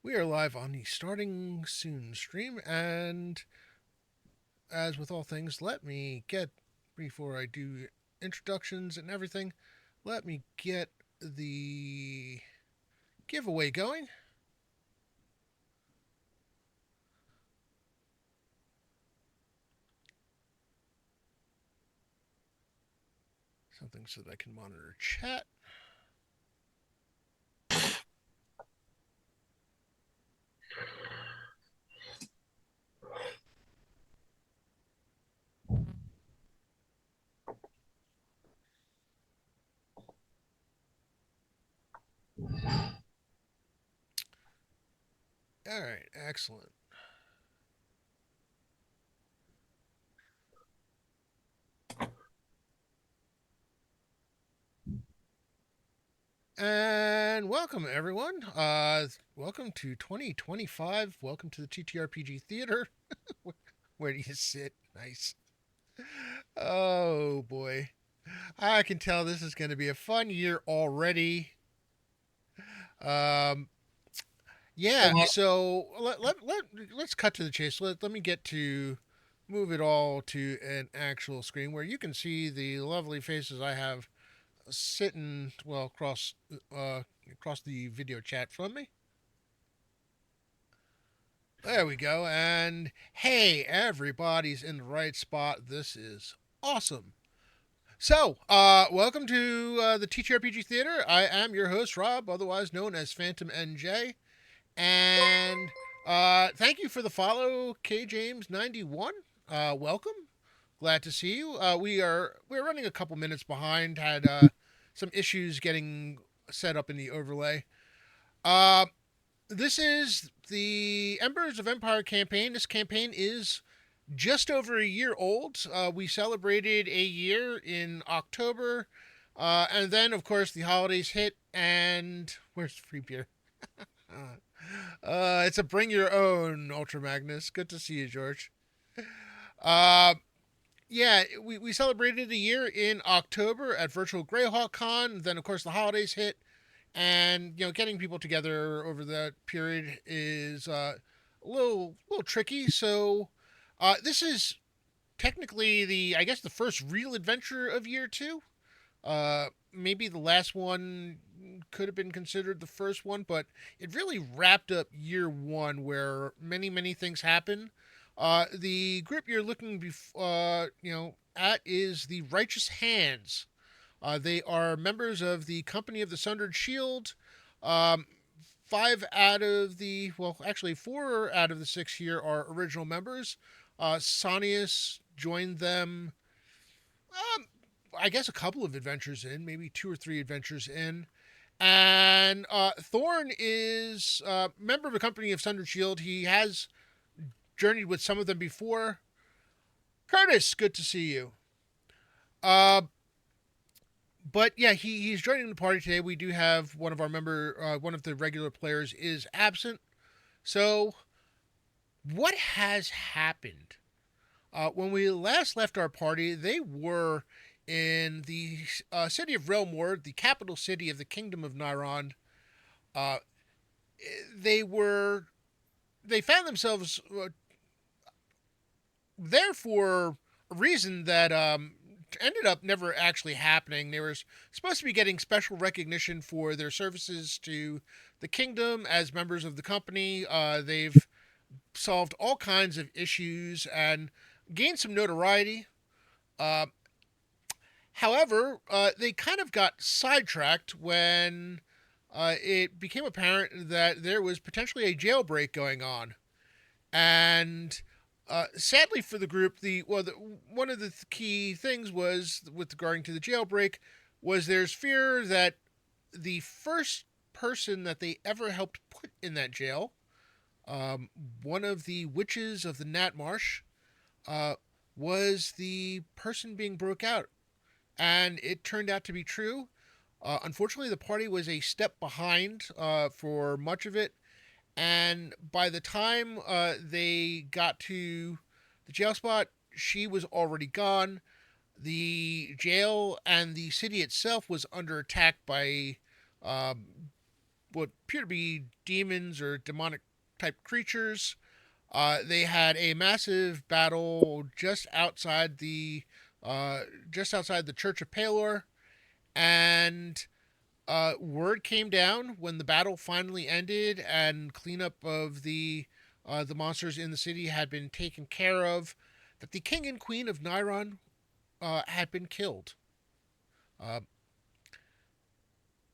We are live on the starting soon stream, and as with all things, let me get, before I do introductions and everything, let me get the giveaway going. Something so that I can monitor chat. All right, excellent. And welcome, everyone. Welcome to 2025. Welcome to the TTRPG Theater. Where do you sit? Nice. Oh, boy. I can tell this is going to be a fun year already. Um, yeah, so let's cut to the chase. Let me get to move it all to an actual screen where you can see the lovely faces I have sitting, well, across the video chat from me. There we go. And hey, everybody's in the right spot. This is awesome. So, welcome to the TTRPG Theater. I am your host, Rob, otherwise known as Phantom NJ. And thank you for the follow, K James 91. Welcome. Glad to see you. We're running a couple minutes behind. Had some issues getting set up in the overlay. Uh, this is the Embers of Empire campaign. This campaign is just over a year old. We celebrated a year in October. And then, of course, the holidays hit, and where's free beer? It's a bring your own, Ultra Magnus. Good to see you, George. Uh, yeah, we celebrated a year in October at Virtual Greyhawk Con. Then, of course, the holidays hit, and getting people together over that period is a little tricky. So, this is technically I guess, the first real adventure of year two. Maybe the last one could have been considered the first one, but it really wrapped up year one, where many things happen. The group you're looking at is the Righteous Hands. They are members of the Company of the Sundered Shield. Um, actually, four out of the six here are original members. Sonius joined them, um, I guess, a couple of adventures in, maybe two or three adventures in. And Thorn is a member of a Company of Sundered Shield. He has journeyed with some of them before. Curtis, good to see you. Uh, but yeah, he's joining the party today. We do have one of the regular players is absent. So, what has happened? When we last left our party, they were in the city of Realmward, the capital city of the Kingdom of Niron. Uh, they found themselves there for a reason that ended up never actually happening. They were supposed to be getting special recognition for their services to the kingdom as members of the company. They've solved all kinds of issues and gained some notoriety. Uh, However, they kind of got sidetracked when it became apparent that there was potentially a jailbreak going on. And sadly for the group, one of the key things was with regarding to the jailbreak was there's fear that the first person that they ever helped put in that jail, um, one of the witches of the Nat Marsh, uh, was the person being broke out, and it turned out to be true. Unfortunately, the party was a step behind for much of it, and by the time they got to the jail spot, she was already gone. The jail and the city itself was under attack by um, what appear to be demons or demonic type creatures. They had a massive battle just outside the Church of Palor, and word came down when the battle finally ended and cleanup of the monsters in the city had been taken care of, that the king and queen of Niron had been killed. Uh,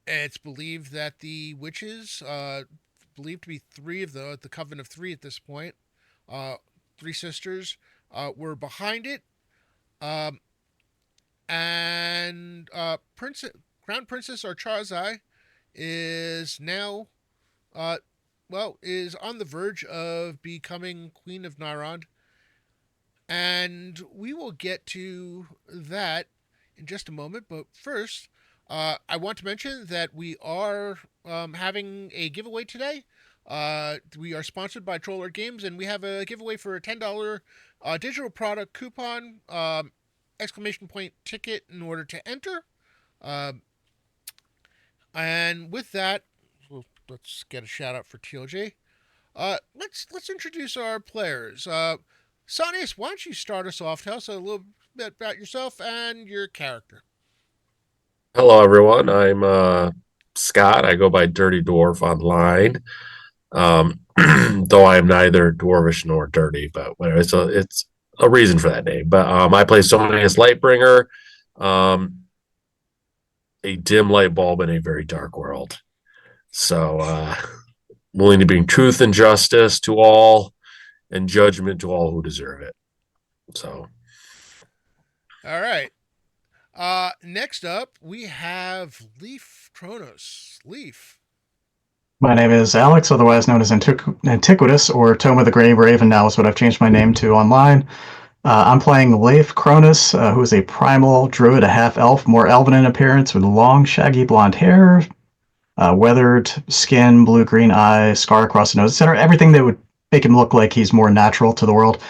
it's believed that the witches, believed to be three of the coven of three at this point, uh, three sisters, were behind it. Um, and Crown Princess Archarzai is now, uh, is on the verge of becoming Queen of Nyrond, and we will get to that in just a moment. But first, I want to mention that we are having a giveaway today. We are sponsored by Troller Games, and we have a giveaway for a $10 digital product coupon, exclamation point ticket in order to enter. Um, and with that, let's get a shout out for TLJ. Let's introduce our players. Sanius, why don't you start us off? Tell us a little bit about yourself and your character. Hello, everyone. I'm Scott. I go by Dirty Dwarf online. Though I am neither dwarvish nor dirty, but whatever. It's a reason for that name. But I play Somnius Lightbringer, um, a dim light bulb in a very dark world. So willing to bring truth and justice to all, and judgment to all who deserve it. So All right. Next up, we have Leaf Kronos. Leaf. My name is Alex, otherwise known as Antiquitous, or Tome of the Grey Raven now is what I've changed my name to online. I'm playing Leif Cronus, who is a primal druid, a half-elf, more elven in appearance, with long, shaggy blonde hair, weathered skin, blue-green eyes, scar across the nose, etc. Everything that would make him look like he's more natural to the world.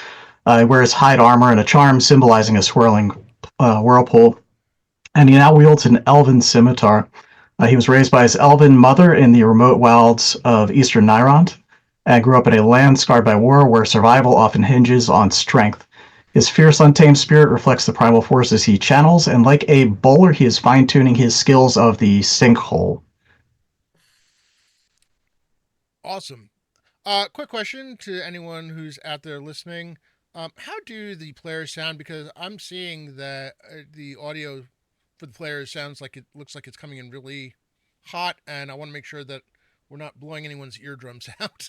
He wears hide armor and a charm symbolizing a swirling whirlpool, and he now wields an elven scimitar. He was raised by his elven mother in the remote wilds of eastern Nyrond, and grew up in a land scarred by war where survival often hinges on strength. His fierce, untamed spirit reflects the primal forces he channels, and like a bowler, he is fine tuning his skills of the sinkhole. Awesome. Quick question to anyone who's out there listening. How do the players sound? Because I'm seeing that the audio for the players sounds like it looks like it's coming in really hot, and I want to make sure that we're not blowing anyone's eardrums out.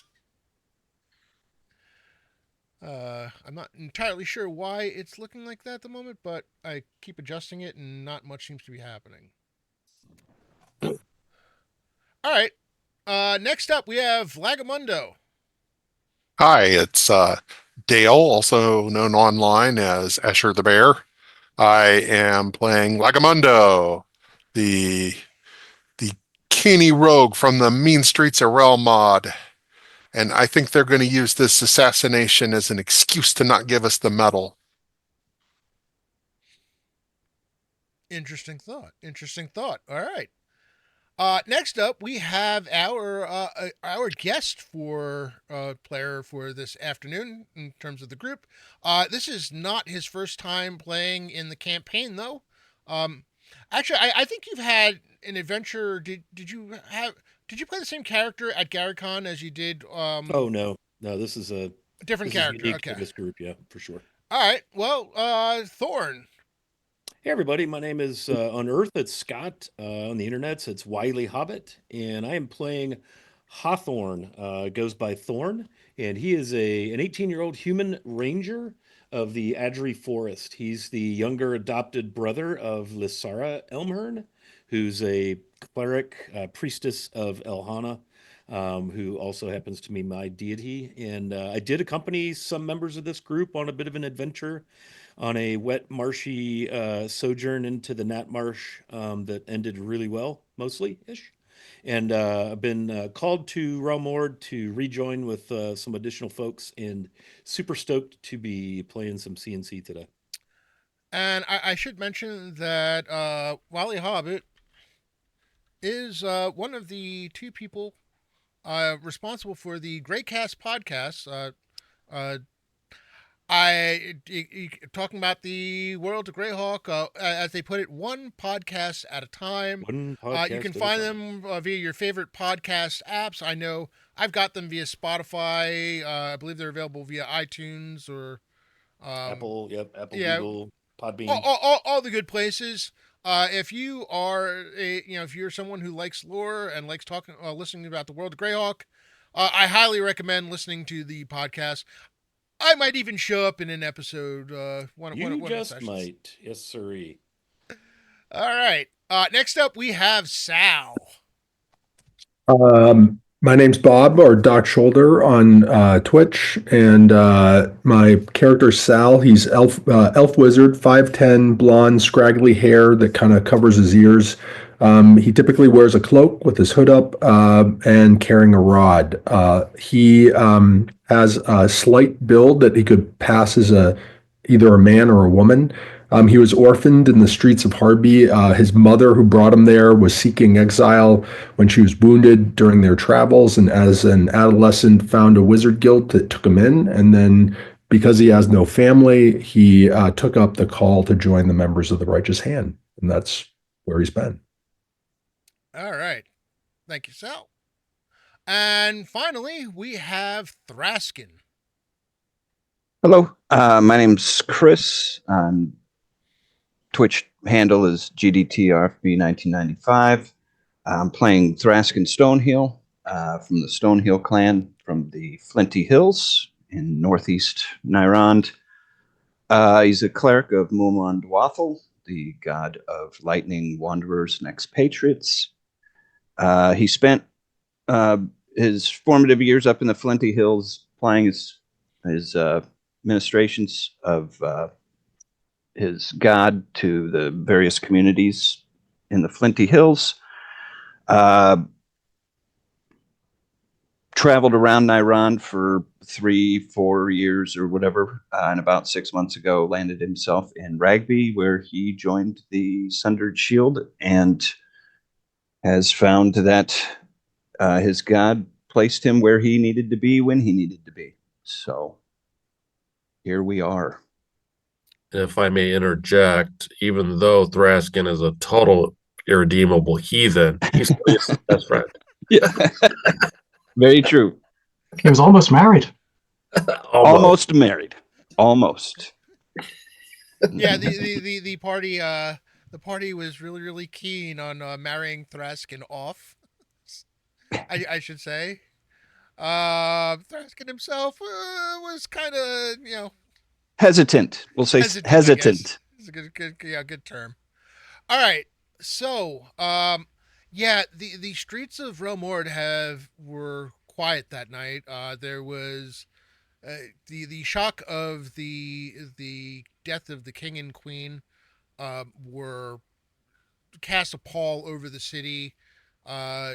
I'm not entirely sure why it's looking like that at the moment, but I keep adjusting it, and not much seems to be happening. All right. Next up, we have Lagamundo. Hi, it's Dale, also known online as Escher the Bear. I am playing Lagamundo, the the canny rogue from the mean streets of Relmod, and I think they're going to use this assassination as an excuse to not give us the medal. Interesting thought. Interesting thought. All right. Next up, we have our guest for player for this afternoon in terms of the group. This is not his first time playing in the campaign, though. Um, Actually, I think you've had an adventure. Did you play the same character at GaryCon as you did Oh no, no, a different this is character? unique to Okay. this group, yeah, for sure. All right. Well, Thorn. Hey everybody, my name is on Earth. It's Scott. On the internets, it's Wiley Hobbit, and I am playing Hawthorne. Goes by Thorn, and he is an 18-year-old human ranger of the Adri Forest. He's the younger adopted brother of Lysara Elmhern, who's a cleric, priestess of Elhana. Who also happens to be my deity. And I did accompany some members of this group on a bit of an adventure on a wet, marshy sojourn into the Nat Marsh that ended really well, mostly ish. And I've been called to Realmord to rejoin with some additional folks, and super stoked to be playing some CNC today. And I should mention that Wally Hobbit is one of the two people responsible for the Greycast podcast. Uh, talking about the world of Greyhawk, as they put it, one podcast at a time. One You can podcast at a find time. them via your favorite podcast apps. I know I've got them via Spotify. I believe they're available via iTunes or um, Apple, yep, Apple, yeah, Google, all, Podbean. all, all the good places. If you are if you're someone who likes lore and likes talking, listening about the world of Greyhawk, I highly recommend listening to the podcast. I might even show up in an episode, You one of the just sessions. might. Yes, sirree. All right. Next up, we have Sal. My name's Bob or Doc Shoulder on Twitch, and my character's Sal. He's elf wizard, 5'10", blonde, scraggly hair that kind of covers his ears. He typically wears a cloak with his hood up and carrying a rod. He has a slight build that he could pass as either a man or a woman. He was orphaned in the streets of Harby. His mother, who brought him there, was seeking exile when she was wounded during their travels, and as an adolescent, found a wizard guild that took him in. And then, because he has no family, he took up the call to join the members of the Righteous Hand, and that's where he's been. All right. Thank you, Sal. And finally, we have Thraskin. Hello, my name's Chris. Twitch handle is GDTRFB1995. I'm playing Thraskin Stonehill from the Stonehill clan from the Flinty Hills in northeast Nyrond. He's a cleric of Mumon Dwathel, the god of lightning, wanderers, and expatriates. He spent his formative years up in the Flinty Hills playing his ministrations of his god to the various communities in the Flinty Hills. Traveled around Nyrond for 3-4 years or whatever, and about 6 months ago landed himself in Ragby, where he joined the Sundered Shield and has found that his god placed him where he needed to be when he needed to be. So here we are. If I may interject, even though Thraskin is a total irredeemable heathen, he's still his best friend. Yeah. Very true. He was almost married. Almost married. Almost. Yeah, the party was really keen on marrying Thraskin off. I should say. Thraskin himself was kind of Hesitant. We'll say hesitant. It's a good term. All right, so yeah, the streets of Realmord were quiet that night. There was the shock of the death of the king and queen were cast a pall over the city. Uh,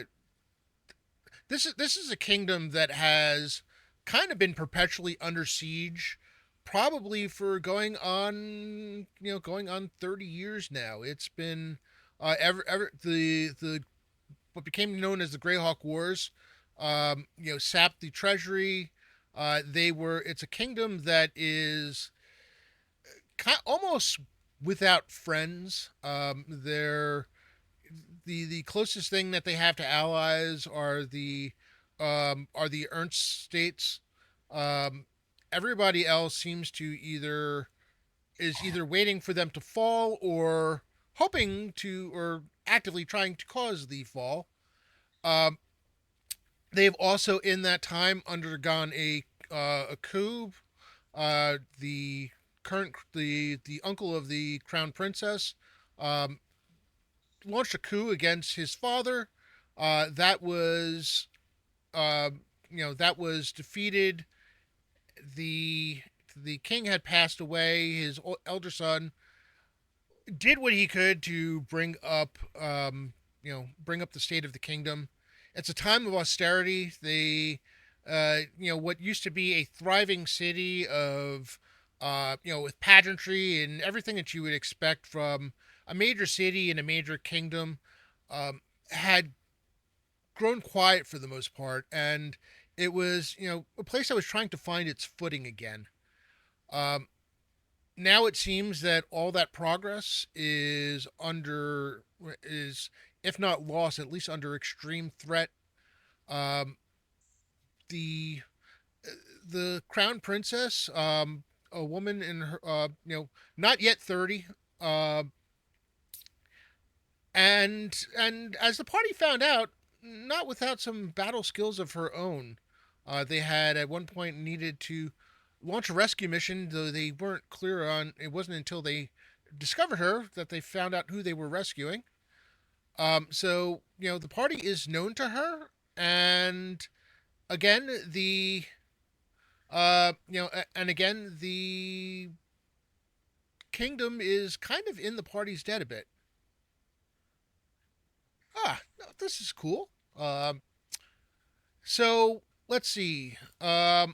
this is a kingdom that has kind of been perpetually under siege, probably for going on 30 years now. It's been ever the what became known as the Greyhawk Wars. Sapped the treasury. It's a kingdom that is almost without friends. The closest thing that they have to allies are the Ernst states. Um, Everybody else seems to either waiting for them to fall or hoping to or actively trying to cause the fall. Um, they've also in that time undergone a coup. The uncle of the crown princess um, launched a coup against his father. That was uh, that was defeated. The king had passed away. His elder son did what he could to bring up the state of the kingdom. It's a time of austerity. What used to be a thriving city of, with pageantry and everything that you would expect from a major city and a major kingdom, had grown quiet for the most part, and it was, a place that was trying to find its footing again. Um, Now it seems that all that progress is, if not lost, at least under extreme threat. Um, the the crown princess, a woman in her, not yet 30, uh, and as the party found out, not without some battle skills of her own. They had at one point needed to launch a rescue mission, though they weren't clear on. It wasn't until they discovered her that they found out who they were rescuing. So the party is known to her, and again the kingdom is kind of in the party's debt a bit. No, this is cool. So let's see. The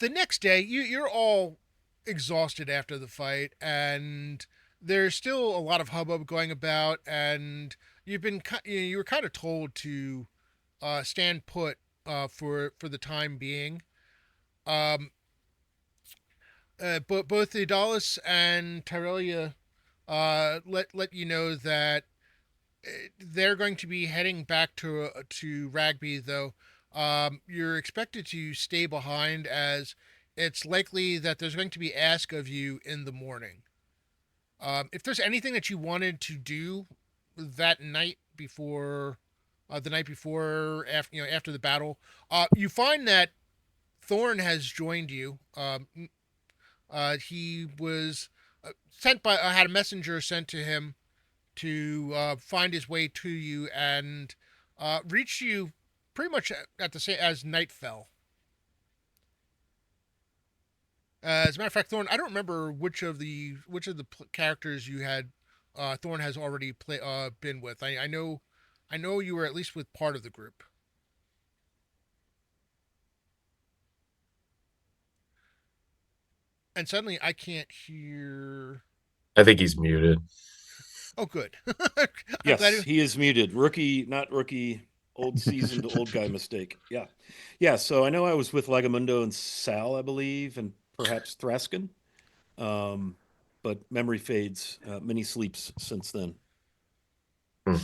next day, you're all exhausted after the fight, and there's still a lot of hubbub going about, and you were kind of told to stand put for the time being. Um, but both the Adalis and Tyrelia let you know that they're going to be heading back to Ragby, though. You're expected to stay behind, as it's likely that there's going to be ask of you in the morning. If there's anything that you wanted to do that night before, the night before, after the battle, you find that Thorn has joined you. He was sent by had a messenger sent to him to find his way to you and reach you pretty much at the same as night fell. As a matter of fact, Thorn, I don't remember which of the characters you had. Thorn has already been with. I know you were at least with part of the group. And suddenly, I can't hear. I think he's muted. Oh, good. Yes, he is muted. Rookie, not rookie, old seasoned old guy mistake. Yeah. Yeah. So I know I was with Legamundo and Sal, I believe, and perhaps Thraskin. Um, but memory fades. Many sleeps since then. Hmm.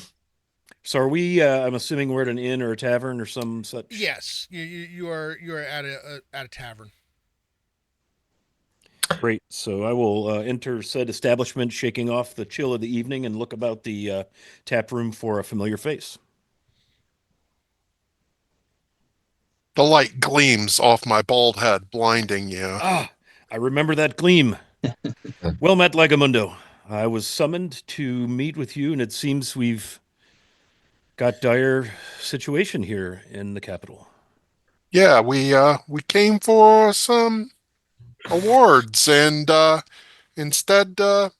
So are we? I'm assuming we're at an inn or a tavern or some such. Yes, you are at a tavern. Great. So I will enter said establishment, shaking off the chill of the evening, and look about the tap room for a familiar face. The light gleams off my bald head, blinding you. Ah, I remember that gleam. Well met, Legamundo. I was summoned to meet with you, and it seems we've got dire situation here in the capital. Yeah, we came for some awards, and instead the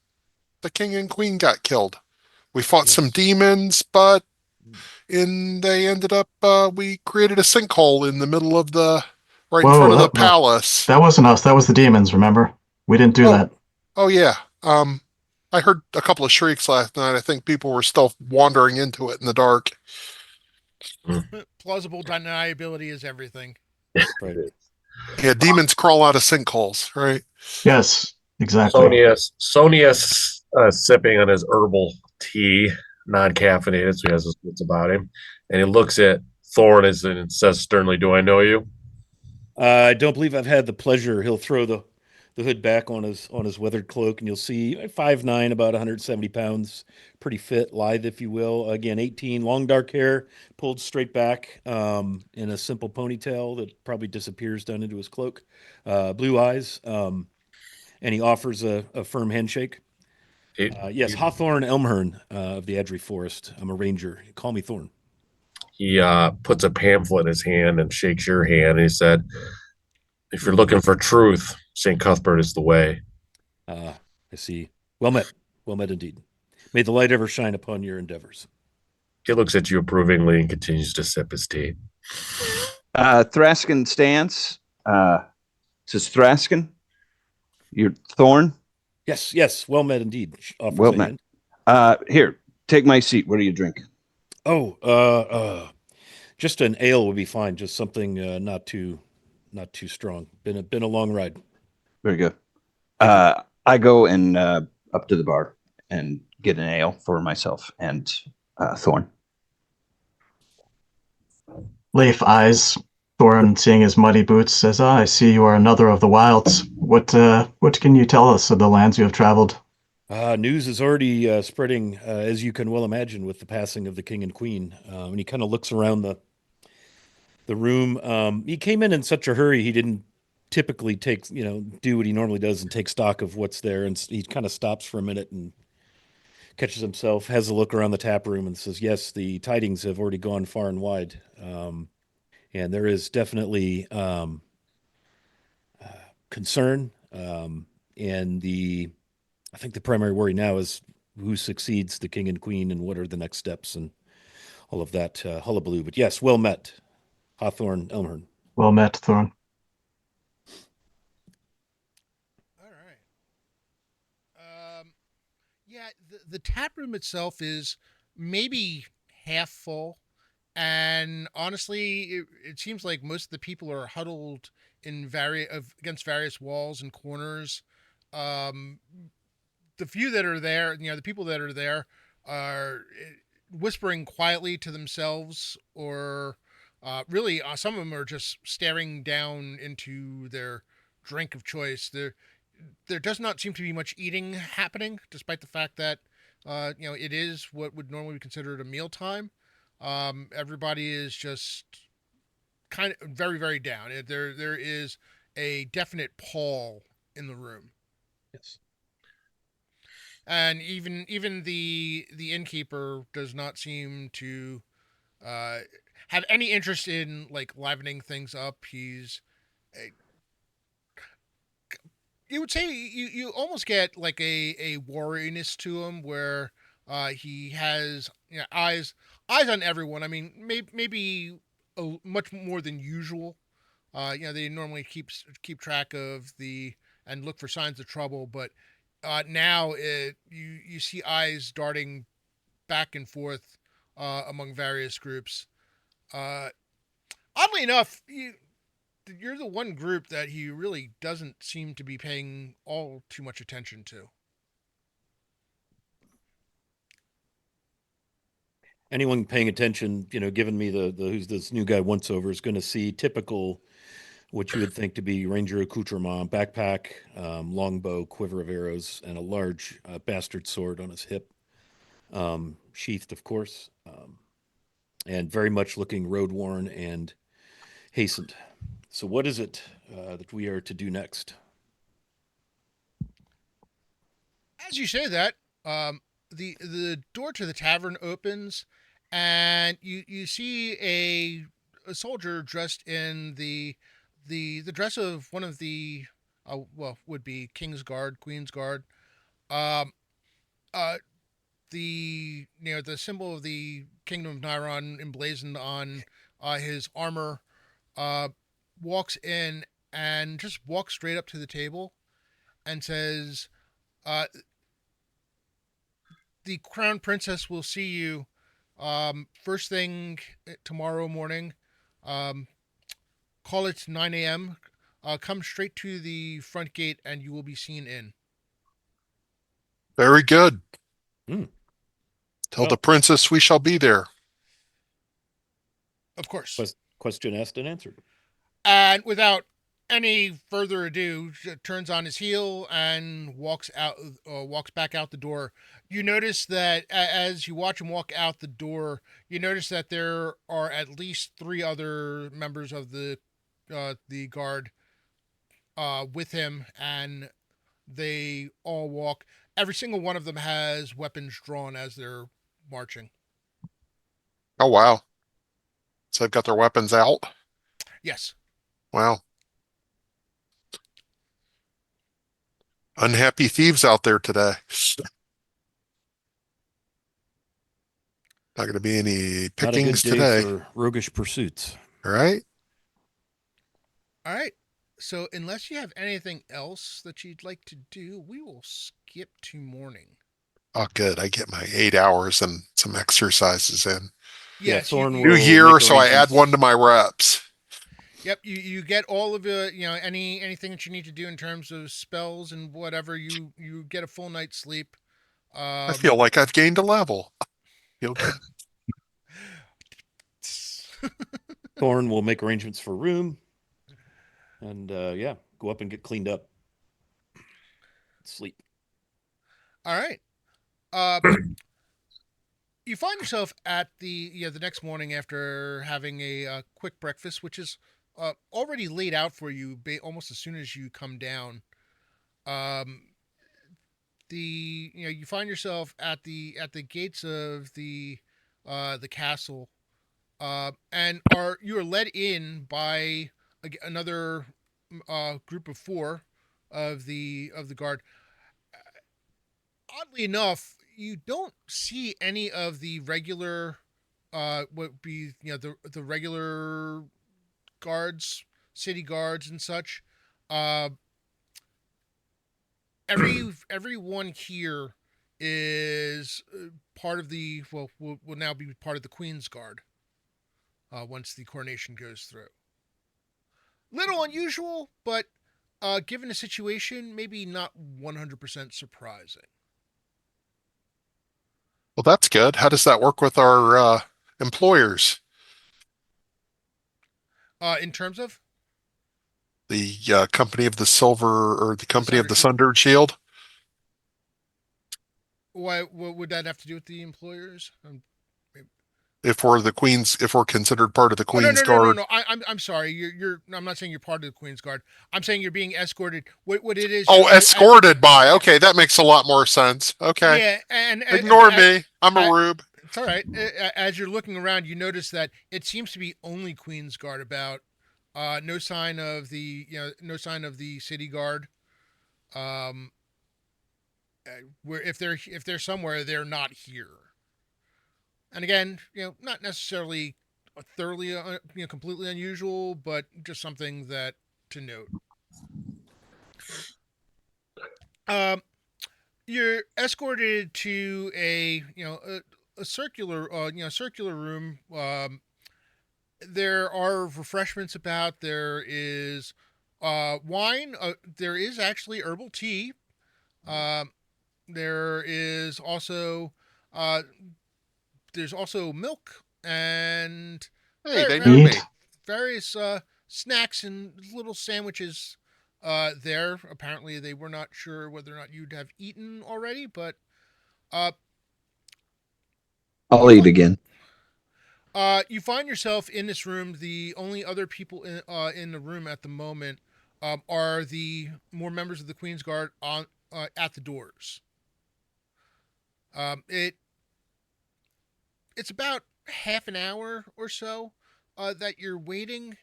king and queen got killed. We fought some Yes. demons, but they ended up we created a sinkhole in the middle of the right in front Whoa, of the no, palace. that wasn't us. That was the demons. Remember, we didn't do Oh, that. oh yeah. I heard a couple of shrieks last night. I think people were still wandering into it in the dark. Plausible deniability is everything. Right. Yeah, demons crawl out of sinkholes, right? Yes, exactly. Sonia's sipping on his herbal tea, non-caffeinated, so he has his wits about him. And he looks at Thorn and says sternly, "Do I know you?" I don't believe I've had the pleasure. He'll throw the hood back on his weathered cloak, and you'll see 5'9", about 170 pounds, pretty fit, lithe, if you will. Again, 18, long dark hair, pulled straight back, in a simple ponytail that probably disappears down into his cloak. Blue eyes, and he offers a firm handshake. He, Yes, he, Hawthorne Elmhern of the Edgery Forest. I'm a ranger. Call me Thorn. he puts a pamphlet in his hand and shakes your hand. And he said, "If you're looking for truth, St. Cuthbert is the way." I see. Well met. Well met indeed. May the light ever shine upon your endeavors. He looks at you approvingly and continues to sip his tea. Thraskin stands. Says Thraskin, you're Thorn. Yes, yes. Well met indeed. Offers Well a met. hand. Here, take my seat. What are you drinking? Oh, just an ale would be fine. Just something not too strong. Been a long ride. Very good. Thank you. I go and up to the bar and get an ale for myself and Thorn. Leif eyes Thorin, seeing his muddy boots, says, "Ah, I see you are another of the wilds. What can you tell us of the lands you have traveled?" News is already spreading, as you can well imagine, with the passing of the king and queen. And he kind of looks around the room. He came in such a hurry, he didn't typically do what he normally does and take stock of what's there. And he kind of stops for a minute and catches himself, has a look around the tap room, and says, "Yes, the tidings have already gone far and wide, and there is definitely concern. And I think the primary worry now is who succeeds the king and queen, and what are the next steps, and all of that hullabaloo. But yes, well met, Hawthorne Elmhorn." Well met, Thorin. All right. Yeah, the tap room itself is maybe half full, and honestly, it seems like most of the people are huddled in against various walls and corners. Um, the few that are there, the people that are there are whispering quietly to themselves, or really, some of them are just staring down into their drink of choice. There does not seem to be much eating happening, despite the fact that it is what would normally be considered a mealtime. Everybody is just kind of very very down. There is a definite pall in the room, Yes. and even the innkeeper does not seem to uh, have any interest in like livening things up. He's you would say you almost get like a wariness to him where he has eyes on everyone. I mean, maybe much more than usual. They normally keep track of the and look for signs of trouble, but now you see eyes darting back and forth among various groups. Uh, Oddly enough, you're the one group that he really doesn't seem to be paying all too much attention to. Anyone paying attention, given me the who's this new guy once over, is going to see typical what you would think to be ranger accoutrement: backpack, longbow, quiver of arrows, and a large bastard sword on his hip, sheathed, of course, and very much looking road worn and hastened. So, what is it that we are to do next? As you say that, the door to the tavern opens, and you see a soldier dressed in the dress of one of the would be King's Guard, Queen's Guard. Um, uh, the symbol of the Kingdom of Niron emblazoned on his armor, uh, walks in and just walks straight up to the table and says, uh, "The crown princess will see you first thing tomorrow morning. Um, call it 9 a.m. Come straight to the front gate and you will be seen in." Very good. Hmm. Tell the Well, princess we shall be there. Of course. question asked and answered. And without any further ado, turns on his heel and walks back out the door. You notice that as you watch him walk out the door, you notice that there are at least three other members of the guard with him, and they all walk. Every single one of them has weapons drawn as they're marching. Oh, wow. So they've got their weapons out. Yes. Wow. Unhappy thieves out there today. Not going to be any Not a good pickings day today. for roguish pursuits. All right. All right. So, unless you have anything else that you'd like to do, we will skip to morning. Oh, good. I get my 8 hours and some exercises in. Yeah, Yes, Thorn New will year, make so I add one to arrangements. my reps. yep. You get all of the anything that you need to do in terms of spells and whatever. You get a full night's sleep. I feel Um, like I've gained a level. Feel good. Thorn will make arrangements for a room, and yeah, go up and get cleaned up, sleep. all right. Uh, you find yourself at the next morning after having a quick breakfast, which is already laid out for you almost as soon as you come down. Um, you find yourself at the gates of the castle, and you are led in by another group of four of the guard. Oddly enough, you don't see any of the regular what would be the regular guards, city guards and such. Uh, everyone here is part of the will now be part of the Queen's Guard once the coronation goes through. Little unusual, but given the situation, maybe not 100% surprising. Well, that's good. How does that work with our employers? In terms of The company of the silver or the the company of Sunder the Shield, sundered shield? why what would that have to do with the employers? If we're considered part of the Oh no Queen's no no no Guard. no! I'm sorry. You're. I'm not saying you're part of the Queen's Guard. I'm saying you're being escorted. What it is? Oh, escorted by. Okay, that makes a lot more sense. Okay. yeah, and Ignore me. I'm a rube. it's all right. As you're looking around, you notice that it seems to be only Queen's Guard about. No sign of no sign of the city guard. Um, where if they're somewhere, they're not here. And again, not necessarily thoroughly, completely unusual, but just something that to note. Um, you're escorted to a circular circular room. There are refreshments about. There is wine. There is actually herbal tea. Um, there is also uh, there's also milk and Hey, they know Eat. me. various snacks and little sandwiches there. Apparently, they were not sure whether or not you'd have eaten already, but uh, you I'll eat find again. you find yourself in this room. The only other people in the room at the moment are the more members of the Queen's Guard on at the doors. It it's about half an hour or so that you're waiting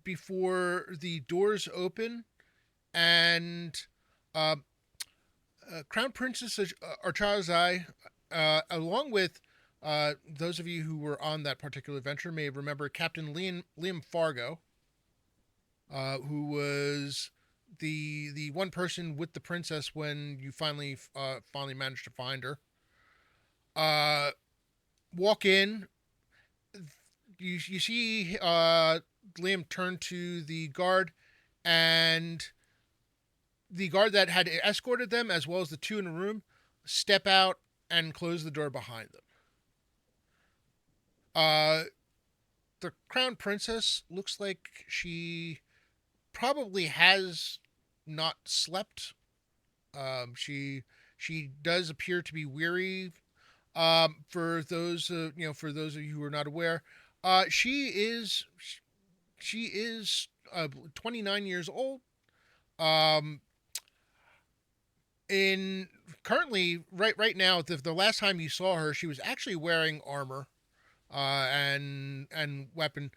before the doors open and uh, Crown Princess Archarazai, along with those of you who were on that particular adventure, may remember Captain Liam Fargo, who was the one person with the princess when you finally managed to find her. Uh, walk in, you see Liam turn to the guard, and the guard that had escorted them, as well as the two in the room, step out and close the door behind them. Uh, the crown princess looks like she probably has not slept. She does appear to be weary. For those of you who are not aware, she is 29 years old. Um, in currently right now, the last time you saw her, she was actually wearing armor and weapon.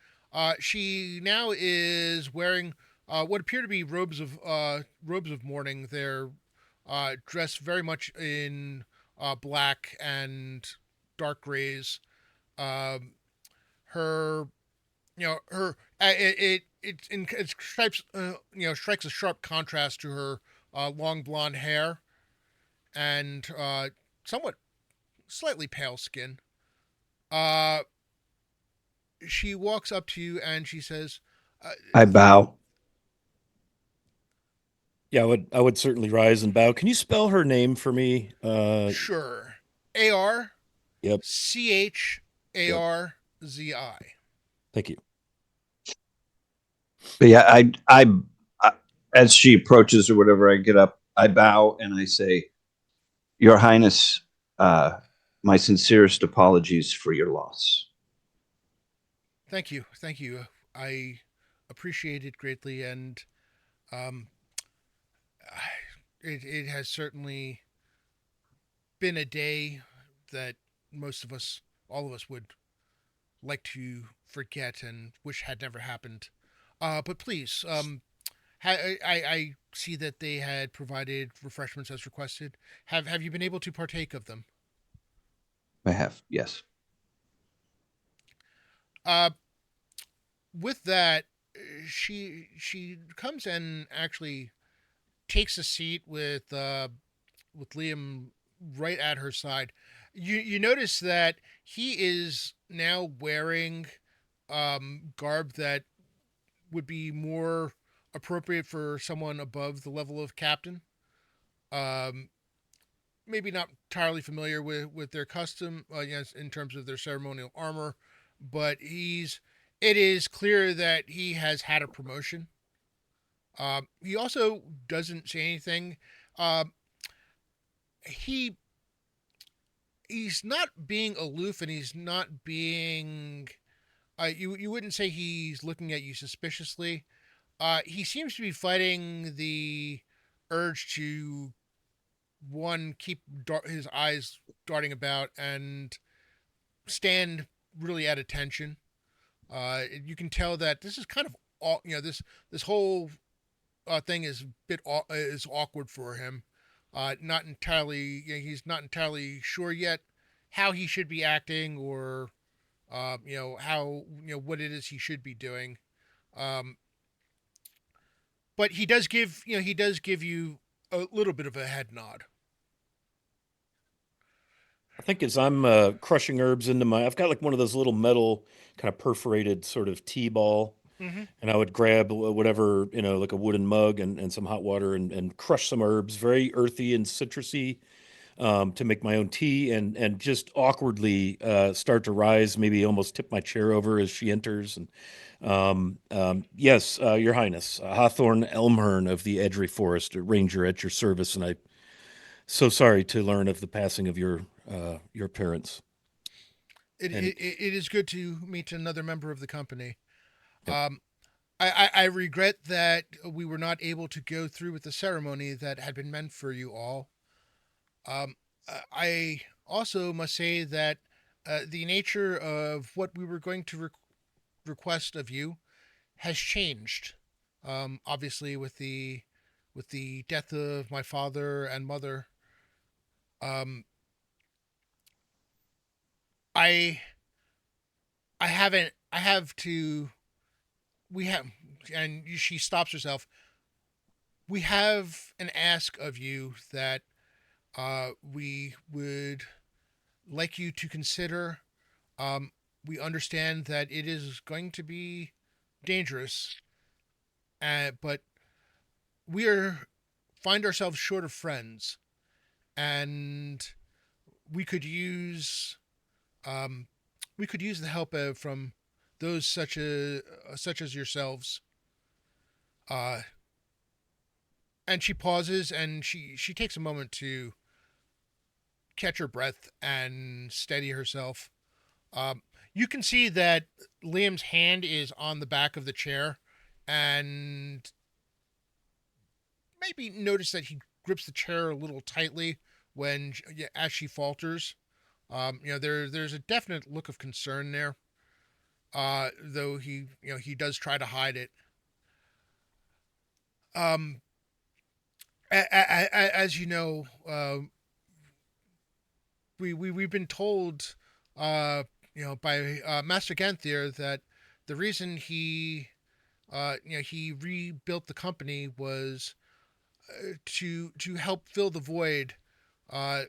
She now is wearing what appear to be robes of mourning. They're dressed very much in black and dark grays. Um, her her it stripes strikes a sharp contrast to her long blonde hair. and somewhat slightly pale skin. Uh, she walks up to you and she says, uh, I bow. Yeah, I would certainly rise and bow. Can you spell her name for me? "Sure, A R Yep, yep. CHARZI." Thank you. But yeah, I as she approaches or whatever, I get up, I bow, and I say, "Your Highness, uh, my sincerest apologies for your loss." Thank you, thank you. I appreciate it greatly, and um, it has certainly been a day that most of us, all of us, would like to forget and wish had never happened. But please, I see that they had provided refreshments as requested. Have you been able to partake of them? I have, yes. Uh, with that, she comes and actually takes a seat with Liam right at her side. You notice that he is now wearing garb that would be more appropriate for someone above the level of captain. Um, Maybe not entirely familiar with their custom, yes, in terms of their ceremonial armor, but he's. It is clear that he has had a promotion. He also doesn't say anything. Um, he he's not being aloof, and he's not being. You wouldn't say he's looking at you suspiciously. He seems to be fighting the urge to one keep his eyes darting about and stand really at attention. You can tell that this is kind of all this whole thing is is awkward for him. Not entirely, he's not entirely sure yet how he should be acting or how what it is he should be doing. Um, but he does give you a little bit of a head nod. I think as I'm crushing herbs into I've got like one of those little metal kind of perforated sort of tea ball, Mm-hmm. and I would grab whatever, like a wooden mug and some hot water and crush some herbs, very earthy and citrusy, to make my own tea, and just awkwardly start to rise, maybe almost tip my chair over as she enters. And yes, Your Highness, Hawthorne Elmhern of the Edgery Forest, a ranger at your service, and I so sorry to learn of the passing of your parents. And It is good to meet another member of the company. yep. Um, I regret that we were not able to go through with the ceremony that had been meant for you all. Um, I also must say that the nature of what we were going to request of you has changed. Obviously, with the death of my father and mother, um, I I haven't I have to we have and she stops herself. We have an ask of you that we would like you to consider. Um, we understand that it is going to be dangerous, but we are find ourselves short of friends, and we could use um, we could use the help from those such as yourselves. Uh, and she pauses and she takes a moment to catch her breath and steady herself. You can see that Liam's hand is on the back of the chair, and maybe notice that he grips the chair a little tightly when as she falters. There's a definite look of concern there, though he does try to hide it. Um, as you know, we've been told, by Master Ganthier that the reason he rebuilt the company was to help fill the void uh,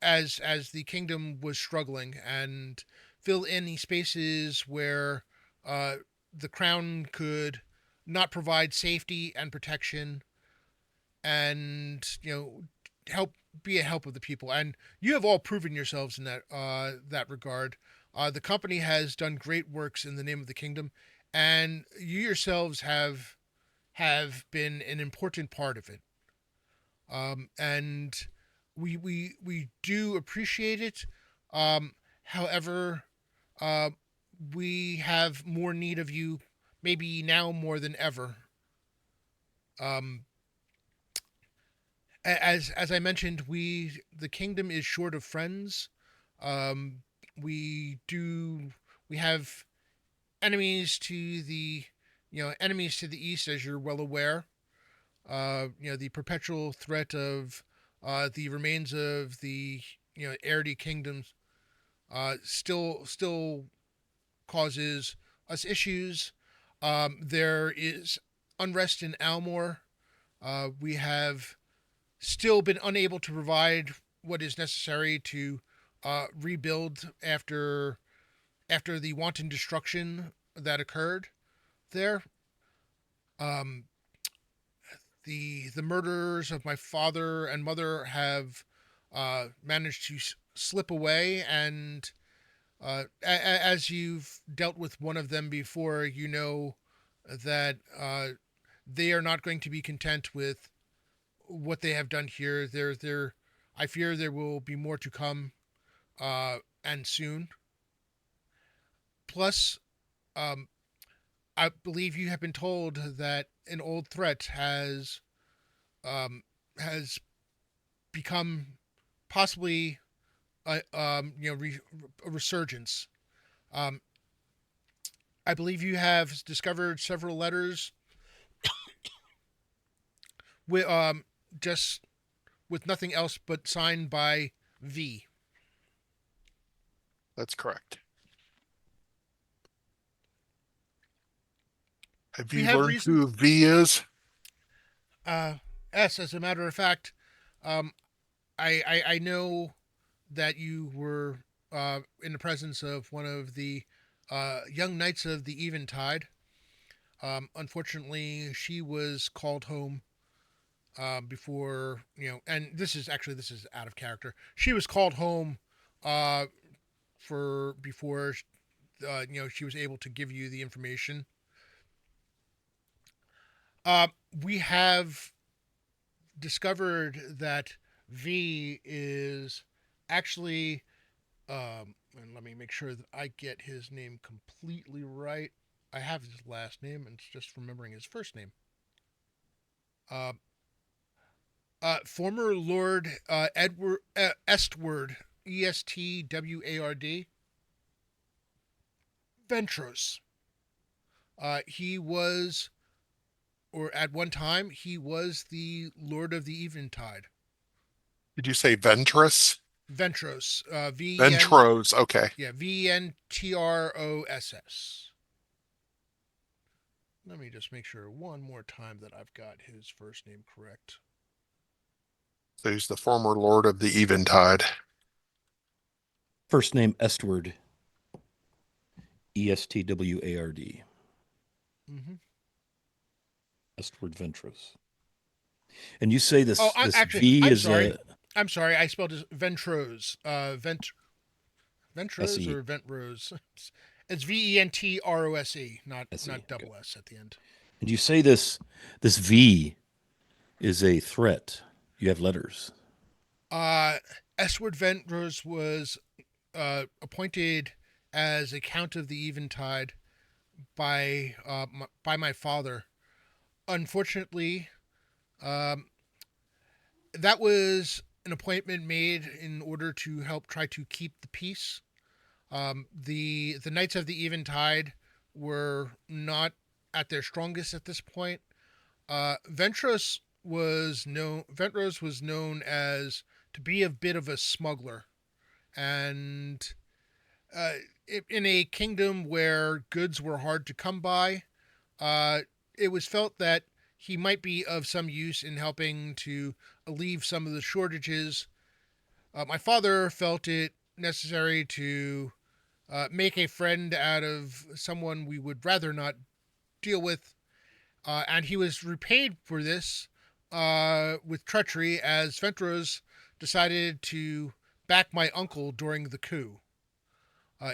as the kingdom was struggling, and fill any spaces where uh, the crown could not provide safety and protection, and help be a help of the people. And you have all proven yourselves in that regard. The company has done great works in the name of the kingdom, and you yourselves have been an important part of it. And we do appreciate it. However, uh, we have more need of you, maybe now more than ever. Um, as I mentioned, the kingdom is short of friends. Um, we do we have enemies to the east, as you're well aware. The perpetual threat of the remains of the Arity kingdoms still causes us issues. There is unrest in Almor. We have still been unable to provide what is necessary to rebuild after the wanton destruction that occurred there. Um, the murderers of my father and mother have managed to slip away, and as you've dealt with one of them before, you know that they are not going to be content with what they have done here. I fear there will be more to come, and soon. Plus, um, I believe you have been told that an old threat has become possibly a resurgence. Um, I believe you have discovered several letters with just with nothing else but signed by V. That's correct. Have We you have learned reason. who V is? Uh, S, as a matter of fact, um, I know that you were in the presence of one of the young knights of the Eventide. Unfortunately, she was called home before and this is out of character. She was called home uh, for before she was able to give you the information. Uh, we have discovered that V is actually and let me make sure that I get his name completely right. I have his last name and it's just remembering his first name. Uh, Former Lord Edward Estward, Estward, Ventros. He was, or at one time, he was the Lord of the Eventide. Did you say Ventress? Ventros. Ventros. Okay. Yeah, Ventross. Let me just make sure one more time that I've got his first name correct. So he's the former Lord of the Eventide. First name Estward, Estward. Mm-hmm. Estward Ventros. And you say Oh, this actually, V I'm is sorry. a I'm sorry. I spelled it Ventros. S Ventros E or Ventrose. It's Ventrose, S E. not Okay. double S at the end. And you say this V is a threat. You have letters. Uh, Estward Ventrose was appointed as a Count of the Eventide by my father. Unfortunately, um, that was an appointment made in order to help try to keep the peace. The Knights of the Eventide were not at their strongest at this point. Ventros was known as to be a bit of a smuggler, and uh, in a kingdom where goods were hard to come by, uh, it was felt that he might be of some use in helping to alleviate some of the shortages, my father felt it necessary to make a friend out of someone we would rather not deal with, and he was repaid for this with treachery as Ventros decided to back my uncle during the coup. Uh,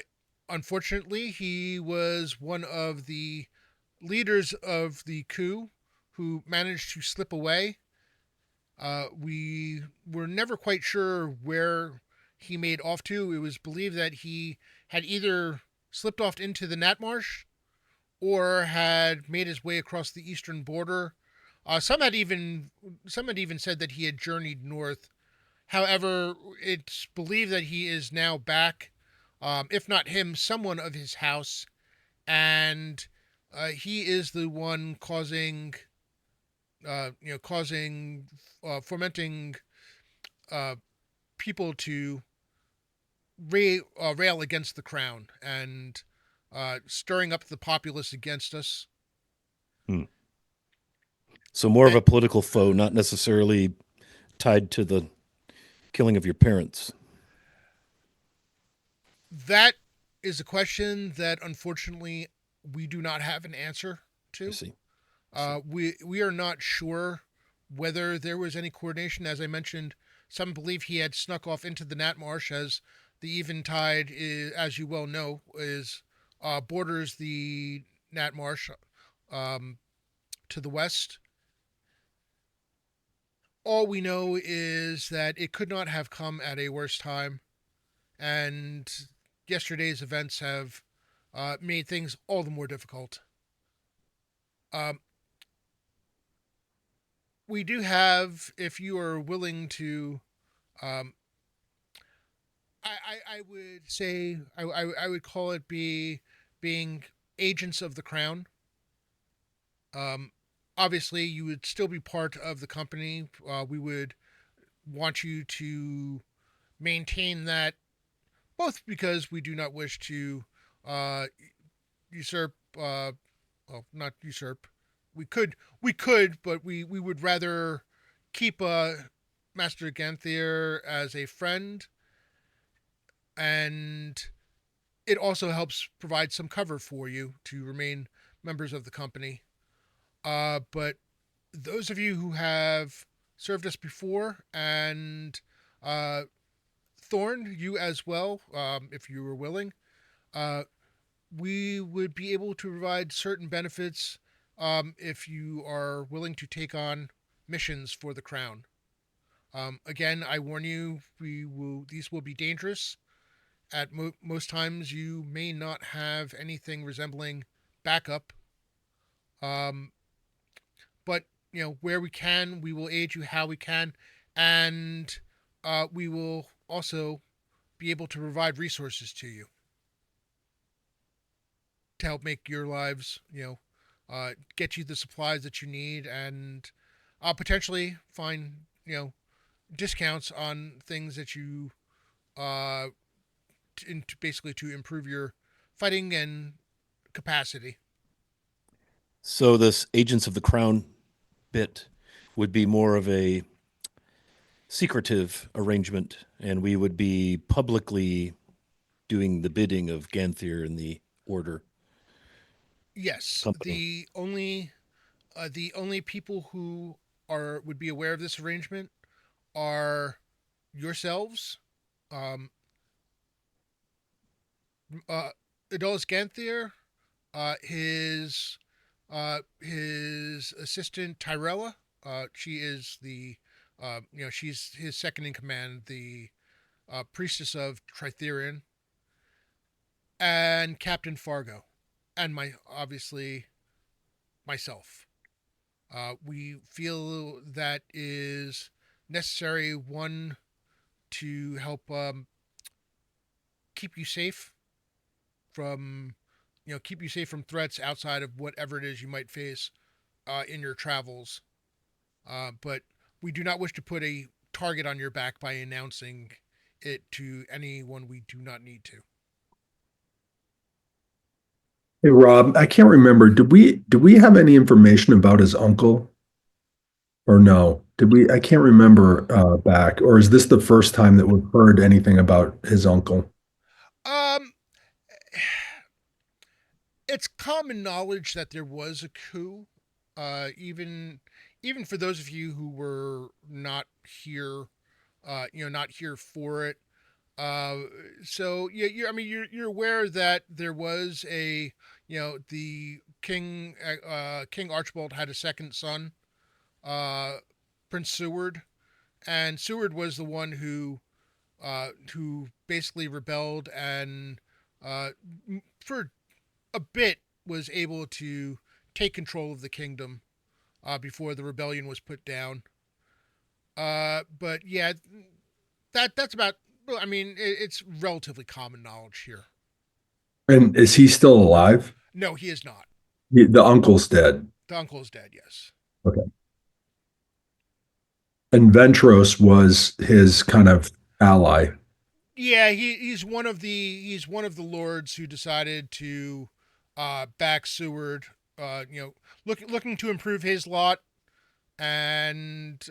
Unfortunately, he was one of the leaders of the coup who managed to slip away. We were never quite sure where he made off to. It was believed that he had either slipped off into the Nat Marsh or had made his way across the eastern border. Some had even said that he had journeyed north. However, it's believed that he is now back. If not him, someone of his house, and he is the one causing, fomenting uh, people to rail against the crown and stirring up the populace against us. Hmm. So more of a political foe, not necessarily tied to the killing of your parents. That is a question that unfortunately we do not have an answer I to. see. We are not sure whether there was any coordination. As I mentioned, some believe he had snuck off into the Nat Marsh, as the Eventide, as you well know, is borders the Nat Marsh um, to the west. All we know is that it could not have come at a worse time, and yesterday's events have made things all the more difficult. Um, we do have, if you are willing to, um, I would say I would call it being agents of the crown. Um, Obviously, you would still be part of the company. We would want you to maintain that, both because we do not wish to uh, usurp. Well, not usurp. We could, but we would rather keep Master Ganthier as a friend, and it also helps provide some cover for you to remain members of the company. But those of you who have served us before, and uh, Thorn, you as well, if you were willing, uh, we would be able to provide certain benefits if you are willing to take on missions for the crown. Again, I warn you, these will be dangerous. At most times, you may not have anything resembling backup. Um, but where we can, we will aid you how we can, and we will also be able to provide resources to you to help make your lives, get you the supplies that you need, and potentially find, discounts on things that you, uh, basically to improve your fighting and capacity. So this Agents of the Crown bit would be more of a secretive arrangement, and we would be publicly doing the bidding of Ganthier and the Order Yes, Company. the only people who would be aware of this arrangement are yourselves, um, uh, Adolis Ganthier, his assistant Tyrella. She is she's his second in command, the priestess of Tritherion, and Captain Fargo, and obviously myself. We feel that is necessary, one, to help keep you safe from keep you safe from threats outside of whatever it is you might face in your travels. But we do not wish to put a target on your back by announcing it to anyone we do not need to. Hey Rob, I can't remember. Did we have any information about his uncle or no? Did we? I can't remember back, or is this the first time that we've heard anything about his uncle? Um, it's common knowledge that there was a coup. Even for those of you who were not here, not here for it. Uh, so yeah, I mean, you're aware that there was the King Archibald had a second son, uh, Prince Seward, and Seward was the one who basically rebelled and uh, for a bit was able to take control of the kingdom before the rebellion was put down. But yeah, that's about. Well, I mean, it's relatively common knowledge here. And is he still alive? No, he is not. The uncle's dead. The uncle is dead. Yes. Okay. And Ventros was his kind of ally. Yeah, he's one of the lords who decided to back Seward. Looking to improve his lot, and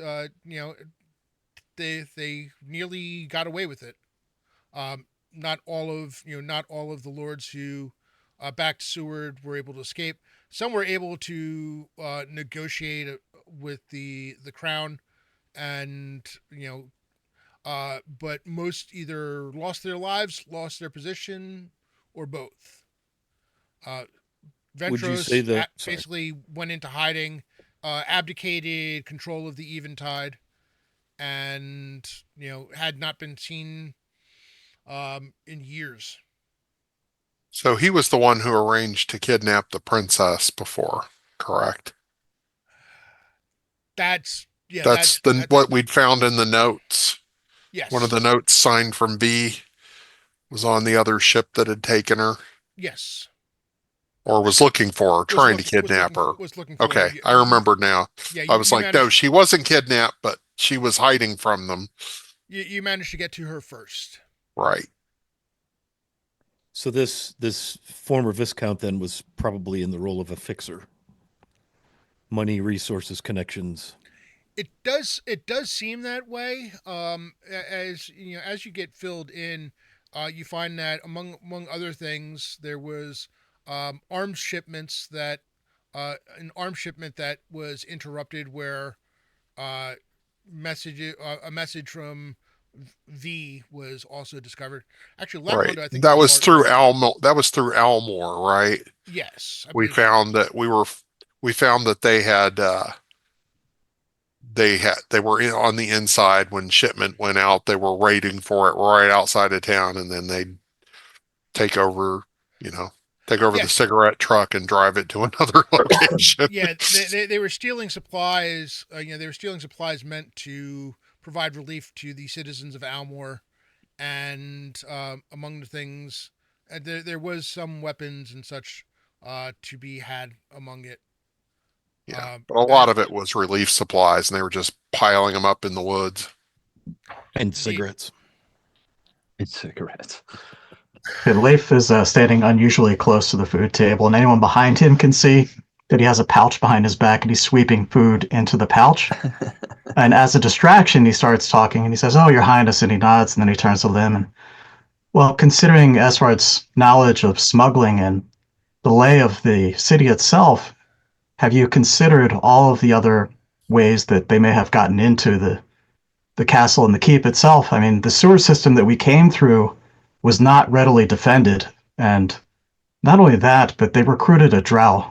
they nearly got away with it. Not all of the lords who backed Seward were able to escape. Some were able to negotiate with the crown, and but most either lost their lives, lost their position, or both. Uh, Would you say Ventros that? Sorry. basically went into hiding, abdicated control of the Eventide, and had not been seen in years. So he was the one who arranged to kidnap the princess before, correct? That's yeah. That's That's what we'd found in the notes. One of yes, the notes signed from V was on the other ship that had taken her yes. or was looking for her, trying to kidnap her. Was looking for her. Okay, I remember now. Yeah, I was you like, no, managed she wasn't kidnapped, but she was hiding from them. you managed to get to her first. Right. So this former viscount then was probably in the role of a fixer. Money, resources, connections. It does seem that way. As you get filled in, you find that among other things, there was arms shipments that an arms shipment that was interrupted where uh, a message from V was also discovered. Actually, Right. Lamondo, I think, is That a was part. through Almo. That was through Almore, right? Yes, I We believe so. found that we found that they were on the inside when shipment went out. They were waiting for it right outside of town, and then they'd take over, you know, take over the Yes, cigarette truck and drive it to another location. yeah, they were stealing supplies. They were stealing supplies meant to provide relief to the citizens of Almore, and among the things, there was some weapons and such to be had among it. Yeah, Uh, but a lot and of it was relief supplies, and they were just piling them up in the woods. And the cigarettes. It's cigarettes. Okay, Leif is standing unusually close to the food table, and anyone behind him can see that he has a pouch behind his back and he's sweeping food into the pouch. And as a distraction, he starts talking and he says, "Oh, Your Highness," and he nods, and then he turns to Lim and, well, considering Esward's knowledge of smuggling and the lay of the city itself, have you considered all of the other ways that they may have gotten into the castle and the keep itself? I mean, the sewer system that we came through was not readily defended, and not only that, but they recruited a drow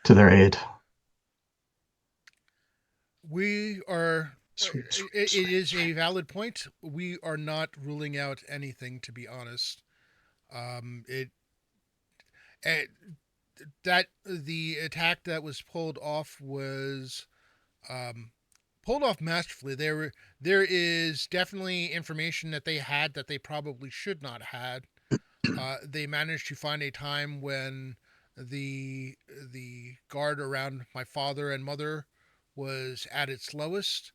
to their aid. we are. Sweet, sweet, It sweet. is a valid point. We are not ruling out anything, to be honest. It eh, that the attack that was pulled off was um, pulled off masterfully. There is definitely information that they had that they probably should not had. They managed to find a time when the guard around my father and mother was at its lowest.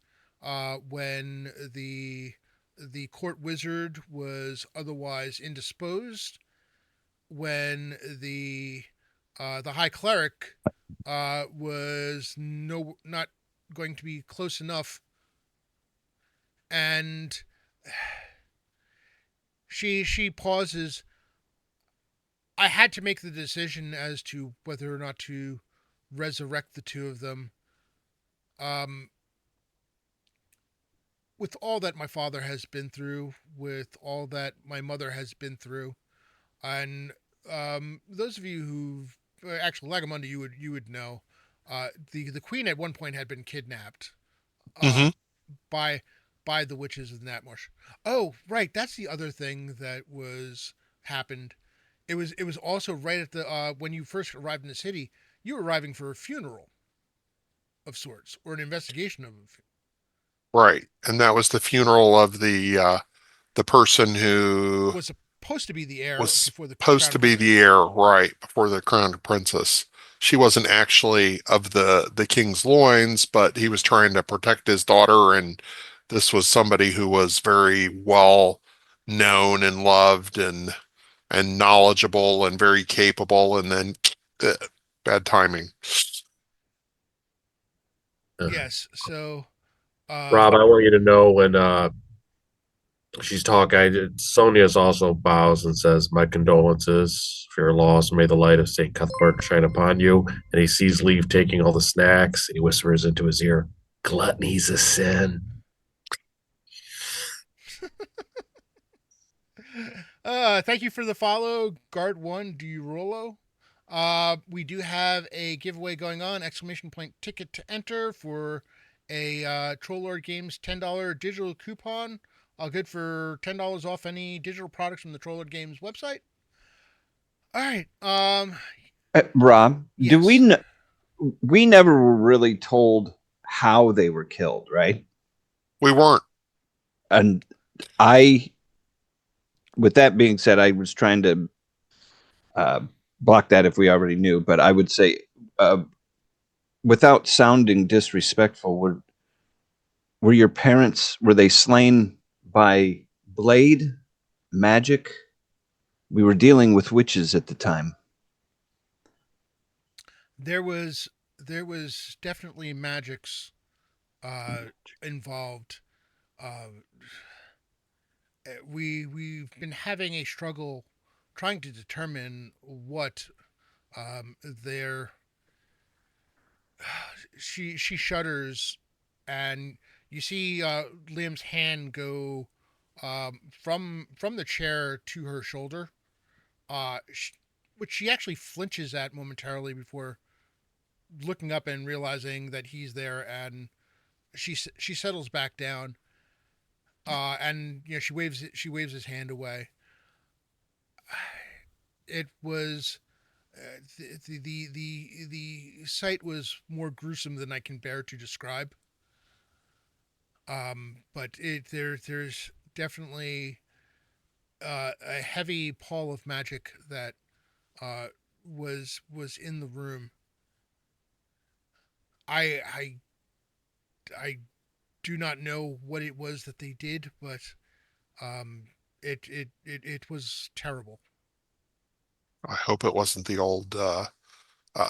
When the court wizard was otherwise indisposed. When the high cleric was no not going to be close enough. And she pauses. I had to make the decision as to whether or not to resurrect the two of them. Um, with all that my father has been through, with all that my mother has been through, and those of you who've actually Lagamundi, you would know, the queen at one point had been kidnapped Hmm. by the witches of Natmarsh. Oh, right, that's the other thing that was happened. It was also right at the when you first arrived in the city, you were arriving for a funeral of sorts or an investigation of Right. And that was the funeral of the person who was supposed to be the heir was before the supposed crown to be the prince. heir, right, before the crowned princess. She wasn't actually of the king's loins, but he was trying to protect his daughter, and this was somebody who was very well known and loved and knowledgeable and very capable, and then uh, bad timing. Yes, so Rob, I want you to know when she's talking, Sonia's also bows and says, "My condolences for your loss. May the light of Saint Cuthbert shine upon you." And he sees Leave taking all the snacks, and he whispers into his ear, "Gluttony's a sin." thank you for the follow, Guard One Durolo. We do have a giveaway going on! Exclamation point ticket to enter for a Troll Lord Games $10 digital coupon. Good for $10 off any digital products from the Troll Lord Games website. All right. Rob, do we Yes. kn- we never were really told how they were killed, right? We weren't. And I, with that being said, I was trying to uh, block that if we already knew, but I would say, uh, without sounding disrespectful, were your parents, were they slain by blade, magic? We were dealing with witches at the time. There was definitely magics involved. Uh, we've been having a struggle trying to determine what their she shudders, and you see Liam's hand go from the chair to her shoulder, which she actually flinches at momentarily before looking up and realizing that he's there, and she settles back down, and she waves his hand away. It was the sight was more gruesome than I can bear to describe. But there's definitely a heavy pall of magic that uh, was in the room. I I I do not know what it was that they did, but um, it was terrible. I hope it wasn't the old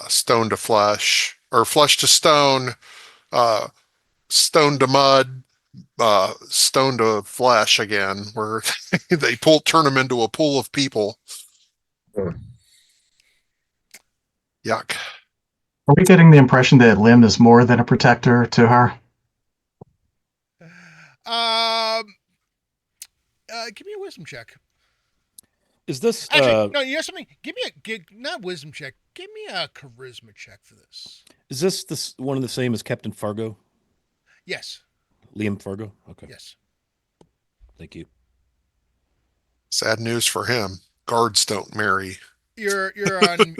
stone to flesh or flesh to stone, uh, stone to mud, stone to flesh again, where they turn them into a pool of people. Yuck. Are we getting the impression that Lim is more than a protector to her? Give me a wisdom check. Is this Actually, no. You know something? Give me not wisdom check. Give me a charisma check for this. this one of the same as Captain Fargo? Yes. Liam Fargo? Okay. Yes. Thank you. Sad news for him. Guards don't marry. You're on mute,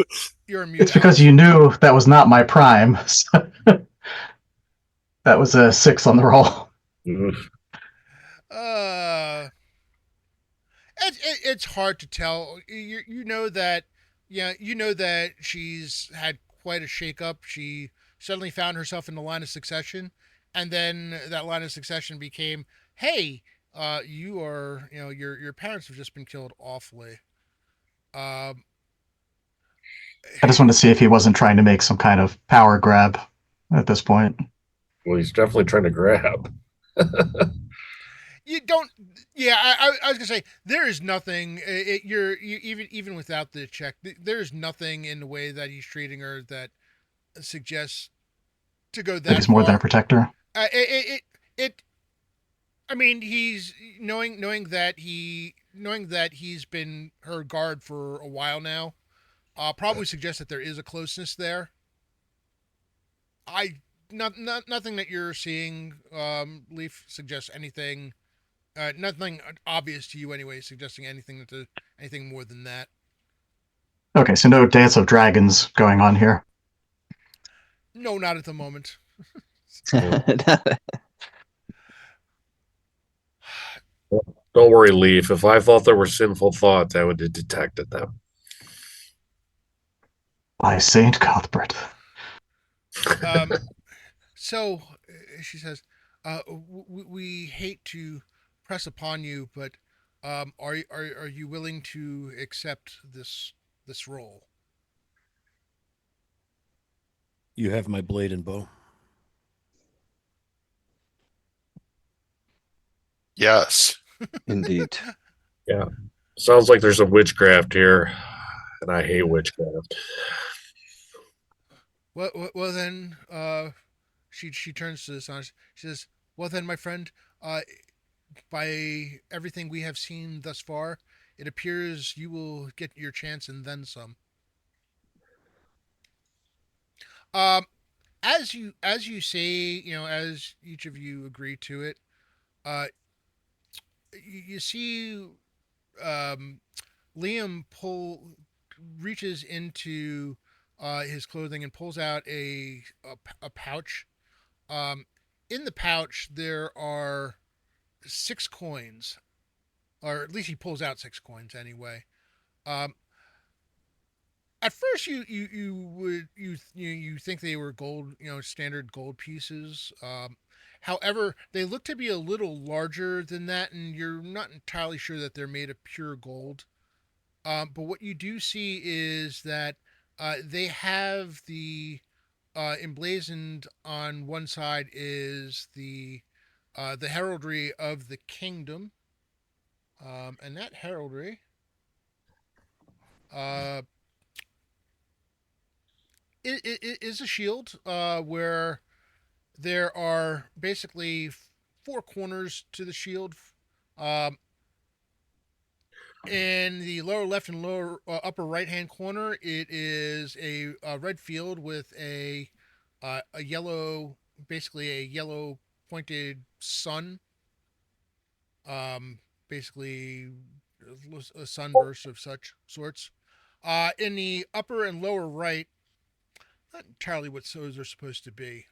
It's because Alex. you knew that was not my prime. So that was a 6 on the roll. Uh, it's hard to tell. You know that, yeah, you know that she's had quite a shakeup. She suddenly found herself in the line of succession, and then that line of succession became, hey, your parents have just been killed awfully. Um, I just wanted to see if he wasn't trying to make some kind of power grab at this point. Well, he's definitely trying to grab. You don't. Yeah, I was gonna say there is nothing. Even without the check, there is nothing in the way that he's treating her that suggests to go That that he's more than a far. protector. It I mean, he's knowing that he's been her guard for a while now. Probably suggests that there is a closeness there. I nothing that you're seeing, Leaf, suggests anything. Nothing obvious to you anyway, suggesting anything more than that. Okay, so no Dance of Dragons going on here. No, not at the moment. Don't worry, Leaf. If I thought there were sinful thoughts, I would have detected them. By Saint Cuthbert. Um, so she says, we hate to press upon you, but are you willing to accept this role?" You have my blade and bow. Yes. Indeed. Yeah. Sounds like there's a witchcraft here, and I hate witchcraft. Well then, she turns to the son. She says, "Well then, my friend, by everything we have seen thus far, it appears you will get your chance and then some." Um, as you say, as each of you agree to it, uh, you see, um, Liam reaches into his clothing and pulls out a pouch. Um, in the pouch there are 6 coins, or at least he pulls out 6 coins anyway. Um, at first, you think they were gold, standard gold pieces. However, they look to be a little larger than that, and you're not entirely sure that they're made of pure gold. But what you do see is that they have emblazoned on one side is the heraldry of the kingdom, and that heraldry uh, it is a shield where there are basically 4 corners to the shield. Um, in the lower left and lower upper right hand corner, it is a red field with a yellow, basically a yellow pointed sun. Um, basically a sunburst of such sorts. In the upper and lower right, not entirely what those are supposed to be.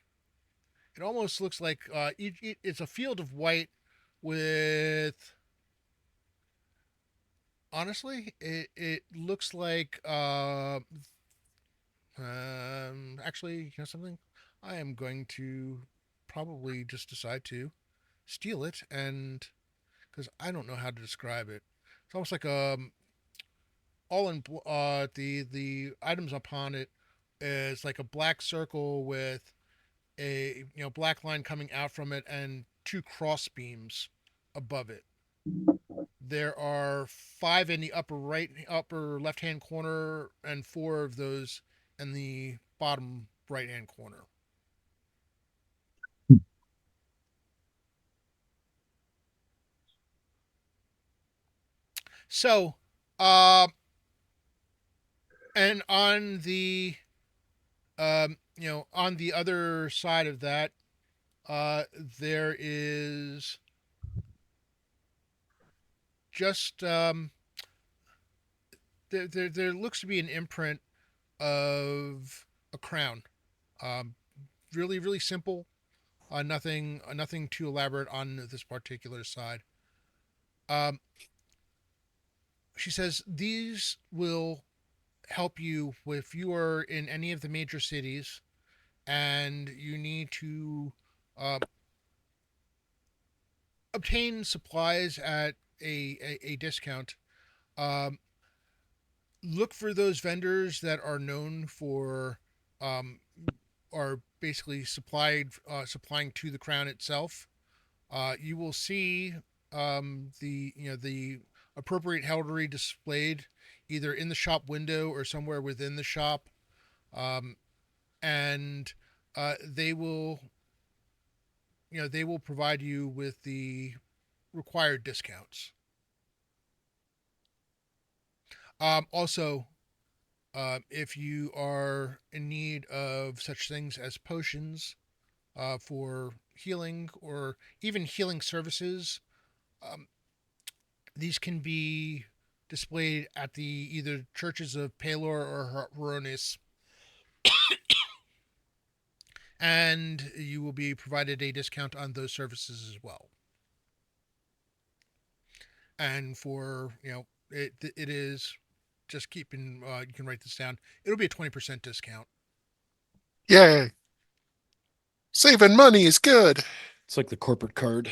It almost looks like it's a field of white with. Honestly, it looks like. Actually, you know something? I am going to probably just decide to steal it, and because I don't know how to describe it, it's almost like all in the items upon it is like a black circle with a black line coming out from it and 2 cross beams above it. There are 5 in the upper left hand corner, and 4 of those in the bottom right hand corner. So, uh, and on the other side of that, there is just there looks to be an imprint of a crown. Um, really, really simple. Nothing too elaborate on this particular side. Um, she says these will help you if you are in any of the major cities and you need to uh, obtain supplies at a discount. Um, Look for those vendors that are known for um, are basically supplying to the crown itself. You will see the appropriate heraldry displayed either in the shop window or somewhere within the shop, and they will provide you with the required discounts. Also, if you are in need of such things as potions for healing or even healing services, um, these can be displayed at the either churches of Palor or Horonis, and you will be provided a discount on those services as well. And for it is just keeping. You can write this down. It'll be a 20% discount. Yay. Saving money is good. It's like the corporate card.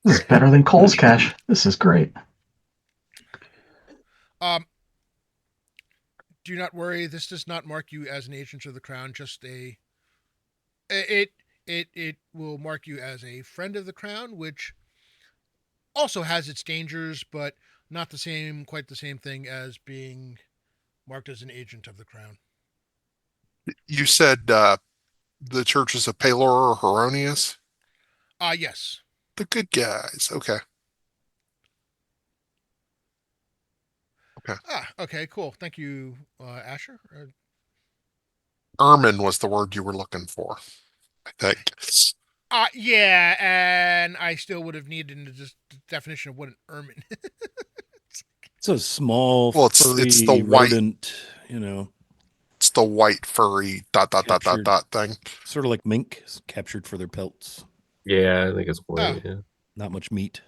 This is better than Cole's Cash. This is great. Do not worry. This does not mark you as an agent of the crown. Just a it will mark you as a friend of the crown, which also has its dangers, but not quite the same thing as being marked as an agent of the crown. You said the churches of Palor or Heronius? Yes. The good guys. Okay. Okay. Okay, cool. Thank you, Asher. Ermine was the word you were looking for, I think. Yeah, and I still would have needed the definition of what an ermine. It's a small, Well, furry it's the white. rodent, It's the white furry ... Captured. thing. Sort of like mink, captured for their pelts. Yeah, I think it's white. Yeah. Not much meat.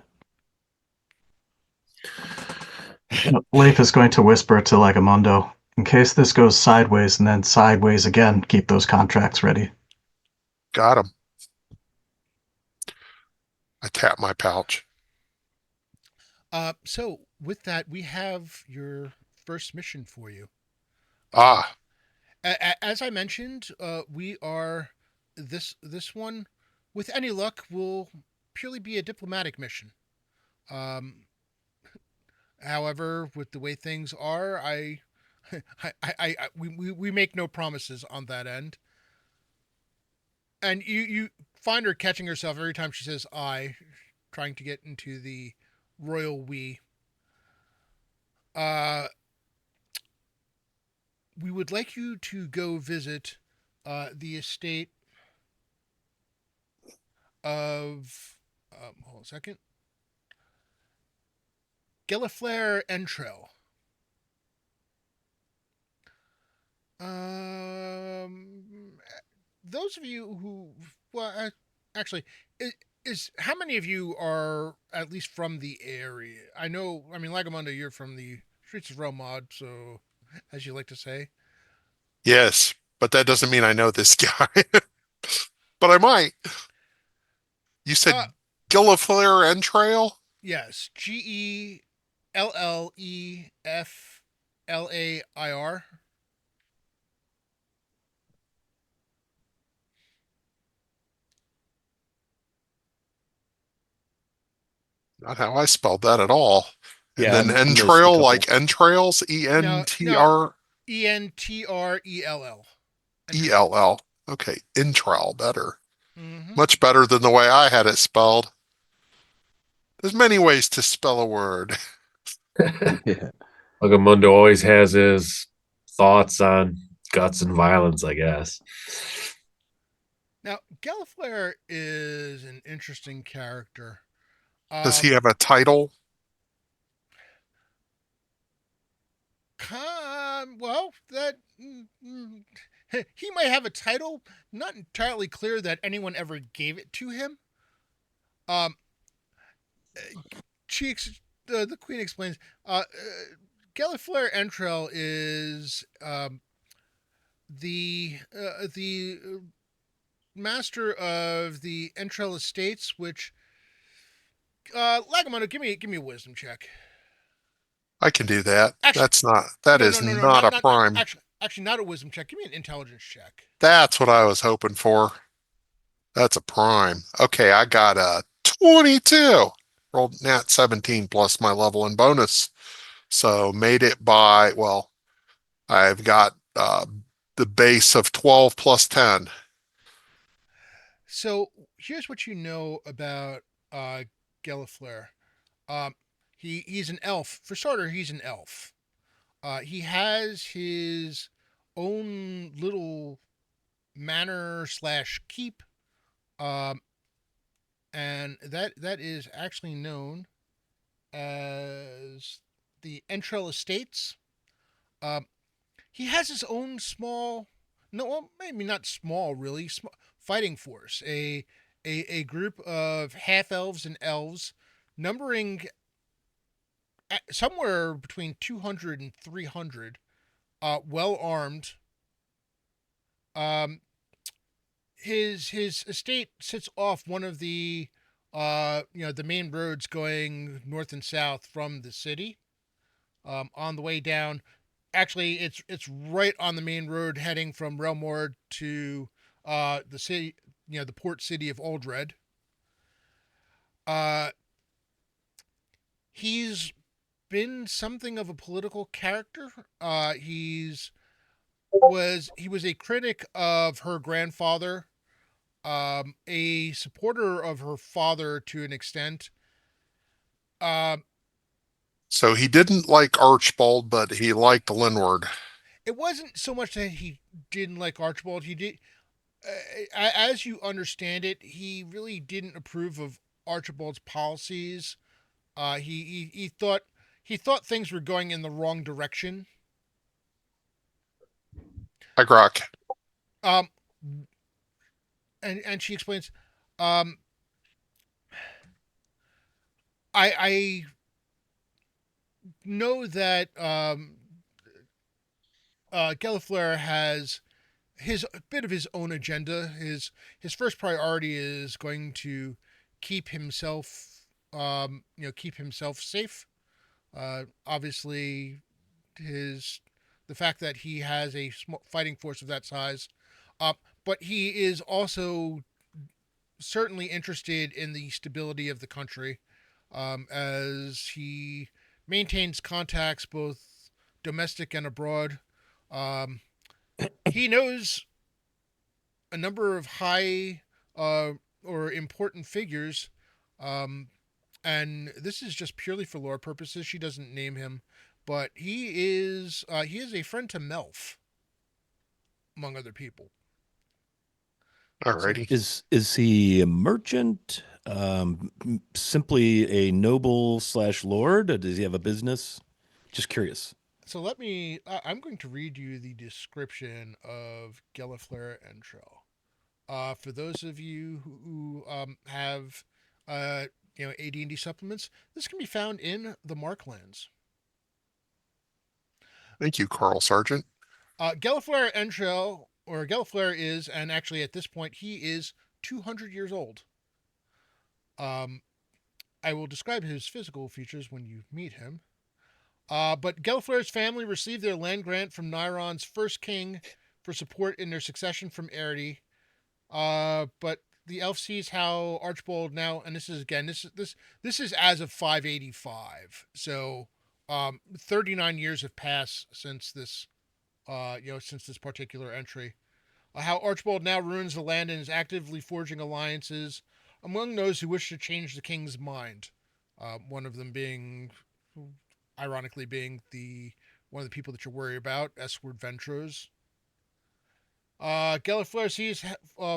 Leif is going to whisper to Legamundo, in case this goes sideways and then sideways again, keep those contracts ready. Got him. I tap my pouch. So with that, we have your first mission for you. As I mentioned, we are this one. With any luck, will purely be a diplomatic mission. However, with the way things are, we make no promises on that end. And you find her catching herself every time she says "I," trying to get into the royal we. We would like you to go visit the estate of hold on a second. Geliflair Entrail. Those of you who, well, actually, is how many of you are at least from the area? I mean, Lagamundo, you're from the streets of Relmod, so as you like to say. Yes, but that doesn't mean I know this guy. But I might. You said Gilliflair Entrail? Yes, Gelleflair. Not how I spelled that at all. And Yeah, then I missed a entrail, couple. like entrails, No, ENTR Entrell. ELL. Okay, entrail, better. Mm-hmm. Much better than the way I had it spelled. There's many ways to spell a word. Yeah. Agamotto always has his thoughts on guts and violence, I guess. Now, Geliflair is an interesting character. Does he have a title? Well, that he might have a title. Not entirely clear that anyone ever gave it to him. The queen explains. Geliflair Entrail is the master of the Entrail Estates, which Lagamondo, give me a wisdom check. I can do that. Actually, That no, is no, no, no, not a prime. actually, Actually, not a wisdom check. Give me an intelligence check. That's what I was hoping for. That's a prime. Okay, I got a 22. Rolled nat 17 plus my level and bonus. So made it by, well, I've got the base of 12 plus 10. So here's what you know about uh, Geliflair. Um, he's an elf. For starter, he's an elf. He has his own little manor slash keep, um, and that is actually known as the Entrell Estates. Um, he has his own small, no, well, maybe not small, really, fighting force. A group of half elves and elves, numbering somewhere between 200 and 300, well armed. Um, his estate sits off one of the the main roads going north and south from the city. On the way down, actually, it's right on the main road heading from Relmord to the city, the port city of Aldred. Uh, he's been something of a political character. He was a critic of her grandfather, a supporter of her father to an extent. Um, So he didn't like Archibald, but he liked Linward. it wasn't so much that he didn't like Archibald. He did, as you understand it, he really didn't approve of Archibald's policies. He thought things were going in the wrong direction. Hi, Grok. Um, and she explains, um, I know that Geliflair has his a bit of his own agenda. His first priority is going to keep himself, keep himself safe. Obviously, his the fact that he has a fighting force of that size, uh, but he is also certainly interested in the stability of the country, as he maintains contacts both domestic and abroad. Um, he knows a number of high or important figures, um, and this is just purely for lore purposes. She doesn't name him, but he is a friend to Melf, among other people. So Alrighty. Is he a merchant? Simply a noble slash lord? Or does he have a business? Just curious. so I'm going to read you the description of Geliflair and Trell. For those of you who have uh, AD&D supplements, this can be found in the Marklands. Thank you, Carl Sargent. Geliflair Entrell, or Geliflair is, and actually at this point he is 200 years old. Um, I will describe his physical features when you meet him. But Geliflair's family received their land grant from Nairon's first king for support in their succession from Arity. But the elf sees how Archibald now, and this is again, this is as of 585. So, 39 years have passed since this, since this particular entry. How Archibald now ruins the land and is actively forging alliances among those who wish to change the king's mind. One of them being, ironically, being the one of the people that you're worried about, Esward Ventrose. Geliflair sees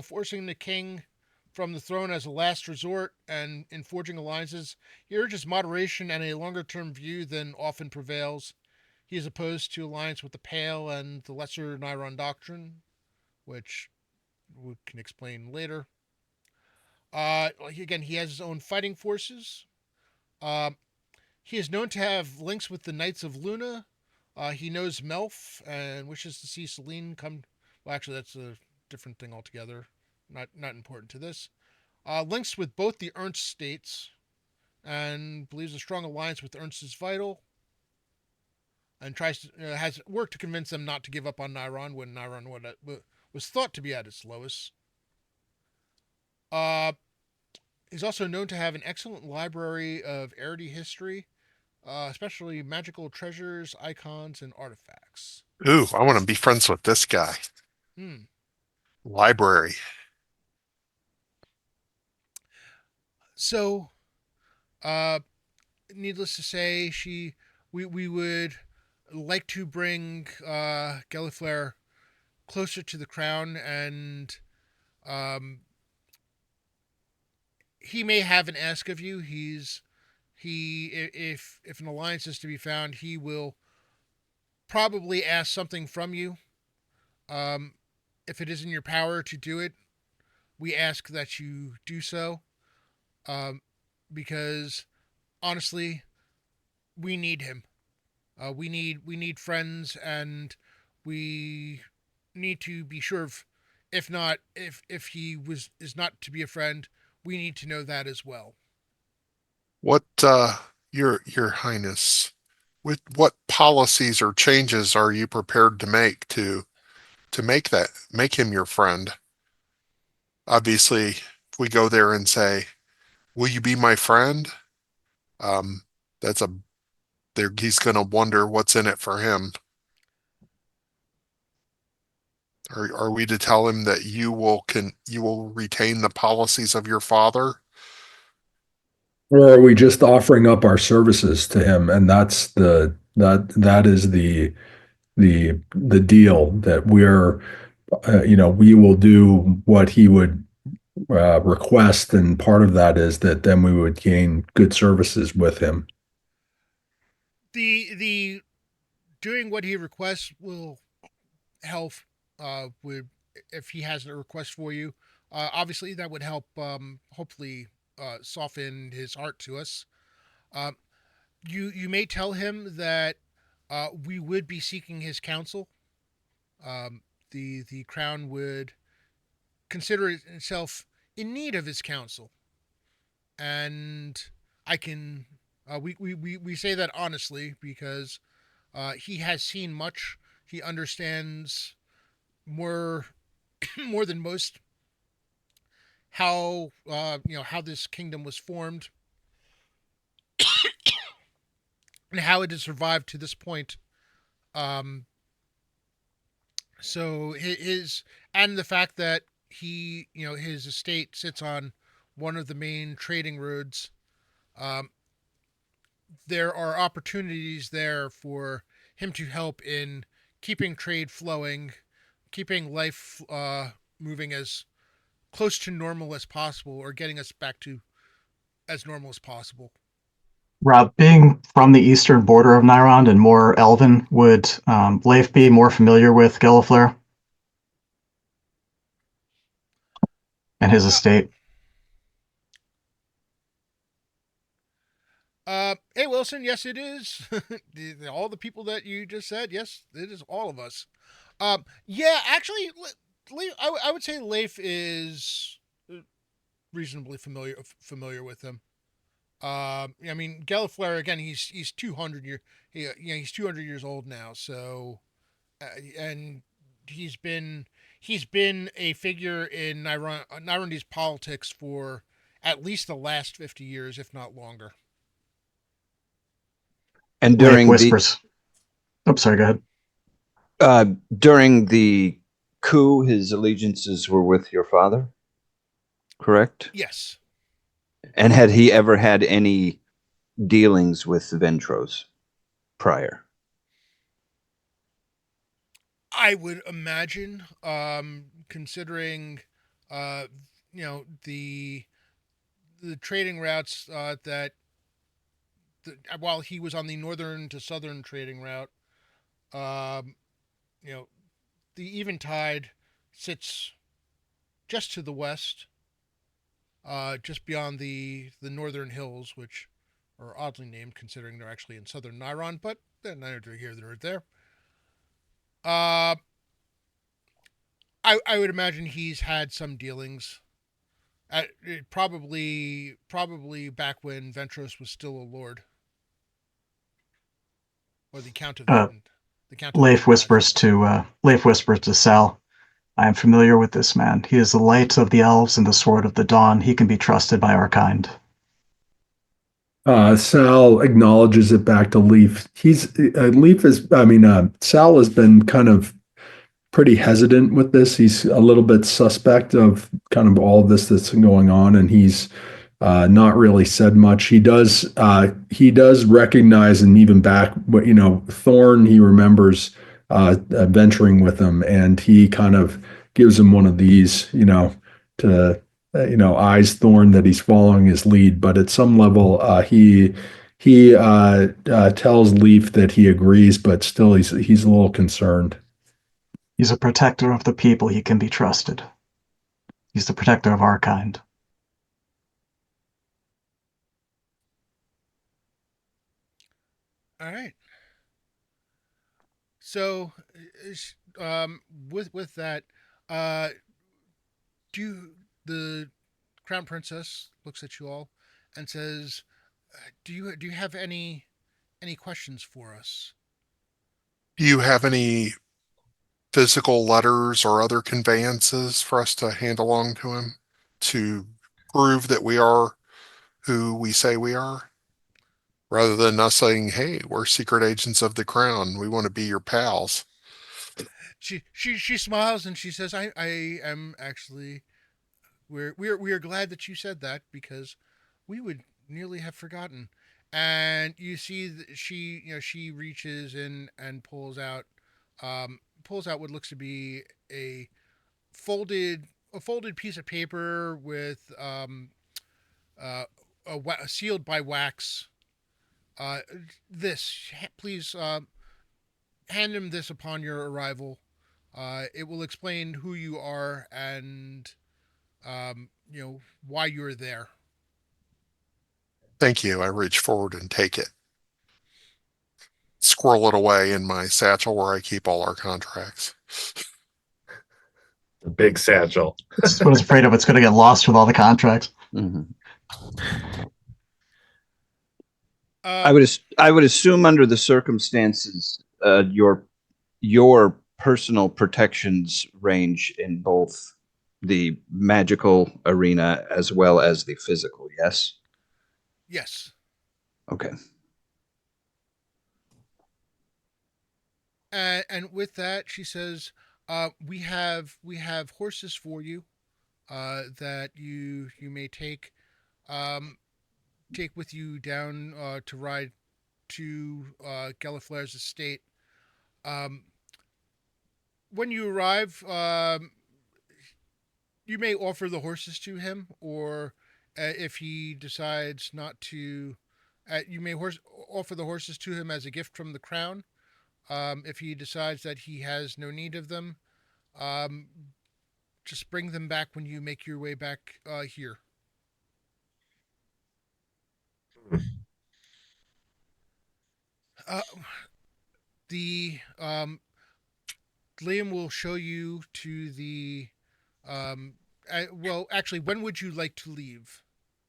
forcing the king from the throne as a last resort, and in forging alliances, he urges moderation and a longer term view than often prevails. He is opposed to alliance with the Pale and the Lesser Nairon Doctrine, which we can explain later. Again, he has his own fighting forces. Uh, he is known to have links with the Knights of Luna. He knows Melf and wishes to see Celine come. Well, actually, that's a different thing altogether. Not important to this. Links with both the Ernst states and believes a strong alliance with Ernst is vital. and tries to has worked to convince them not to give up on Niron when Niron was thought to be at its lowest. Uh, he's also known to have an excellent library of Arity history, especially magical treasures, icons, and artifacts. Ooh, I want to be friends with this guy. Hmm. Library. So, uh, needless to say, we would like to bring Geliflare closer to the crown, and um, he may have an ask of you. If an alliance is to be found, he will probably ask something from you. Um, if it is in your power to do it, we ask that you do so. Um, because honestly, we need him. We need friends, and we need to be sure of, if not, if he was is not to be a friend, we need to know that as well. What, your Highness, what policies or changes are you prepared to make to make him your friend? Obviously, if we go there and say, "Will you be my friend?" Um, that's a there. He's going to wonder what's in it for him. Are we to tell him that you will retain the policies of your father? Or are we just offering up our services to him? And that is the deal that we will do what he would request, and part of that is that then we would gain good services with him. The doing what he requests will help. With if he has a request for you, obviously that would help. Hopefully, soften his heart to us. Um, you may tell him that we would be seeking his counsel. Um, the crown would consider itself in need of his counsel, and I can. We say that honestly because he has seen much. He understands more more than most how how this kingdom was formed and how it has survived to this point. Um, so his and the fact that his estate sits on one of the main trading roads. Um, there are opportunities there for him to help in keeping trade flowing, keeping life moving as close to normal as possible, or getting us back to as normal as possible. Rob, being from the eastern border of Nyrond and more elven, would Leif be more familiar with Geliflare and his Uh, estate? hey Wilson, yes it is. All the people that you just said, yes, it is all of us. Yeah, actually, I would say Leif is reasonably familiar with him. I mean, Geliflare again. He's 200 he's 200 years old now. So, and he's been he's been a figure in Nyrondi's politics for at least the last 50 years, if not longer. And Leif whispers. Oh, sorry, go ahead. during the coup, his allegiances were with your father, correct? Yes, And had he ever had any dealings with the Ventros prior? I would imagine, considering, uh, the trading routes while he was on the northern to southern trading route, um, you know, the Eventide sits just to the west, just beyond the northern hills, which are oddly named considering they're actually in southern Niron, but they're neither here nor there. Uh, I would imagine he's had some dealings. Probably back when Ventros was still a lord. or the Count of Uh, Newton. The Count of Newton. Leif whispers to Sal, "I am familiar with this man. He is the light of the elves and the sword of the dawn. He can be trusted by our kind." Sal acknowledges it back to Leaf. Sal has been kind of pretty hesitant with this. He's a little bit suspect of kind of all of this that's going on, and he's not really said much. He does recognize and even back, but Thorn. He remembers venturing with him, and he kind of gives him one of these, to eyes Thorn that he's following his lead. But at some level, he tells Leaf that he agrees, but still he's a little concerned. He's a protector of the people. He can be trusted. He's the protector of our kind. All right. So, with that, uh, the crown princess looks at you all and says, "Do you have any questions for us?" Do you have any physical letters or other conveyances for us to hand along to him to prove that we are who we say we are? Rather than us saying, hey, we're secret agents of the crown. We want to be your pals. She smiles and she says, "I am actually we are glad that you said that because we would nearly have forgotten." And you see that she reaches in and pulls out what looks to be folded a folded piece of paper with uh, sealed by wax. Uh, this please hand him this upon your arrival. It will explain who you are and why you're there. Thank you. I reach forward and take it. Squirrel it away in my satchel where I keep all our contracts. The big satchel. That's what I was afraid of. It's going to get lost with all the contracts. Mm-hmm. Uh, I would assume under the circumstances, your personal protections range in both the magical arena as well as the physical. Yes. yes. Okay. And with that, she says, we have horses for you that you may take with you down to ride to Gallifley's estate. Um, when you arrive, you may offer the horses to him, or if he decides not to, you may offer the horses to him as a gift from the crown. If he decides that he has no need of them, um, just bring them back when you make your way back here. Uh, the Liam will show you to the. Well, actually, when would you like to leave?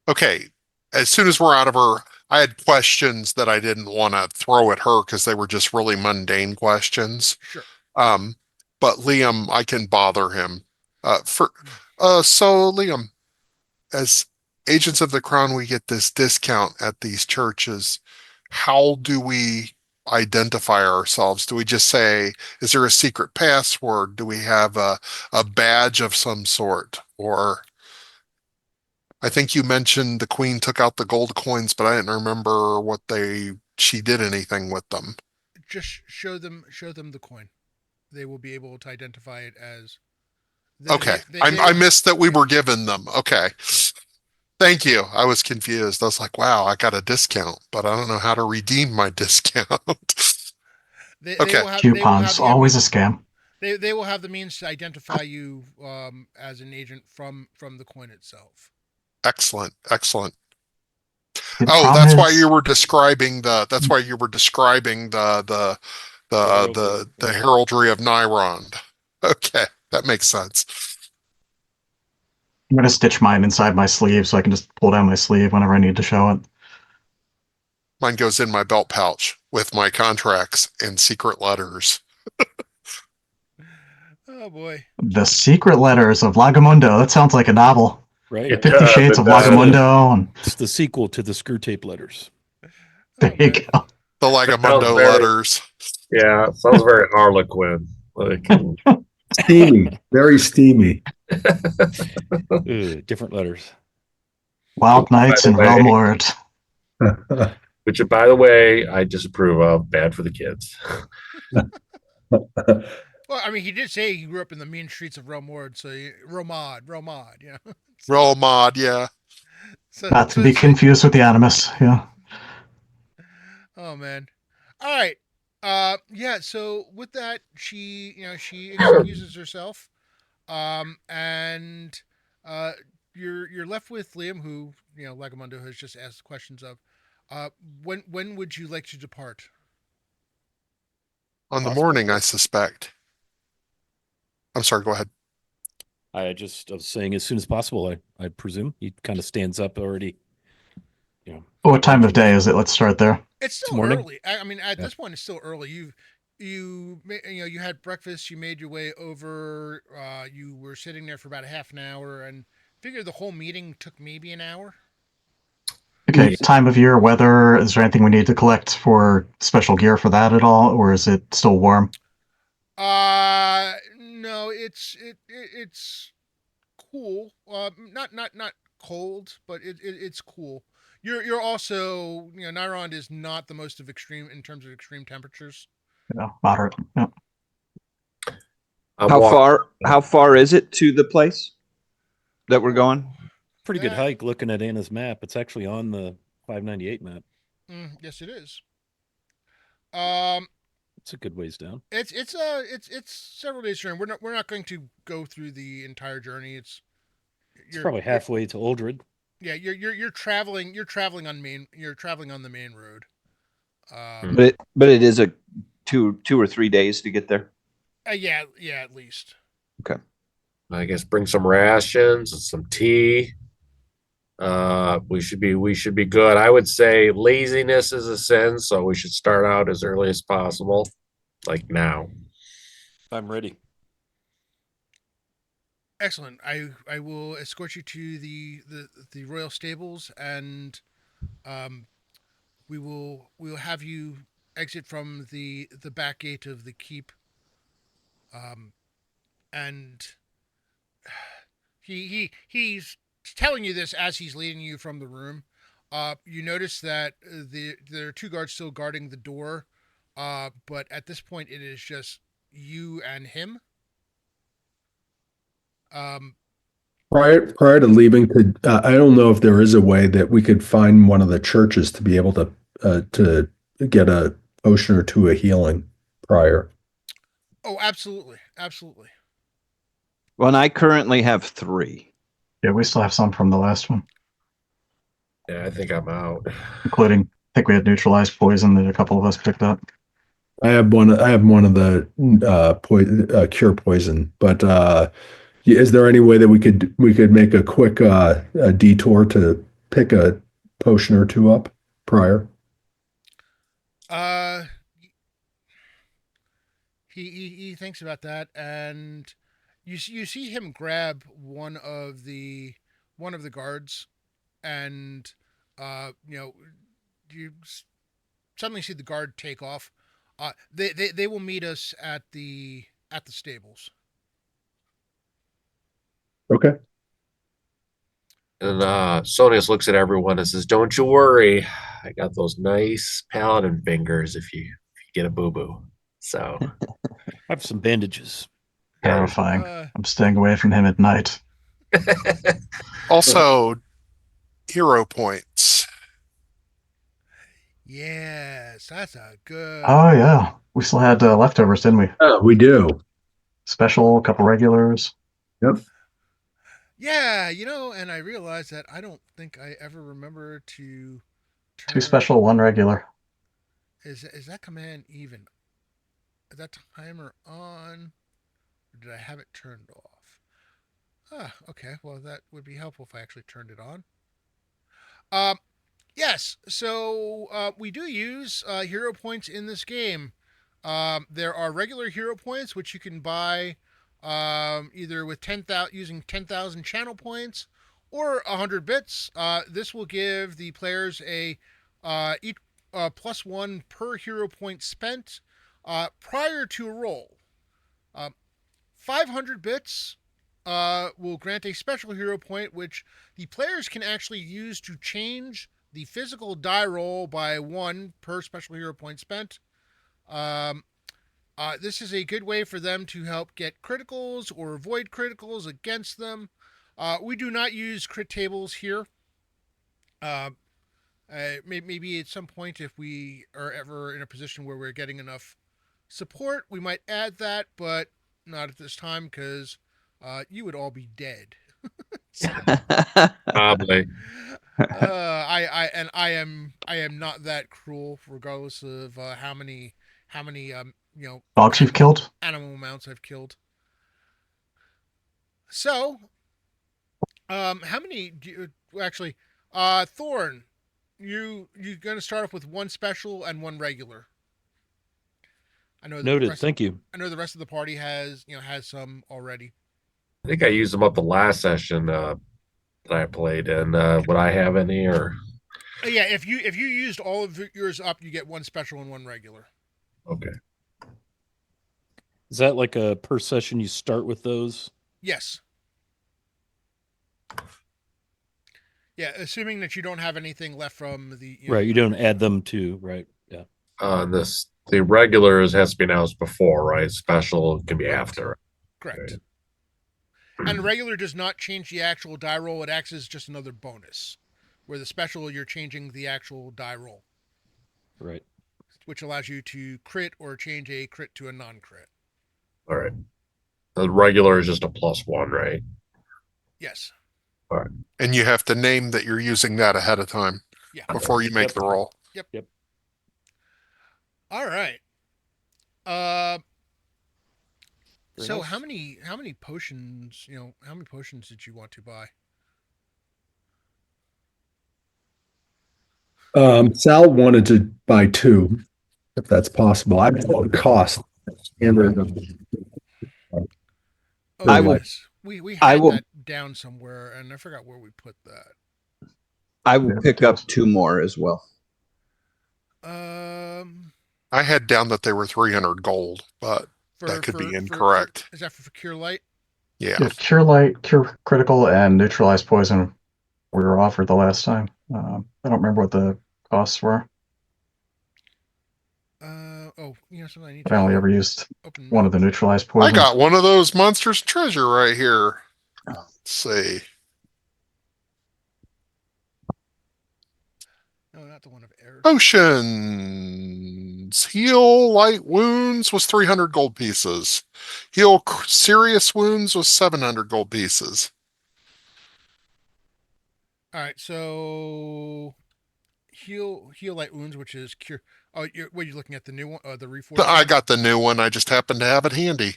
Okay. As soon as we're out of her, I had questions that I didn't want to throw at her because they were just really mundane questions. Sure. Um, but Liam, I can bother him. So Liam, as agents of the crown, we get this discount at these churches. How do we identify ourselves? Do we just say, is there a secret password? Do we have a badge of some sort? Or I think you mentioned the queen took out the gold coins, but I didn't remember she did anything with them. Just show them the coin. They will be able to identify it as. Okay. They I will. missed that we Yeah. were given them. Okay. Thank you. I was confused. I was like, wow, I got a discount, but I don't know how to redeem my discount. They Okay. will have. They will have. Coupons, Yeah. always a scam. They will have the means to identify you as an agent from the coin itself. Excellent. Excellent. The Oh, problem that's why is, you were describing the heraldry of Nyrond. Okay, that makes sense. I'm going to stitch mine inside my sleeve so I can just pull down my sleeve whenever I need to show it. Mine goes in my belt pouch with my contracts and secret letters. Oh boy. The Secret Letters of Lagamundo. That sounds like a novel. Right. It 50 does. Shades It of does. Lagamundo. And It's the sequel to the Screw Tape Letters. there Oh you man. go. The It sounds Lagamundo very, letters. yeah, it sounds very Harlequin. Like, Steamy, very steamy. Different letters. Wild by Nights the and way, Realmord. which, by the way, I disapprove of. Bad for the kids. Well, I mean, he did say he grew up in the mean streets of Romord, so Romod, you know. Roll mod, yeah. So, Not to so, be so, confused with the Animus. Yeah. oh man. All right. Yeah. So with that, she excuses herself. And uh, you're left with Liam, who Lagamundo has just asked questions of. Uh, when would you like to depart? On the Possible. morning, I suspect. I'm sorry, go ahead. I was saying as soon as possible, I presume. He kind of stands up already, What time of arranging day his- is it? Let's start there. It's It's still morning. early. I mean, at Yeah. this point, it's still early. You had breakfast. You made your way over. You were sitting there for about a half an hour, and figured the whole meeting took maybe an hour. Okay, Yeah. time of year, weather. Is there anything we need to collect for special gear for that at all, or is it still warm? No, it's cool. Not cold, but it's cool. You're also Nyrond is not the most of extreme in terms of extreme temperatures. Yeah, moderate. Yeah. I'm How walking. far? How far is it to the place that we're going? Pretty good That hike looking at Anna's map. It's actually on the 598 map. yes, it is. Um, It's a good ways down. it's several days journey. We're not going to go through the entire journey. It's You're, probably you're halfway to Oldred. yeah you're traveling you're traveling on the main road. Hmm. But it is a two or 3 days to get there. Yeah, at least. Okay. I guess bring some rations and some tea. We should be good. I would say laziness is a sin, so we should start out as early as possible, like now. I'm ready. Excellent. I will escort you to the royal stables, and um, we will have you exit from the back gate of the keep. Um, and he's telling you this as he's leading you from the room. You notice that there are two guards still guarding the door, but at this point it is just you and him. Um, Prior to leaving, I don't know if there is a way that we could find one of the churches to be able to get a potion or two of healing prior. oh, absolutely, absolutely. Well, and I currently have 3. Yeah, we still have some from the last one, Yeah, I think I'm out. including I think we had neutralized poison that a couple of us picked up. I have one. I have one of the cure poison, but is there any way that we could make a quick a detour to pick a potion or two up prior? Uh, he thinks about that, and you see him grab one of the guards, and you suddenly see the guard take off. They will meet us at the stables. Okay. And Sonius looks at everyone and says, "Don't you worry, I got those nice paladin fingers if you get a boo boo." So I have some bandages. Terrifying. Uh, I'm staying away from him at night. Also, hero points. yes, that's a good. Oh yeah, we still had leftovers, didn't we? Yeah, we do. Special, a couple regulars. Yep. Yeah, and I realized that I don't think I ever remember to turn. 2 special, 1 regular. Is that command even? Is that timer on? Or did I have it turned off? Okay. Well, that would be helpful if I actually turned it on. Um, Yes, so we do use hero points in this game. There are regular hero points which you can buy either with 10,000 using 10,000 channel points or 100 bits. This will give the players a each +1 per hero point spent prior to a roll. Uh, 500 bits will grant a special hero point, which the players can actually use to change the physical die roll by 1 per special hero point spent. Um, this is a good way for them to help get criticals or avoid criticals against them. We do not use crit tables here. Uh, maybe at some point, if we are ever in a position where we're getting enough support, we might add that, but not at this time because you would all be dead. Probably. I am not that cruel, regardless of how many Dogs you've killed? animal amounts I've killed. So, how many do you actually? Thorn, you're gonna start off with one special and one regular. I know that the Noted. rest. Thank you. I know the rest of the party has some already. I think I used them up the last session that I played in. Would I have any or Yeah, if you used all of yours up, you get one special and one regular. okay. Is that like a per session you start with those? Yes. Yeah, assuming that you don't have anything left from the Right. You don't add them to, right? Yeah. This the regulars has to be announced before, right? Special can be Correct. after. Correct. And regular does not change the actual die roll. It acts as just another bonus. Where the special, you're changing the actual die roll, Right. which allows you to crit or change a crit to a non-crit. All right. The regular is just a +1, right? Yes. All right. And you have to name that you're using that ahead of time Yeah. before you make Yep. the roll. Yep. All right. Uh, Very so nice. how many potions? How many potions did you want to buy? Sal wanted to buy two, if that's possible. I don't know the cost. Standard of Oh I will- yes, we I had will- that down somewhere, and I forgot where we put that. I will pick up two more as well. I had down that they were 300 gold, but that could be incorrect. Is that for Cure Light? Yeah. Yeah, Cure Light, Cure Critical, and Neutralize Poison were offered the last time. I don't remember what the costs were, Something I need but I to only ever used open. one of the Neutralize I Poisons. got one of those monsters treasure right here. Let's see. No, not the one of air. Potions. Heal light wounds was 300 gold pieces. Heal serious wounds was 700 gold pieces. All right, so heal light wounds, which is cure. Oh, you're looking at the new one, the reforged. I one? got the new one. I just happen to have it handy.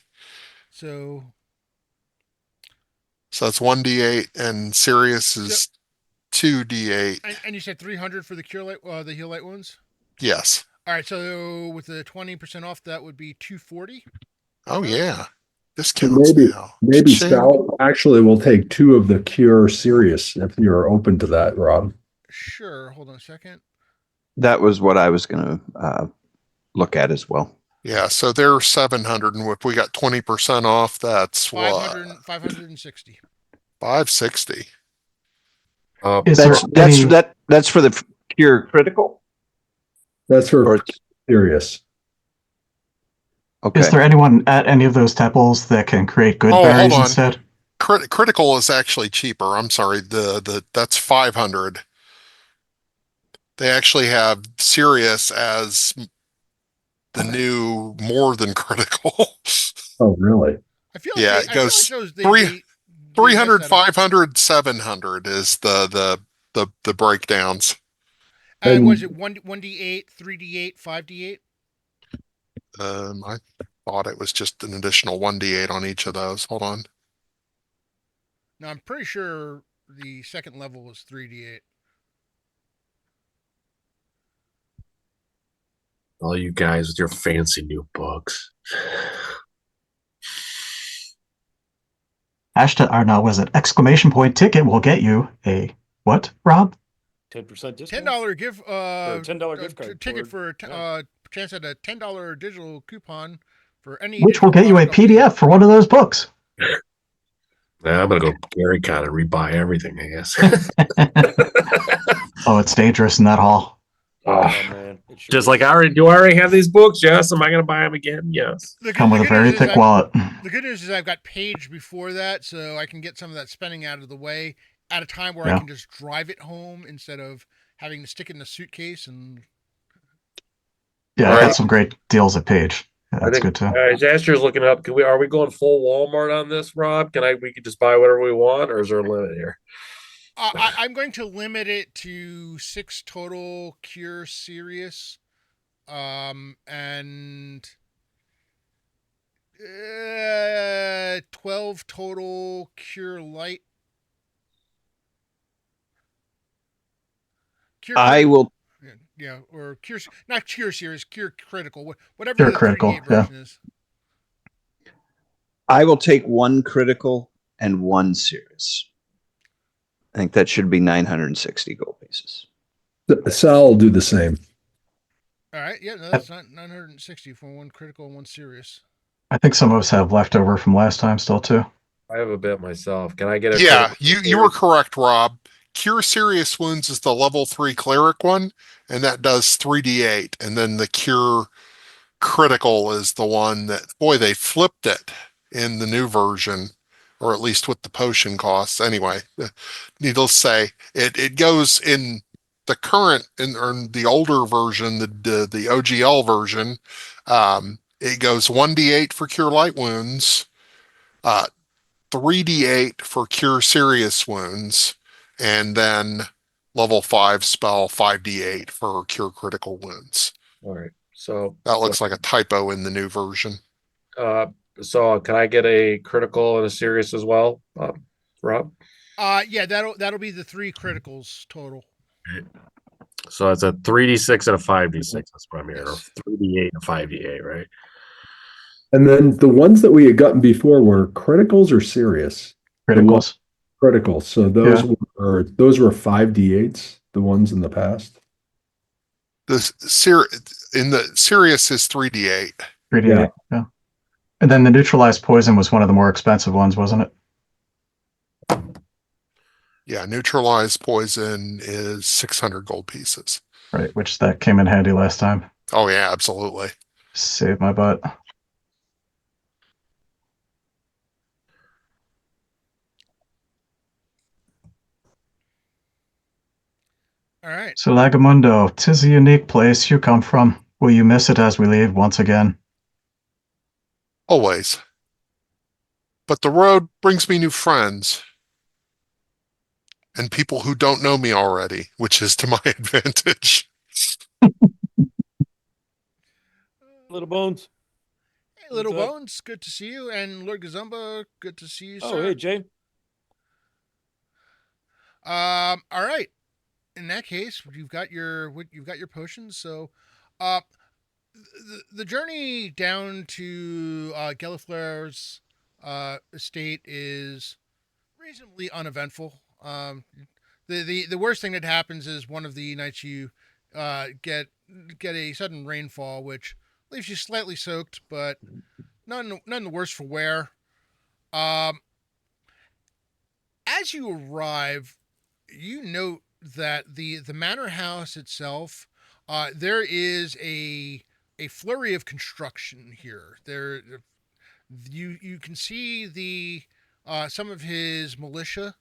So So that's 1d8 and serious is 2d8. and you said 300 for the cure light, the heal light wounds. Yes. All right, so with the 20% off, that would be 240. Oh yeah. So Discounts now. maybe Cha-ching. Sal actually will take two of the Cure Serious if you're open to that, Rob. Sure. Hold on a second. That was what I was going to look at as well. Yeah, so they're 700, and if we got 20% off, that's 500, what? 560. 560. Is there any? That's for the Cure Critical? That's for Or Serious. okay. Is there anyone at any of those temples that can create good Oh, hold berries on. instead? Critical is actually cheaper. I'm sorry. That's 500. They actually have Sirius as the new more than critical. Oh, really? I feel like Yeah, they, it I feel goes like those, they, 300, messed that up. 500, 700 is the breakdowns. Was it 1d8, 3d8, 5d8? I thought it was just an additional 1d8 on each of those. Hold on. No, I'm pretty sure the second level was 3d8. All you guys with your fancy new books. Hashtag, or no, was it exclamation point ticket will get you a what, Rob? 10% $10 discount. gift Or $10 gift card ticket toward, for yeah. chance at a $10 digital coupon for any Which will digital get you a product on the. PDF for one of those books. Now I'm gonna go Gary Con and rebuy everything, I guess. Oh, it's dangerous in that hall. Oh, Oh, man. It sure just like is. do I already have these books? Yes. Am I gonna buy them again? Yes. Come with a very thick wallet. The good news is I've got Page before that, so I can get some of that spending out of the way at a time where I Yeah. can just drive it home instead of having to stick it in a suitcase. And Yeah, I All got right. some great deals at Page. Yeah, I that's think good too. Aster's looking up. Are we going full Walmart on this, Rob? We could just buy whatever we want, or is there a limit here? I'm going to limit it to 6 total Cure Serious, and 12 total Cure Light. Cure I Critical. will Yeah, or Cure, not Cure Series, Cure Critical, whatever Pure the critical. 3D8 Yeah. version is. take one critical and one serious. I think that should be 960 gold pieces. Sal will do the same. All right, yeah, no, that's not 960 for 1 critical and 1 serious. I think some of us have leftover from last time still too. I have a bit myself. Can I get a Yeah, critical you were correct, Rob. Cure Serious Wounds is the level 3 cleric one, and that does 3d8. And then the Cure Critical is the one that, boy, they flipped it in the new version, or at least with the potion costs. Anyway, needless to say, it goes in the current in the older version, the OGL version. It goes 1d8 for Cure Light Wounds, uh, 3d8 for Cure Serious Wounds, and then level 5 spell 5d8 for Cure Critical Wounds. All right. So That looks like a typo in the new version. uh, so can I get a critical and a serious as well, Rob? Yeah, that'll be the 3 criticals total. So it's a 3d6 and a 5d6. That's what I'm hearing. Or Yes. 3d8 and a 5d8, right? And then the ones that we had gotten before were criticals or serious? Criticals. Criticals. So those were 5d8s, the ones in the past. In the Sirius is 3d8. 3D8. Yeah. And then the neutralized poison was one of the more expensive ones, wasn't it? Yeah, neutralized poison is 600 gold pieces. Right, which that came in handy last time. Oh yeah, absolutely. Saved my butt. All right. So Lagamundo, 'tis a unique place you come from. Will you miss it as we leave once again? Always. But the road brings me new friends and people who don't know me already, which is to my advantage. Little Bones. Hey, Little What's up? Bones, good to see you, and Lord Gazumba, good to see you, Oh, sir. hey, Jay. All right. In that case, you've got your potions. So, the journey down to Geliflare's estate is reasonably uneventful. The worst thing that happens is one of the nights you get a sudden rainfall, which leaves you slightly soaked, but none the worse for wear. As you arrive, you note that the manor house itself, there is a flurry of construction here. You can see the some of his militia.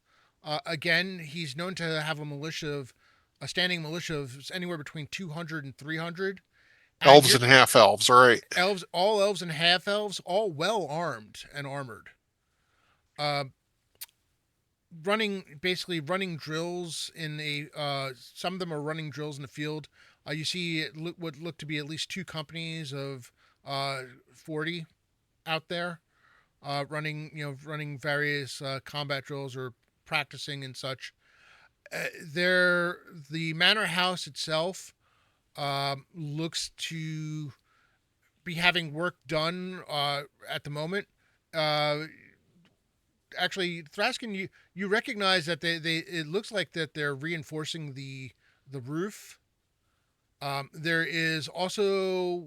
Again, he's known to have a standing militia of anywhere between 200 and 300. Elves and half elves, all right. All elves and half elves, all well armed and armored. Running drills in some of them are running drills in the field. You see what look to be at least 2 companies of 40 out there, running various combat drills or practicing and such. The manor house itself looks to be having work done at the moment. Uh, Actually, Thraskin, you recognize that they it looks like that they're reinforcing the roof. There is also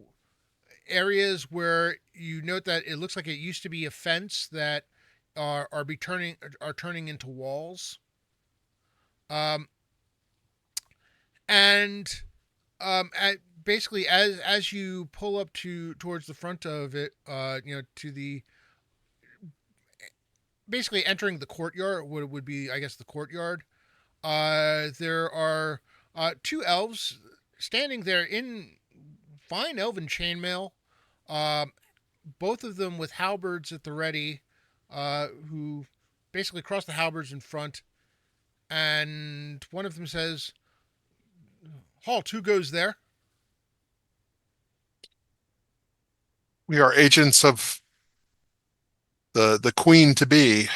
areas where you note that it looks like it used to be a fence that are turning into walls. Um, and basically as you pull up to towards the front of it, to the basically entering the courtyard, what would be, I guess, the courtyard. There are two elves standing there in fine elven chainmail, um, both of them with halberds at the ready, who basically cross the halberds in front. And one of them says, "Halt! Who goes there?" We are agents of the queen to be.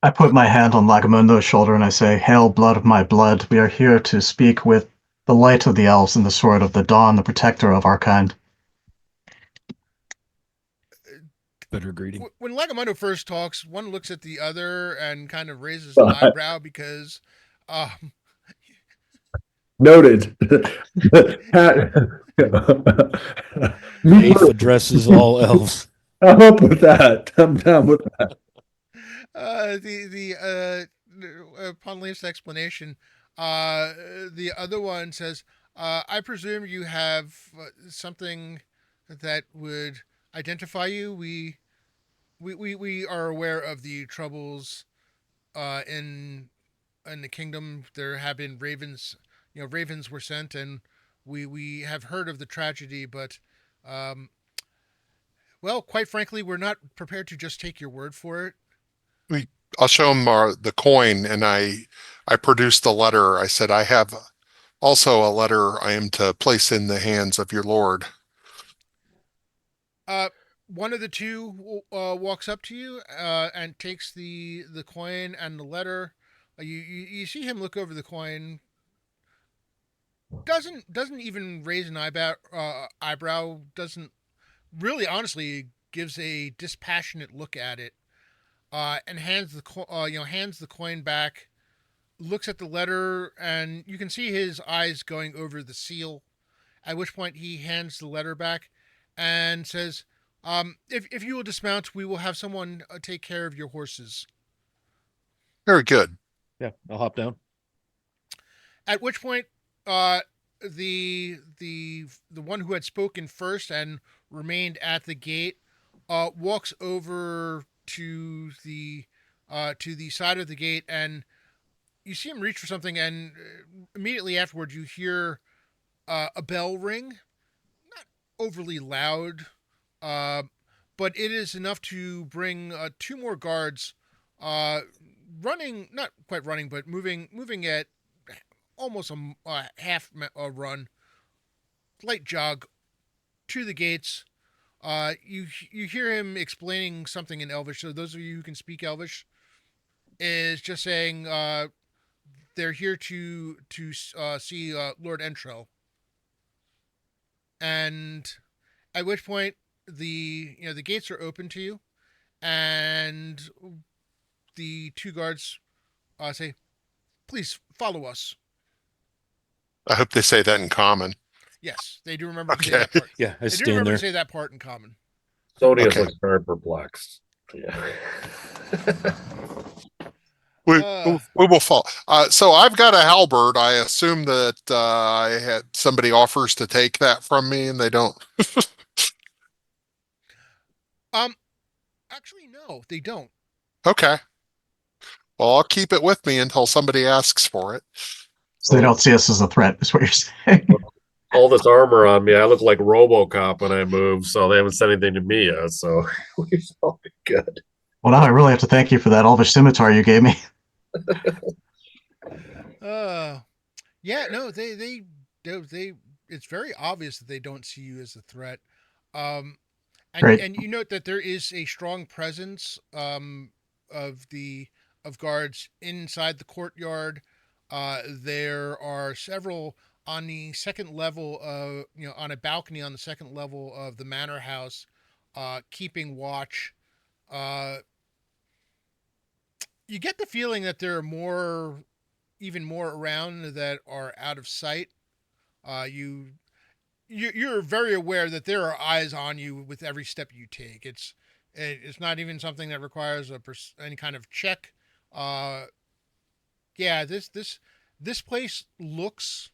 I put my hand on Lagamundo's shoulder and I say, "Hail, blood of my blood, we are here to speak with the light of the elves and the sword of the dawn, the protector of our kind." Better greeting. When Lagamundo first talks, one looks at the other and kind of raises an eyebrow because um, Noted. Me, Rafe addresses all elves. I'm up with that. I'm down with that. upon Leaf's explanation, the other one says, "I presume you have something that would identify you. We are aware of the troubles in the kingdom. There have been ravens, ravens were sent, and we have heard of the tragedy, but um, well, quite frankly, we're not prepared to just take your word for it." We, I'll show him the coin, and I produced the letter. I said, I have also a letter I am to place in the hands of your lord. Uh, One of the two walks up to you and takes the coin and the letter. You see him look over the coin. Doesn't even raise an eyebrow. Eyebrow doesn't really, honestly, gives a dispassionate look at it. And hands hands the coin back. Looks at the letter, and you can see his eyes going over the seal. At which point he hands the letter back and says, if you will dismount, we will have someone take care of your horses." Very good. Yeah, I'll hop down. At which point, uh, the one who had spoken first and remained at the gate walks over to the side of the gate, and you see him reach for something, and immediately afterwards you hear a bell ring, not overly loud, uh, but it is enough to bring two more guards, uh, running, not quite running, but moving at almost a half a run, light jog to the gates. You hear him explaining something in Elvish. So those of you who can speak Elvish, is just saying they're here to see Lord Entrell. And at which point the gates are open to you, and the two guards say, "Please follow us." I hope they say that in common. Yes, they do remember to say Okay. that part. Yeah, I They do stand remember to there. say that part in common. Sonius Okay. looks very perplexed. Yeah. We Uh, we will fall. So I've got a halberd. I assume that I had somebody offers to take that from me, and they don't. um, Actually, no, they don't. Okay. Well, I'll keep it with me until somebody asks for it. So they don't see us as a threat, is what you're saying. All this armor on me, I look like RoboCop when I move, so they haven't said anything to me yet. So we've all been good. Well, now I really have to thank you for that Elvish scimitar you gave me. Uh, yeah, no, they. It's very obvious that they don't see you as a threat. Um, Great. and you note that there is a strong presence of guards inside the courtyard. There are several on the second level of on a balcony on the second level of the manor house, keeping watch. Uh, you get the feeling that there are even more around that are out of sight. You're very aware that there are eyes on you with every step you take. It's not even something that requires any kind of check. Uh, yeah, this place looks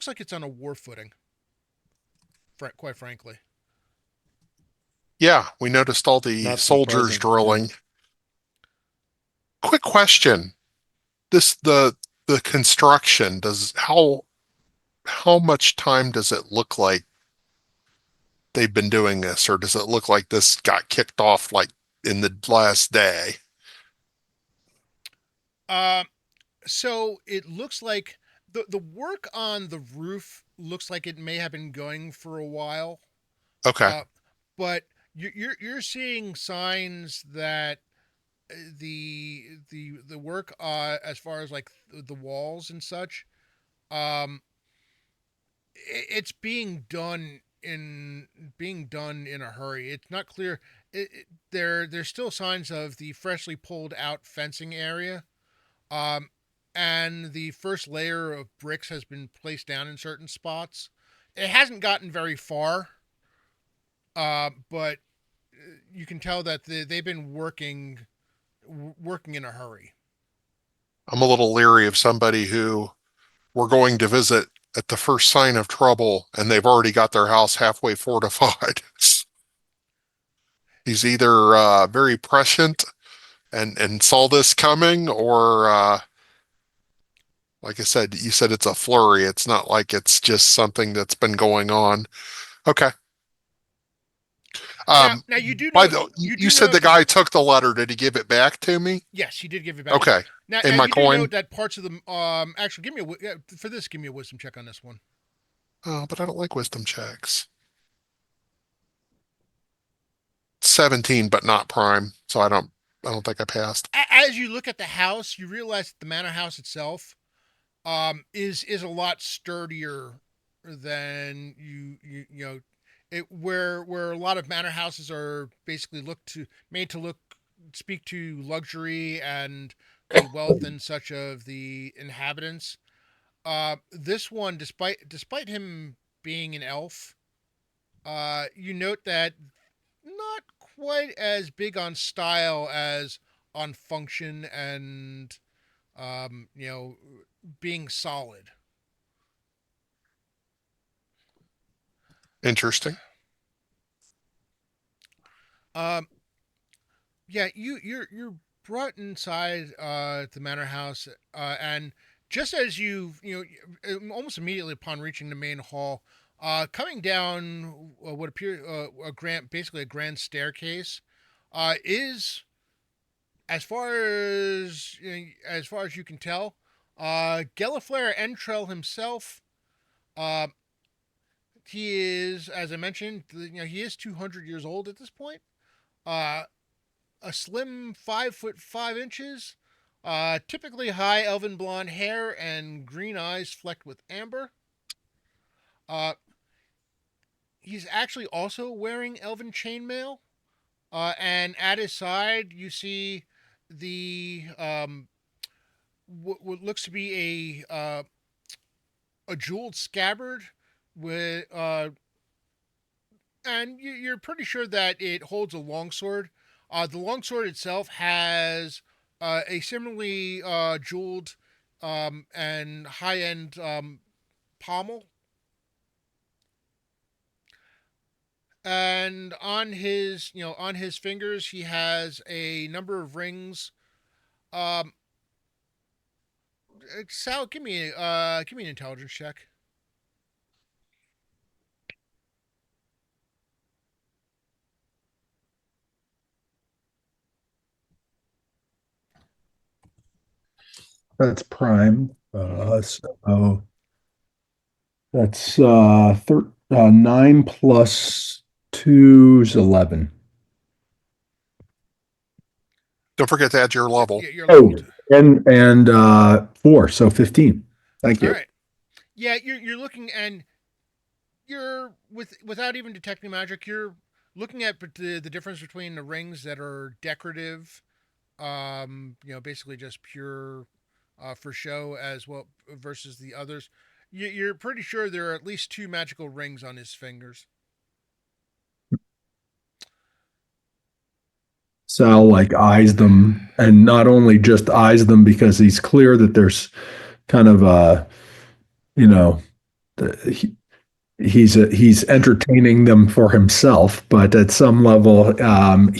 like it's on a war footing. Quite frankly. Yeah, we noticed all the Not soldiers surprising. Yeah. drilling. Quick question. This the construction does how much time does it look like they've been doing this, or does it look like this got kicked off like in the last day? Um, so it looks like the work on the roof looks like it may have been going for a while. Okay. Uh, but you're seeing signs that the work as far as like the walls and such, um, it's being done in a hurry. It's not clear. There's still signs of the freshly pulled out fencing area. Um, and the first layer of bricks has been placed down in certain spots. It hasn't gotten very far, but you can tell that they've been working in a hurry. I'm a little leery of somebody who we're going to visit at the first sign of trouble and they've already got their house halfway fortified. He's either very prescient and saw this coming, or like I said, you said it's a flurry. It's not like it's just something that's been going on. Okay. Now you do By know the you you do said know the guy took the letter. Did he give it back to me? yes, he did give it back to you. Okay. Now In my you do coin. note that parts of the actually for this give me a wisdom check on this one. Oh, but I don't like wisdom checks. 17, but not prime. So I don't think I passed. As you look at the house, you realize that the manor house itself is a lot sturdier than you know where a lot of manor houses are basically made to look speak to luxury and the wealth and such of the inhabitants. This one, despite him being an elf, you note that not quite as big on style as on function and you know, being solid. Interesting. Um, yeah, you're brought inside the manor house, and just as almost immediately upon reaching the main hall, coming down what appears basically a grand staircase, is as far as you can tell, Geliflair Entrell himself. Uh, he is, as I mentioned, he is 200 years old at this point. Uh, a slim 5'5" typically high elven blonde hair and green eyes flecked with amber. Uh, he's actually also wearing elven chainmail, and at his side you see the what looks to be a jeweled scabbard with and you're pretty sure that it holds a longsword. The longsword itself has a similarly jeweled and high end pommel, and on his fingers he has a number of rings. Um, Sal, give me an intelligence check. That's prime. Mm-hmm. So that's 9 plus 2 is 11. Don't forget to add your level. Yeah, you're Oh, level two. and 4, so 15. Thank All you. right. Yeah, you're looking, and you're without even detecting magic. You're looking at the difference between the rings that are decorative, basically just pure for show, as well versus the others. You're pretty sure there are at least two magical rings on his fingers. Sal like eyes them, and not only just eyes them because he's clear that there's kind of you know, he, he's entertaining them for himself, but at some level, that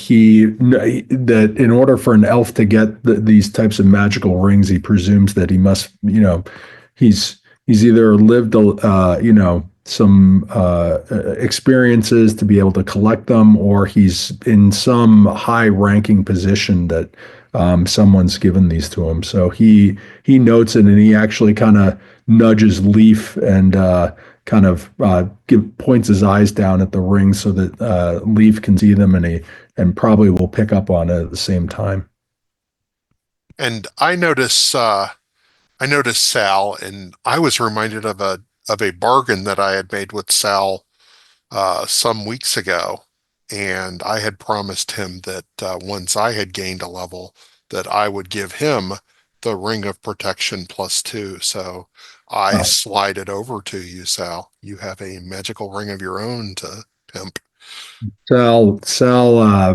in order for an elf to get these types of magical rings, he presumes that he must, he's he's either lived, some experiences to be able to collect them, or he's in some high-ranking position that someone's given these to him. So he notes it, and he actually kind of nudges Leaf and kind of points his eyes down at the ring so that Leaf can see them, and he and probably will pick up on it at the same time. And I noticed Sal, and I was reminded of a bargain that I had made with Sal some weeks ago, and I had promised him that once I had gained a level, that I would give him the Ring of Protection +2. So I Oh. slide it over to you, Sal. You have a magical ring of your own to pimp. Sal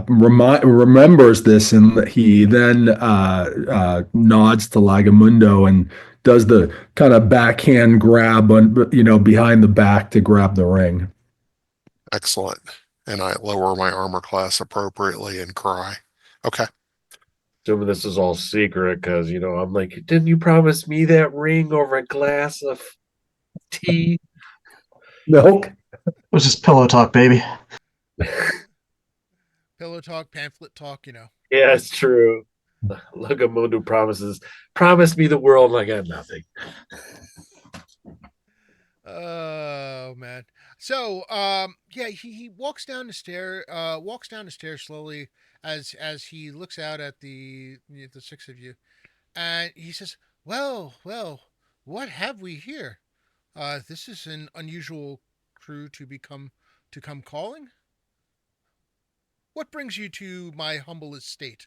remembers this, and he then nods to Lagamundo and does the kind of backhand grab on, behind the back to grab the ring. Excellent. And I lower my armor class appropriately and cry. Okay. Assuming this is all secret because, I'm like, didn't you promise me that ring over a glass of tea? Milk. It was just pillow talk, baby. Pillow talk, pamphlet talk. Yeah, it's true. Lugamundu promised me the world, and I got nothing. Oh man. So, yeah, he walks down the stairs slowly as he looks out at the six of you, and he says, "Well, well, what have we here? This is an unusual crew to come calling. What brings you to my humble estate?"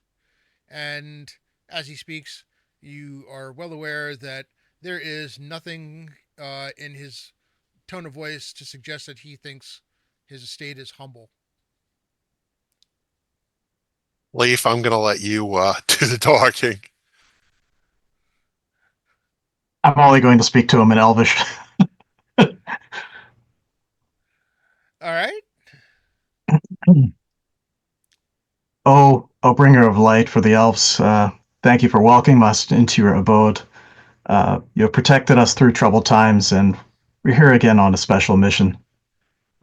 And as he speaks, you are well aware that there is nothing in his tone of voice to suggest that he thinks his estate is humble. Leaf, I'm going to let you do the talking. I'm only going to speak to him in Elvish. All right. O bringer of light for the elves, thank you for welcoming us into your abode. You have protected us through troubled times, and we're here again on a special mission.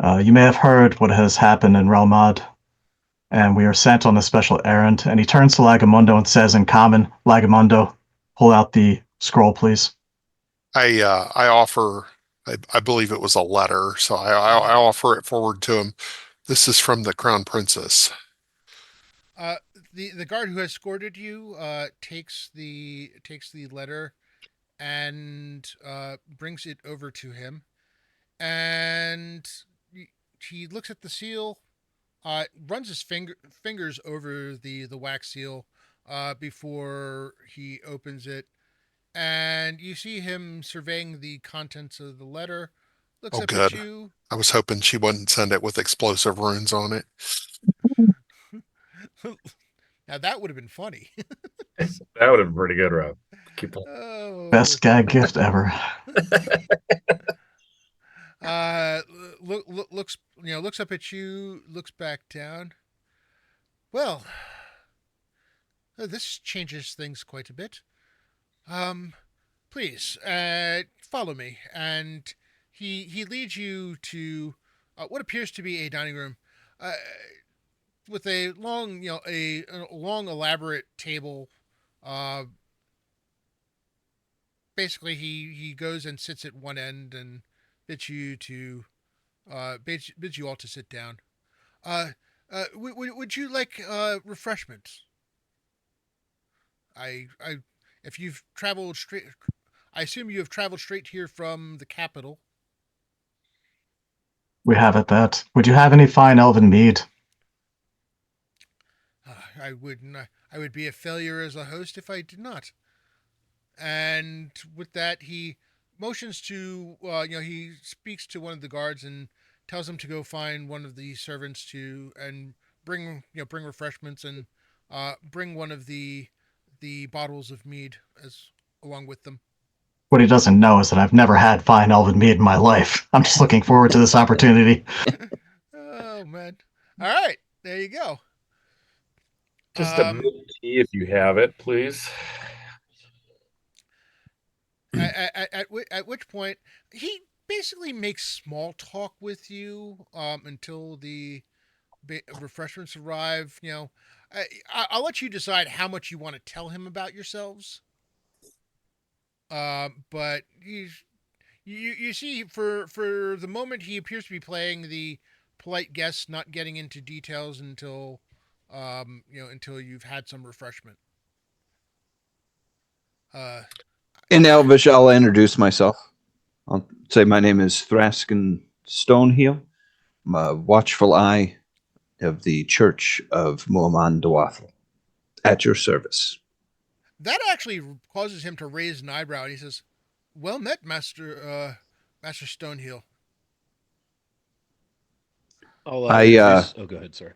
You may have heard what has happened in Relmad, and we are sent on a special errand. And he turns to Lagamundo and says in common, Lagamundo, pull out the scroll, please. I offer, I believe it was a letter, so I offer it forward to him. This is from the Crown Princess. Uh, the guard who has escorted you takes the letter and brings it over to him, and he looks at the seal, runs his fingers over the wax seal before he opens it, and you see him surveying the contents of the letter. Looks Oh, up at good. you. I was hoping she wouldn't send it with explosive runes on it. Now that would have been funny. That would have been pretty good, Rob. Keep on. Oh. Best gag gift ever. Uh, looks up at you, looks back down. Well, this changes things quite a bit. Um, please, follow me, and he leads you to what appears to be a dining room, uh, with a long, a long elaborate table. Uh, basically, he goes and sits at one end and bids you all to sit down. Uh, would you like refreshments? I if you've traveled straight, I assume you have traveled straight here from the capital. We have it that. Would you have any fine elven mead? I wouldn't. I would be a failure as a host if I did not. And with that, he motions to. He speaks to one of the guards and tells him to go find one of the servants to and bring refreshments and bring one of the bottles of mead as along with them. What he doesn't know is that I've never had fine elven mead in my life. I'm just looking forward to this opportunity. Oh man! All right, there you go. Just a milk tea if you have it, please. At which point he basically makes small talk with you until the refreshments arrive. I'll let you decide how much you want to tell him about yourselves. But you see, for the moment, he appears to be playing the polite guest, not getting into details until until you've had some refreshment. Uh, In Elvish, I'll introduce myself. I'll say my name is Thraskin Stoneheel. I'm a watchful eye of the Church of Muaman Dawathel. At your service. that actually causes him to raise an eyebrow, and he says, "Well met, Master Stonehill." I'll I, oh, go ahead, sir.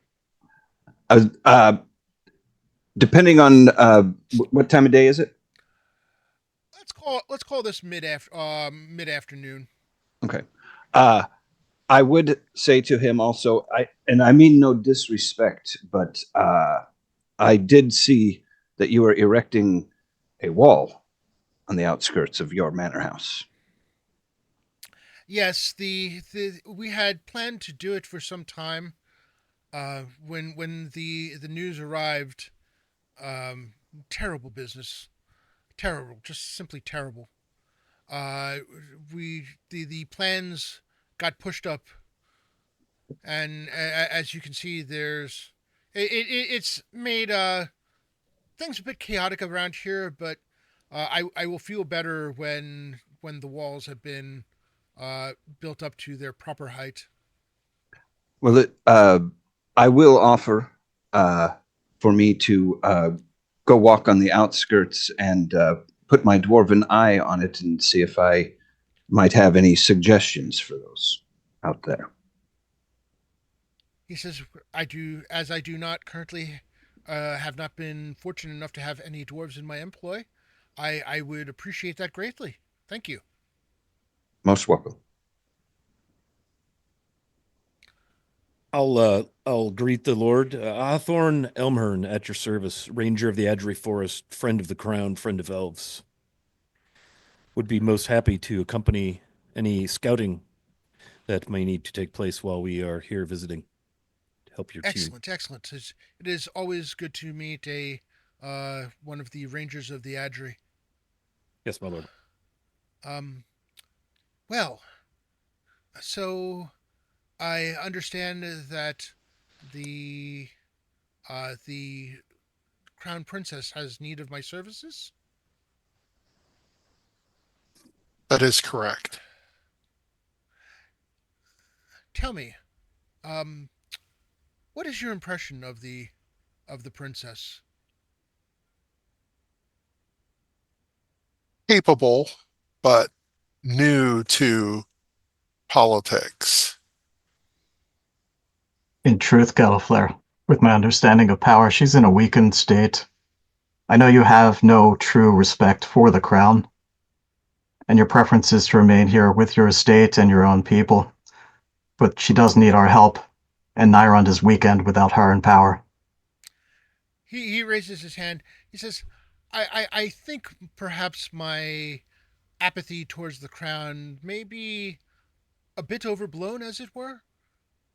Depending on what time of day is it? Let's call this mid afternoon. Okay. I would say to him also, I mean no disrespect, but I did see that you were erecting a wall on the outskirts of your manor house. Yes, the we had planned to do it for some time. When the news arrived, um, terrible business, terrible, just simply terrible. Uh, we the plans got pushed up, and as you can see, it's made things a bit chaotic around here. But I will feel better when the walls have been built up to their proper height. Well, I will offer for me to go walk on the outskirts and put my dwarven eye on it and see if I might have any suggestions for those out there. He says, I do not currently have not been fortunate enough to have any dwarves in my employ. I would appreciate that greatly. Thank you." Most welcome. I'll greet the Lord. Athorn Elmhern at your service, Ranger of the Adgery Forest, friend of the Crown, friend of elves. Would be most happy to accompany any scouting that may need to take place while we are here visiting to help your team. Excellent, excellent. It is always good to meet a one of the rangers of the Adri. Yes, my lord. Um, well, so I understand that the the crown princess has need of my services. That is correct. Tell me, um, what is your impression of the princess? Capable, but new to politics. In truth, Gallifleur, with my understanding of power, she's in a weakened state. I know you have no true respect for the crown, and your preference is to remain here with your estate and your own people. But she does need our help, and Nyrond is weakened without her in power. He raises his hand. He says, I think perhaps my apathy towards the crown may be a bit overblown, as it were.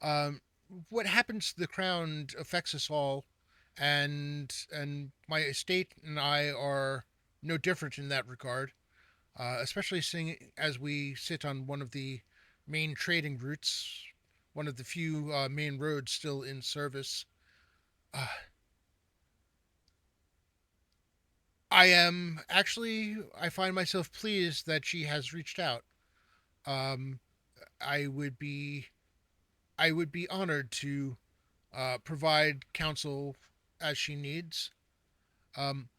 Um, what happens to the crown affects us all, and my estate and I are no different in that regard. Especially seeing as we sit on one of the main trading routes, one of the few main roads still in service. Uh, I find myself pleased that she has reached out. Um, I would be I would be honored to provide counsel as she needs. Um,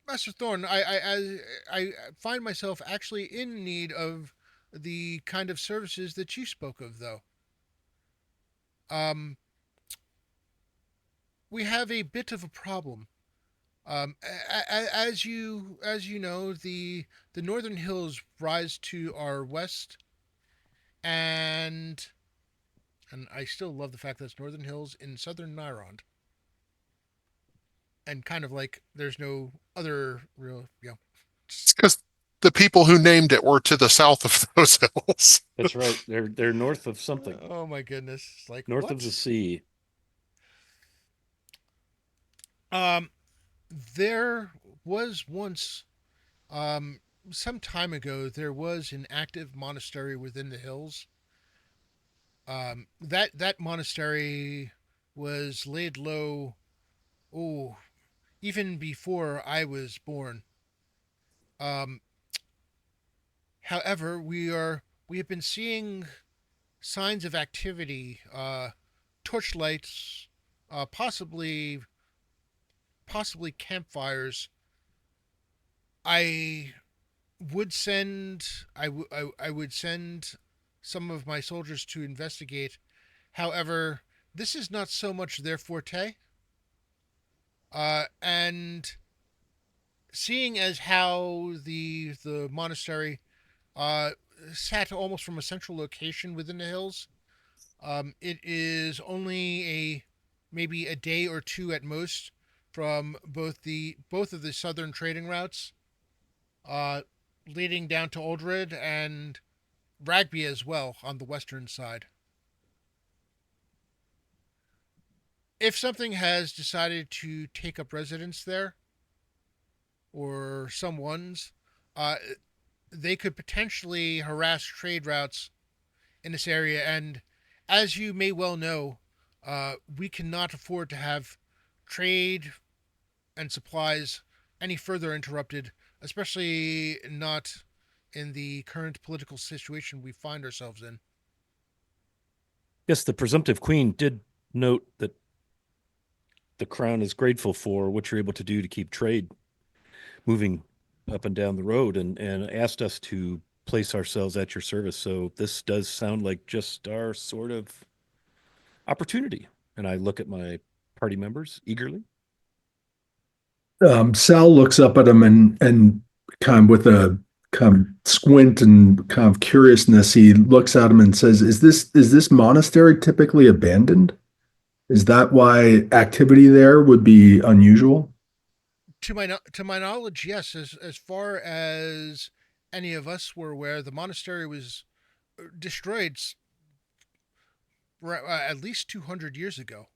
Master Thorn, I find myself actually in need of the kind of services that you spoke of, though. Um, we have a bit of a problem. As you know, the northern hills rise to our west, and I still love the fact that it's northern hills in southern Nyrond, and kind of like there's no other real, It's because the people who named it were to the south of those hills. That's right. They're north of something, oh my goodness, it's like north of the what? sea. Um, there was once, um, some time ago, there was an active monastery within the hills. That monastery was laid low. Oh, even before I was born. Um, However, we have been seeing signs of activity, torchlights, possibly campfires. I I would send some of my soldiers to investigate. However, this is not so much their forte. And seeing as how the monastery uh, sat almost from a central location within the hills, it is only a maybe a day or two at most from both of the southern trading routes, uh, leading down to Oldred and Ragby as well on the western side. If something has decided to take up residence there, or someone's, uh, they could potentially harass trade routes in this area. And as you may well know, we cannot afford to have trade and supplies any further interrupted, especially not in the current political situation we find ourselves in. Yes, the presumptive queen did note that the crown is grateful for what you're able to do to keep trade moving up and down the road, and asked us to place ourselves at your service. So this does sound like just our sort of opportunity. And I look at my party members eagerly. Sal looks up at him and kind of with a kind of squint and kind of curiousness, he looks at him and says, "Is this monastery typically abandoned? Is that why activity there would be unusual?" To my knowledge, yes. As far as any of us were aware, the monastery was destroyed at least 200 years ago.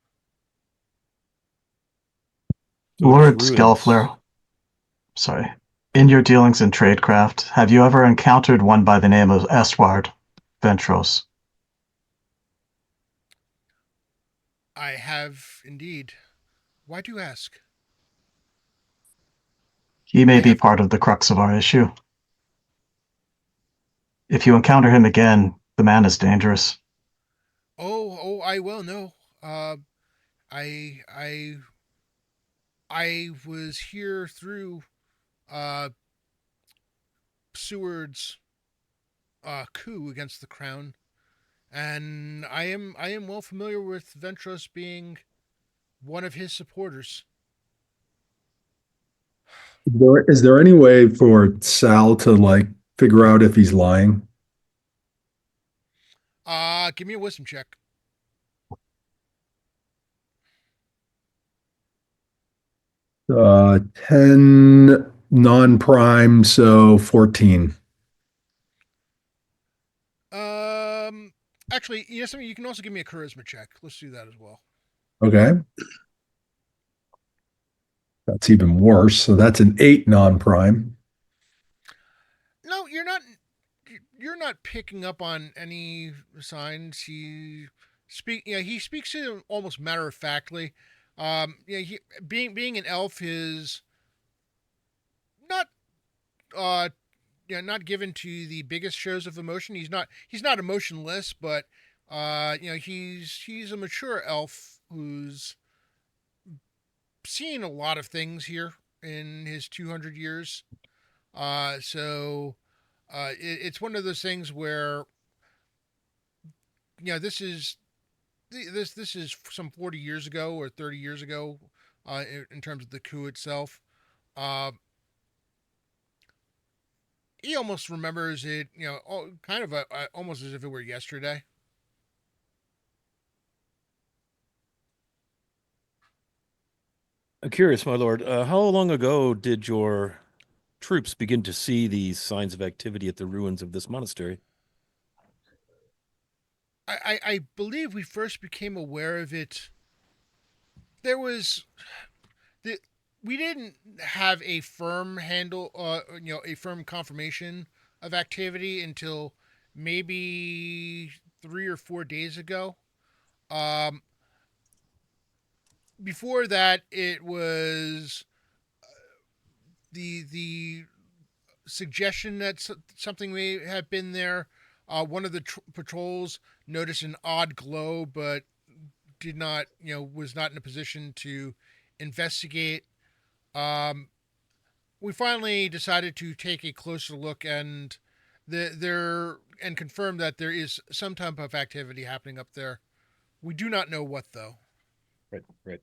So it is Lord ruins. Skelfler, sorry. In your dealings in tradecraft, have you ever encountered one by the name of Estward Ventros? I have indeed. Why do you ask? He may I be have. part of the crux of our issue. If you encounter him again, the man is dangerous. Oh, I well know. Uh, I I I was here through uh Seward's coup against the crown, and I am well familiar with Ventros being one of his supporters. Is there any way for Sal to like figure out if he's lying? Give me a wisdom check. 10 non-prime, so 14. Um, Actually, you know something. You can also give me a charisma check. Let's do that as well. Okay. That's even worse. So that's an 8 non-prime. No, you're not. You're not picking up on any signs. He speaks it almost matter of factly. Being an elf is not uh not given to the biggest shows of emotion. He's not emotionless, but he's a mature elf who's seen a lot of things here in his 200 years. It's one of those things where this is this is some 40 years ago or 30 years ago, in terms of the coup itself. Uh, he almost remembers it, kind of almost as if it were yesterday. I'm curious, my lord, how long ago did your troops begin to see these signs of activity at the ruins of this monastery? I believe we first became aware of it. There was the we didn't have a firm handle, a firm confirmation of activity until maybe 3 or 4 days ago. Um, Before that, it was the suggestion that something may have been there. One of the patrols noticed an odd glow, but did not, was not in a position to investigate. Um, we finally decided to take a closer look and confirm that there is some type of activity happening up there. We do not know what though. Right, right.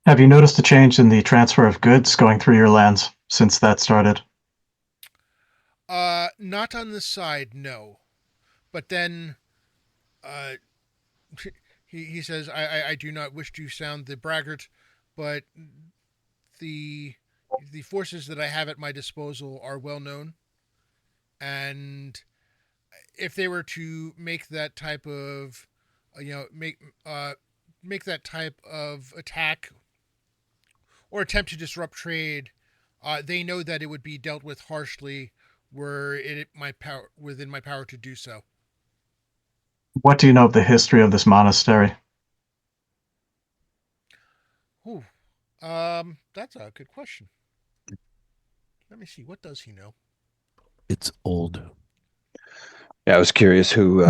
Have you noticed a change in the transfer of goods going through your lands since that started? Not on this side, no. But then, uh, he says, I do not wish to sound the braggart, but the the forces that I have at my disposal are well known, and if they were to make that type of, uh, make that type of attack or attempt to disrupt trade, they know that it would be dealt with harshly were it my power within my power to do so. What do you know of the history of this monastery? Ooh, that's a good question. Let me see. What does he know? It's old. Yeah, I was curious who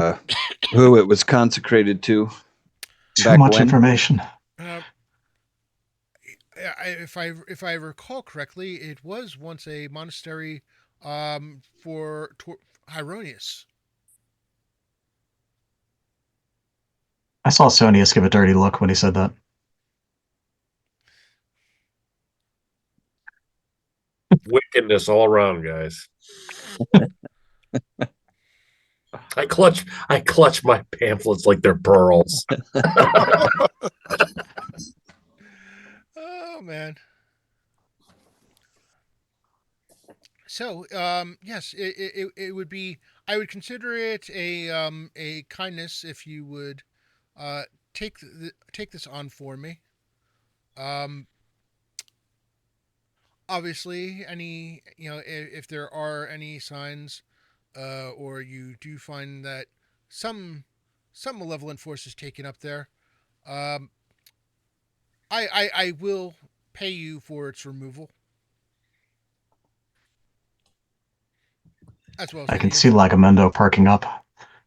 it was consecrated to Too back much when. information. Uh, if I recall correctly, it was once a monastery, for Hieronymus. I saw Sonius give a dirty look when he said that. Wickedness all around, guys. I clutch my pamphlets like they're pearls. Oh man. So, yes, it would be. I would consider it a kindness if you would, uh, take this on for me. Um, Obviously, any, if there are any signs, or you do find that some some malevolent force is taken up there, um, I will pay you for its removal as well as I any can see additional. Lagamendo perking up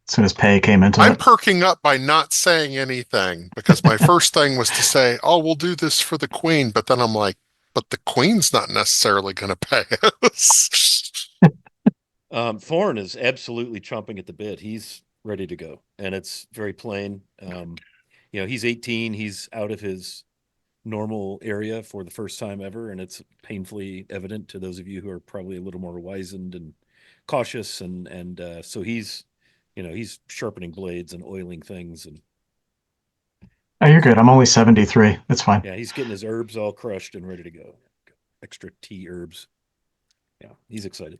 as soon as pay came into I'm it. perking up by not saying anything because my first thing was to say, "Oh, we'll do this for the queen," but then I'm like, "But the queen's not necessarily going to pay us." Thorn is absolutely chomping at the bit. He's ready to go, and it's very plain. He's 18. He's out of his normal area for the first time ever, and it's painfully evident to those of you who are probably a little more wizened and cautious. And so he's sharpening blades and oiling things, and Oh, you're good. I'm only 73. It's fine. yeah, he's getting his herbs all crushed and ready to go. Extra tea herbs. Yeah, he's excited.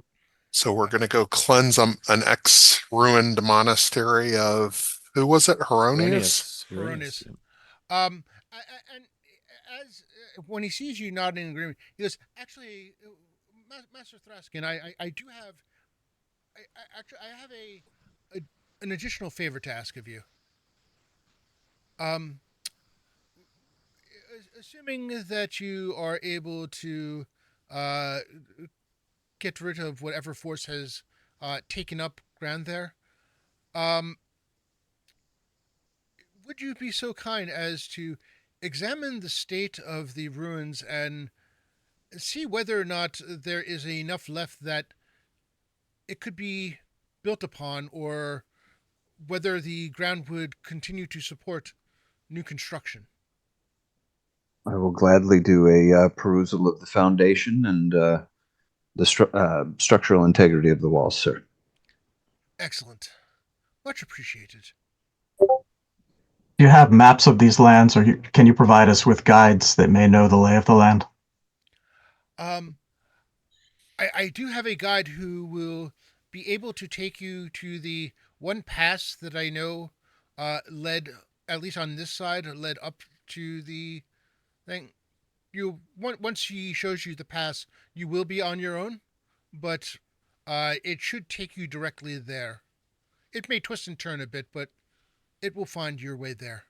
So we're going to go cleanse an ex-ruined monastery of who was it? Heronius? Erroneous. Erroneous. And as when he sees you nodding in agreement, he goes, "Actually, Master Thraskin, I do have, actually, I have a an additional favor to ask of you. Um, Assuming that you are able to uh, get rid of whatever force has taken up ground there, um, would you be so kind as to examine the state of the ruins and see whether or not there is enough left that it could be built upon, or whether the ground would continue to support new construction? I will gladly do a perusal of the foundation and the structural integrity of the walls, sir. Excellent. Much appreciated. Do you have maps of these lands, or can you provide us with guides that may know the lay of the land? Um, I do have a guide who will be able to take you to the one pass that I know led, at least on this side, led up to the thing. Once he shows you the pass, you will be on your own, but it should take you directly there. It may twist and turn a bit, but it will find your way there.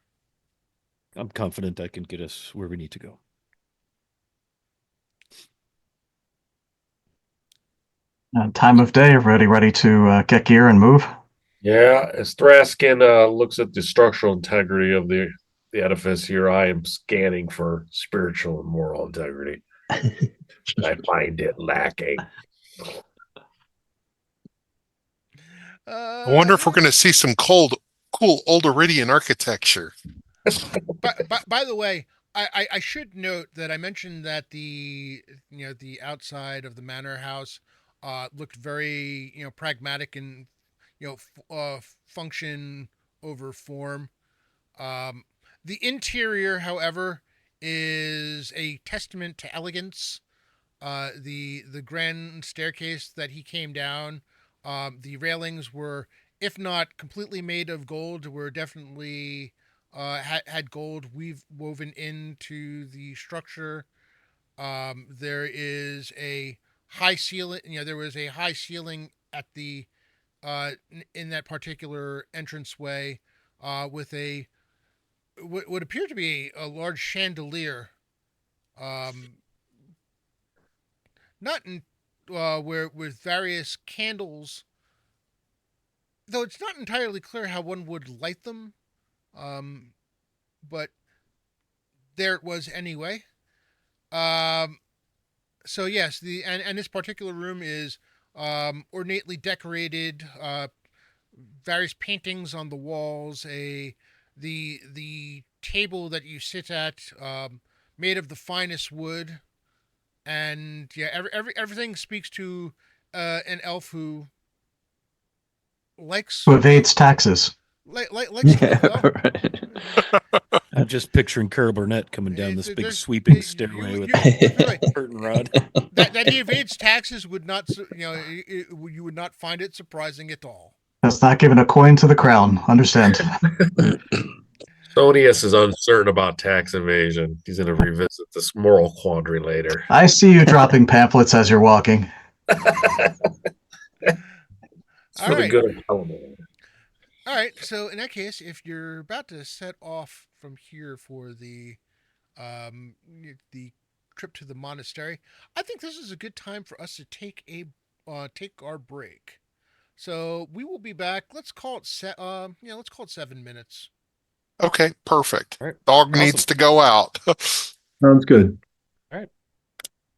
I'm confident that can get us where we need to go. Time of day, everybody ready to get gear and move? Yeah, as Thraskin looks at the structural integrity of the edifice here, I am scanning for spiritual and moral integrity. I find it lacking. I wonder if we're going to see some cool old Iridian architecture. By the way, I should note that I mentioned that the outside of the manor house looked very pragmatic and function over form. Um, the interior, however, is a testament to elegance. The grand staircase that he came down, the railings were, if not completely made of gold, were definitely had gold woven into the structure. There is a high ceiling. There was a high ceiling at the in that particular entranceway, with a what would appear to be a large chandelier. Um, not in where with various candles, though it's not entirely clear how one would light them. Um, but there it was anyway. Um, so yes, and this particular room is ornately decorated. Various paintings on the walls. The table that you sit at, made of the finest wood, and yeah, everything speaks to an elf who likes Who evades taxes? likes to live well. Right. I'm just picturing Carol Burnett coming down this big There's- sweeping stairway with right. the curtain rod. That he evades taxes would not, you would not find it surprising at all. That's not giving a coin to the crown. Understand? Sonius is uncertain about tax evasion. He's going to revisit this moral quandary later. I see you dropping pamphlets as you're walking. It's for the good of Pelham. All right. So in that case, if you're about to set off from here for the trip to the monastery, I think this is a good time for us to take take our break. So we will be back. Let's call it let's call it 7 minutes. Okay, perfect. All right. Dog Awesome. needs to go out. Sounds good.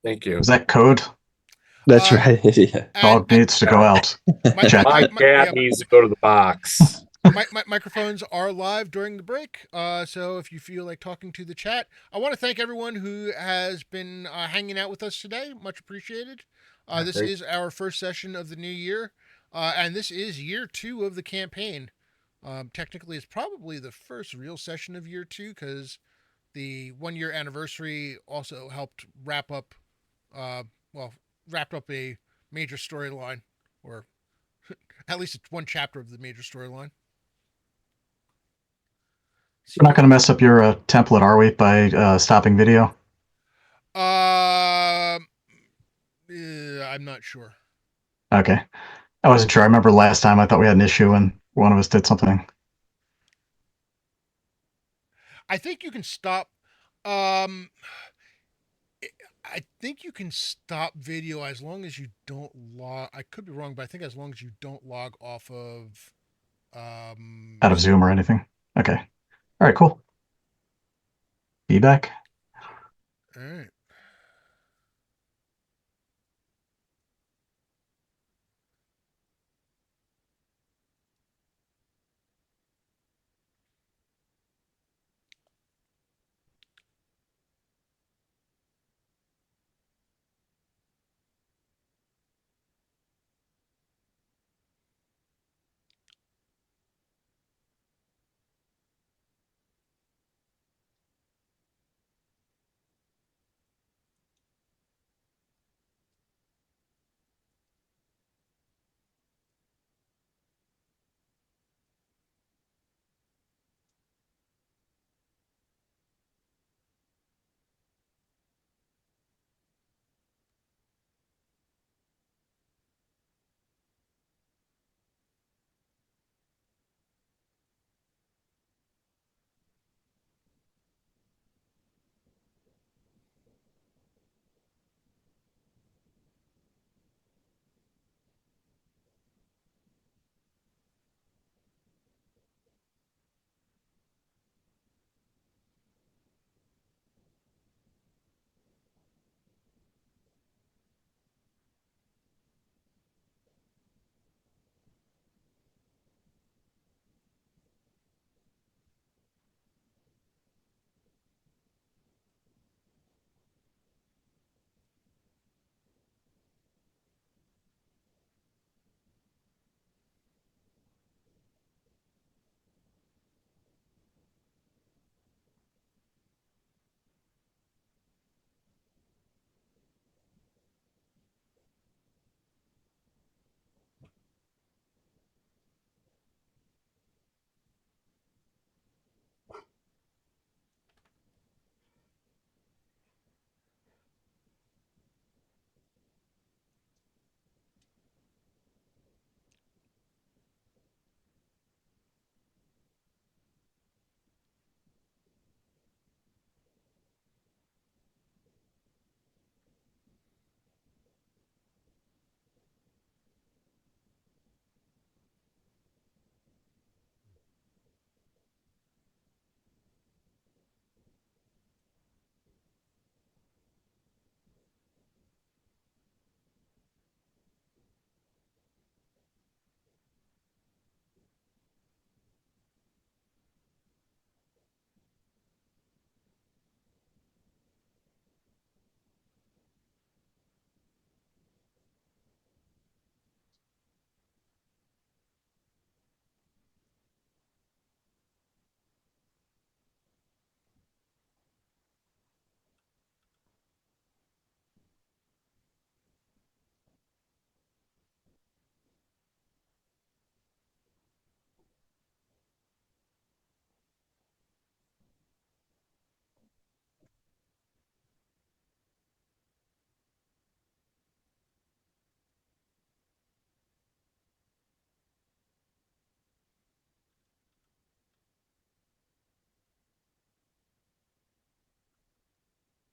Thank you. Is that code? That's Uh, right. Yeah. Dog needs to go out. Check. My cat needs to go to the box. My microphones are live during the break, so if you feel like talking to the chat, I want to thank everyone who has been hanging out with us today. Much appreciated. This is our first session of the new year, and this is year 2 of the campaign. Technically, it's probably the first real session of year 2, because the 1-year anniversary also helped wrap up a major storyline, or at least it's one chapter of the major storyline. We're not going to mess up your template, are we, by stopping video? I'm not sure. Okay. I wasn't sure. I remember last time I thought we had an issue and one of us did something. I think you can stop. Um, I think you can stop video as long as you don't log. I could be wrong, but I think as long as you don't log off of Out of Zoom Zoom. or anything. Okay. All right, cool. Feedback. All right.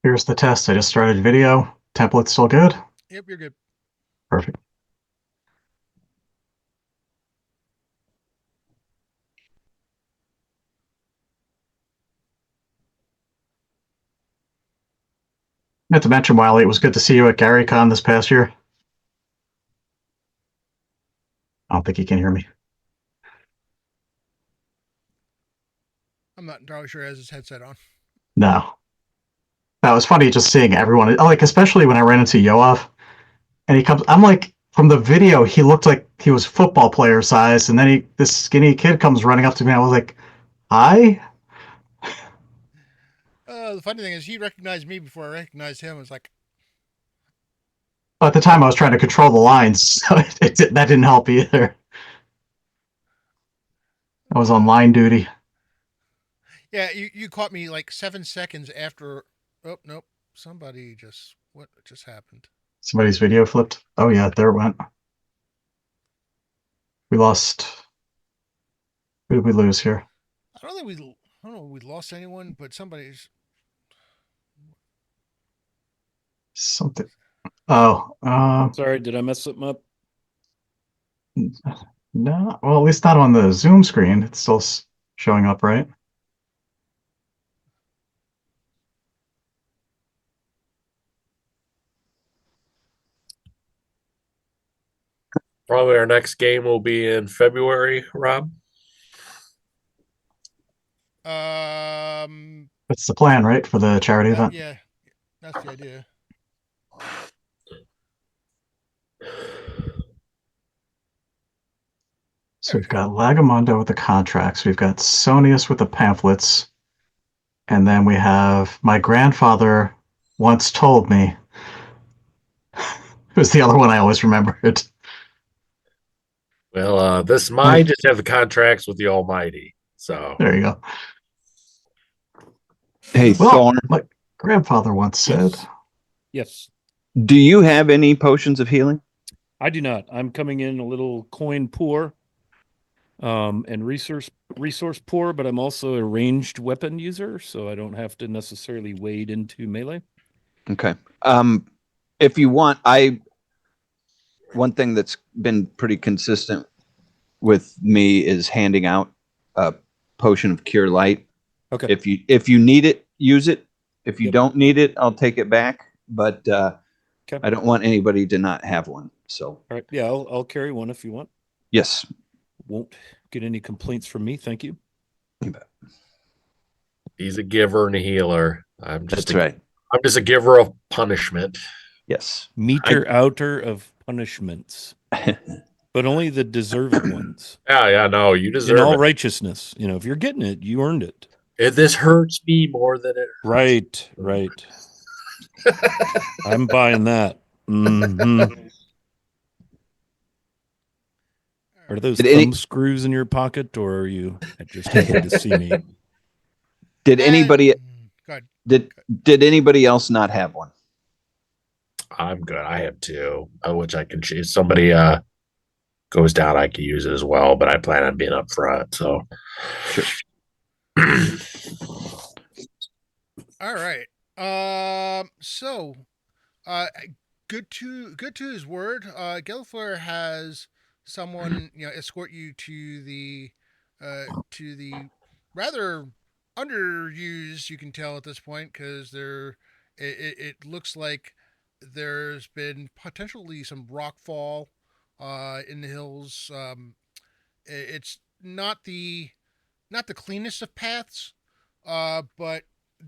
Here's the test. I just started video. Template's still good? Yep, you're good. Perfect. Not to mention, Wiley, it was good to see you at GaryCon this past year. I don't think he can hear me. I'm not entirely sure he has his headset on. No. That was funny just seeing everyone, like, especially when I ran into Yoav and he comes, I'm like, from the video, he looked like he was football player size. And then this skinny kid comes running up to me. And I was like, hi. The funny thing is, he recognized me before I recognized him. It's like, But at the time, I was trying to control the lines. So that didn't help either. I was on uh, line duty. yeah, you caught me like 7 seconds after. Oh nope, somebody just what just happened? Somebody's video flipped. Oh, yeah, there it went. We lost. Who did we lose here? I don't think we. I don't know. If we lost anyone, but somebody's. Something. Oh, Sorry, did I mess something up? no. Well, at least not on the Zoom screen. It's still showing up, right? Probably our next game will be in February, Rob. That's the plan, right, for the charity event? Yeah, that's the idea. So we've got Lagamundo with the contracts. We've got Sonius with the pamphlets. And then we have my grandfather once told me. It was the other one I always remembered. Well, this might just have the contracts with the Almighty. So There you go. Hey, Well, Thorn, my grandfather once said. Yes. do you have any potions of healing? I do not. I'm coming in a little coin poor, and resource poor, but I'm also a ranged weapon user, so I don't have to necessarily wade into melee. Okay. If you want, one thing that's been pretty consistent with me is handing out a potion of cure light. Okay. If you need it, use it. If you Yep. don't need it, I'll take it back. But Okay. I don't want anybody to not have one. So All right. Yeah, I'll carry one if you want. yes. Won't get any complaints from me. Thank you. he's a giver and a healer. That's right. I'm just a giver of punishment. Yes. Meter outer of punishments, but only the deserved ones. Yeah, no, you In deserve all it. righteousness, if you're getting it, you earned it. This hurts me more than it hurts. Right. I'm buying that. Hmm. Are those Did any thumb screws in your pocket, or are you just happy to see me? did anybody Go ahead. did anybody else not have one? I'm good. I have two, which I can choose. Somebody goes down, I can use it as well, but I plan on being up front. So Sure. All right. So, uh, good to his word. Gelfler has someone escort you to the rather underused. You can tell at this point because it looks like there's been potentially some rock fall in the hills. It's not the cleanest of paths, but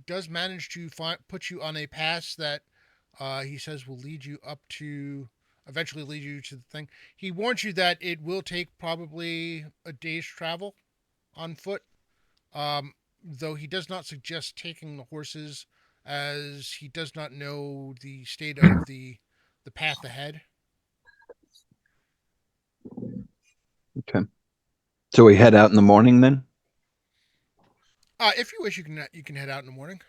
does manage to put you on a path that he says will lead you up to eventually lead you to the thing. He warns you that it will take probably a day's travel on foot, though he does not suggest taking the horses as he does not know the state of the path ahead. Okay. So we head out in the morning then? If you wish, you can head out in the morning.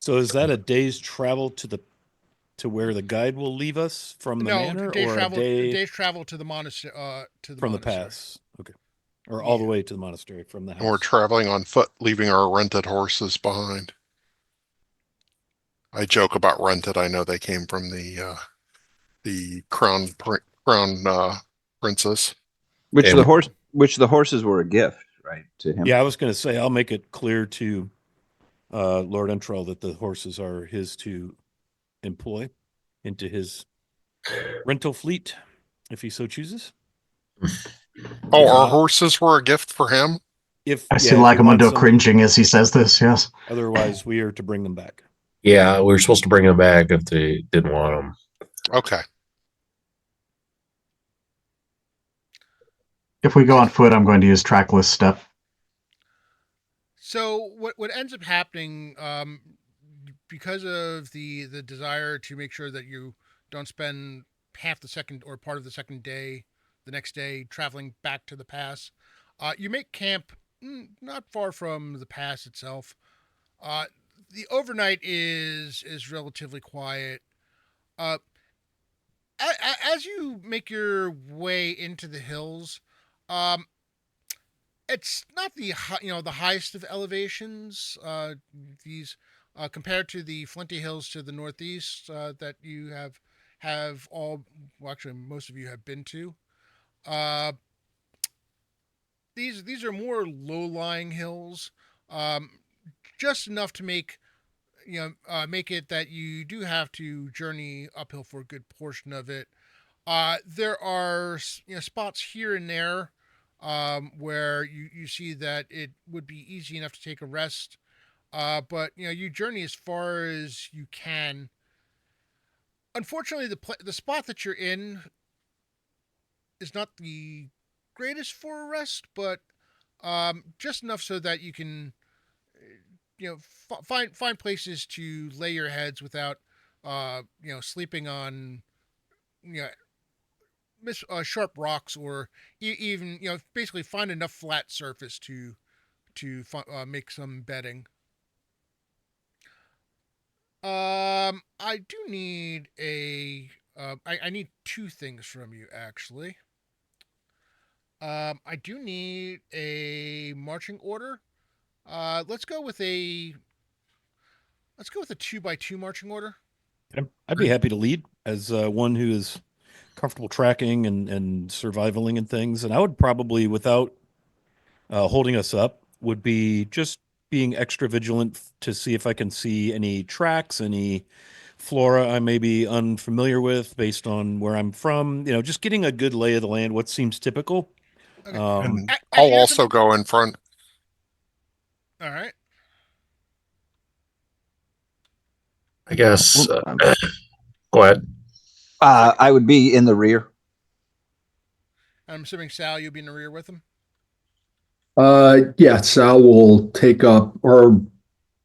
So is that a day's travel to where the guide will leave us from the No, manor, day's or travel. a day Day's travel to the monastery. from the monastery. pass? Okay. Or all the Yeah. way to the monastery from the And we're house. traveling on foot, leaving our rented horses behind. I joke about rented. I know they came from the crown princess. Which And the horses were a gift, right, to him. Yeah, I was going to say I'll make it clear to Lord Entrell that the horses are his to employ into his rental fleet if he so chooses. Oh, If our not, horses were a gift for him? I see if he wants Lagamundo them, cringing as he says this, yes. otherwise we are to bring them back. yeah, we were supposed to bring them back if they didn't want them. Okay. If we go on foot, I'm going to use trackless step. So what ends up happening, because of the desire to make sure that you don't spend half the second or part of the second day, the next day traveling back to the pass, you make camp not far from the pass itself. The overnight is relatively quiet. Uh, as you make your way into the hills, um, it's not the the highest of elevations. These compared to the Flinty Hills to the northeast that you have all. Well, actually, most of you have been to. Uh, these are more low lying hills, um, just enough to make make it that you do have to journey uphill for a good portion of it. There are spots here and there where you see that it would be easy enough to take a rest, but you journey as far as you can. Unfortunately, the spot that you're in is not the greatest for a rest, but just enough so that you can find places to lay your heads without sleeping on you know sharp rocks, or even basically find enough flat surface to make some bedding. I do need I need two things from you actually. I do need a marching order. Let's go with a 2x2 marching order. I'd be happy to lead as one who is comfortable tracking and survivaling and things. And I would probably, without holding us up, would be just being extra vigilant to see if I can see any tracks, any flora I may be unfamiliar with based on where I'm from. Just getting a good lay of the land, what seems typical. Okay. And I'll Actually, here's also something. go in front. All right. I guess. Well, Go ahead. I would be in the rear. I'm assuming Sal, you'll be in the rear with him. Yeah, Sal will take up, or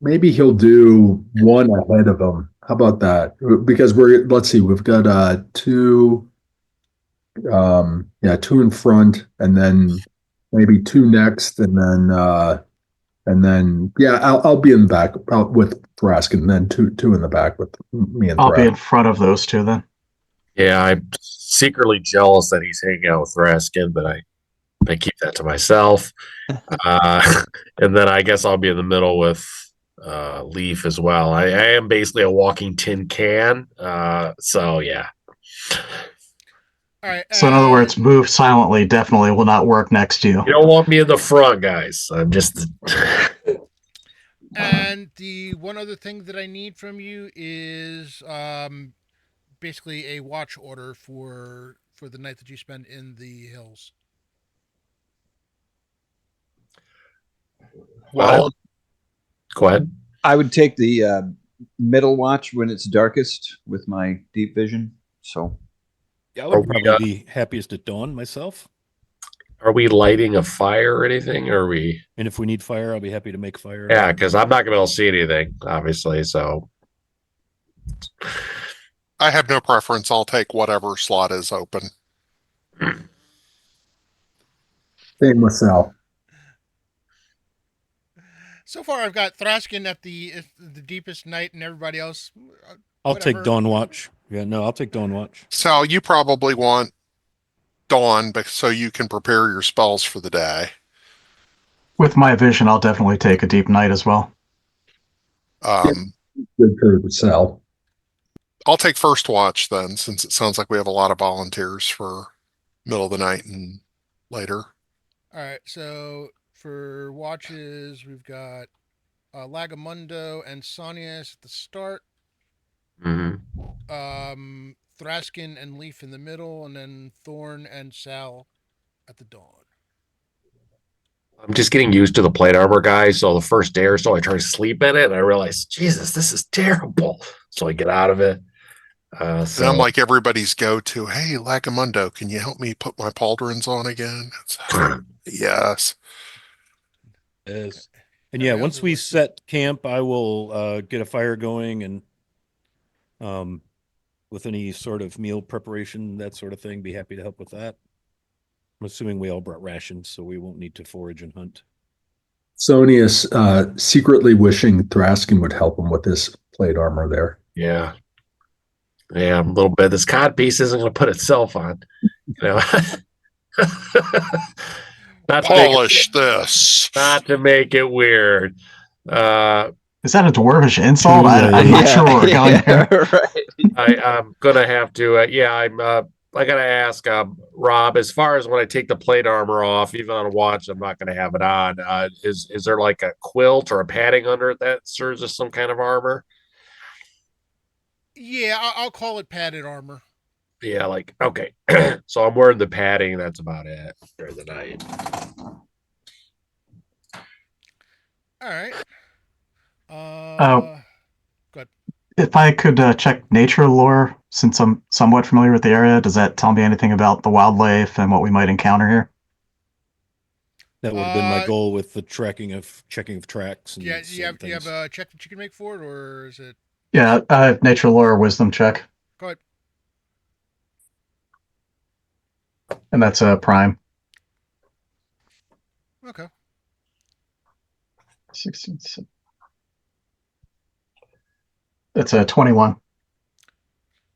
maybe he'll do one ahead of him. How about that? Because let's see, we've got two, yeah, two in front, and then maybe two next, and then yeah, I'll be in the back with Thrask, and then two in the back with me and I'll be in Thrask. front of those two then. Yeah, I'm secretly jealous that he's hanging out with Raskin, but I keep that to myself. And then I guess I'll be in the middle with Leaf as well. I am basically a walking tin can. So yeah. All right. So in other words, move silently definitely will not work next to you. You don't want me in the front, guys. I'm just and the one other thing that I need from you is basically a watch order for the night that you spend in the hills. well, go ahead. I would take the middle watch when it's darkest with my deep vision. So Yeah, I Are would we, probably be happiest at dawn myself. Are we lighting a fire or anything? Or are we? And if we need fire, I'll be happy to make fire. Yeah, because I'm not gonna be able to see anything, obviously. So I have no preference. I'll take whatever slot is open. Same with Sal. So far, I've got Thraskin at the deepest night, and everybody else. I'll Whatever. take dawn watch. Yeah, no, I'll take dawn watch. Sal, you probably want dawn so you can prepare your spells for the day. With my vision, I'll definitely take a deep night as well. Good for Sal. I'll take first watch then, since it sounds like we have a lot of volunteers for middle of the night and later. All right. So for watches, we've got Lagamundo and Sonius at the start. mhm. Thraskin and Leaf in the middle, and then Thorn and Sal at the dawn. I'm just getting used to the plate armor, guys. So the first day or so, I try to sleep in it, and I realize, Jesus, this is terrible. So I get out of it. And So I'm like everybody's go-to, hey, Lagamundo, can you help me put my pauldrons on again? Yes. Yes. And Everybody yeah, else once is we like- set camp, I will get a fire going and with any sort of meal preparation, that sort of thing, be happy to help with that. I'm assuming we all brought rations, so we won't need to forage and hunt. Sonius secretly wishing Thraskin would help him with this plate armor there. yeah, a little bit. This cod piece isn't going to put itself on, you know. Not to make it, Polish this. not to make it weird. Is that a dwarvish insult? I'm not sure where we're going here. Right. I'm gonna have to. I gotta ask, Rob. As far as when I take the plate armor off, even on a watch, I'm not gonna have it on. Is there like a quilt or a padding under it that serves as some kind of armor? Yeah, I'll call it padded armor. Yeah, like okay. So I'm wearing the padding. That's about it during the night. All right. Uh, Good. if I could check nature lore, since I'm somewhat familiar with the area, does that tell me anything about the wildlife and what we might encounter here? That would have been my goal with the checking of tracks and Yeah, you have things. a check that you can make for it, or is it? Yeah, nature lore wisdom check, Go ahead. and that's a prime. Okay. 16. That's a 21.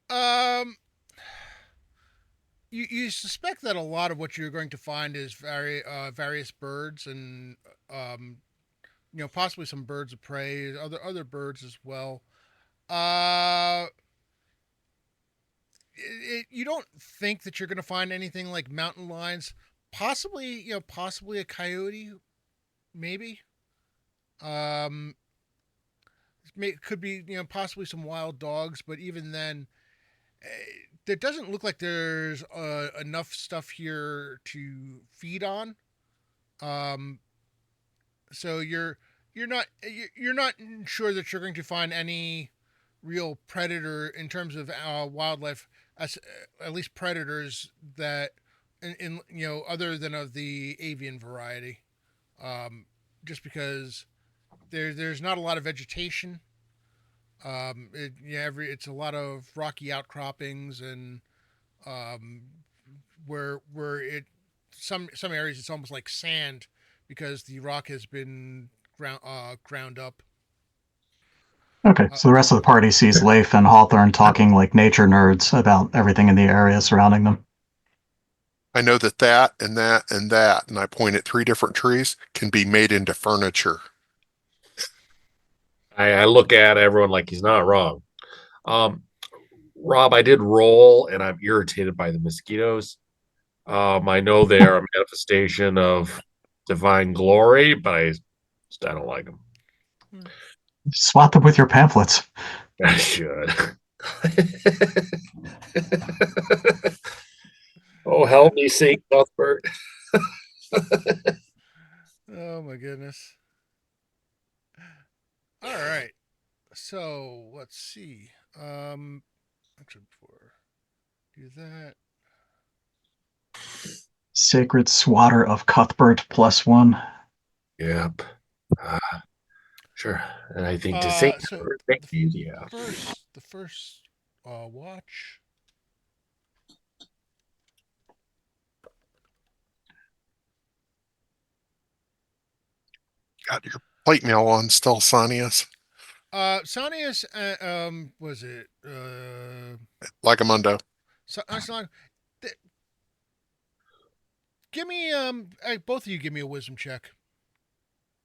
Um, you suspect that a lot of what you're going to find is various birds and possibly some birds of prey, other birds as well. Uh, you don't think that you're going to find anything like mountain lions, possibly a coyote, maybe. Um, could be possibly some wild dogs, but even then, there doesn't look like there's enough stuff here to feed on. Um, so you're not sure that you're going to find any real predator in terms of wildlife, as at least predators that in other than of the avian variety. Just because there's not a lot of vegetation. It's a lot of rocky outcroppings and um, where it some areas it's almost like sand because the rock has been ground up. Okay, so the rest of the party sees Leif and Hawthorne talking like nature nerds about everything in the area surrounding them. I know that that and that and that, and I point at 3 different trees, can be made into furniture. I look at everyone like he's not wrong. Um, Rob, I did roll, and I'm irritated by the mosquitoes. I know they are a manifestation of divine glory, but I don't like them. Swat them with your pamphlets. I should. Oh, help me, Saint Cuthbert. Oh my goodness. All right. So let's see. Actually, before I do that, Sacred swatter of Cuthbert +1. Yep. Sure. And I think to Saint so Cuthbert, thank you. Yeah. the first watch. Got your plate mail on still, Sanias. Sanius, was it Like a mundo. give me both of you give me a wisdom check.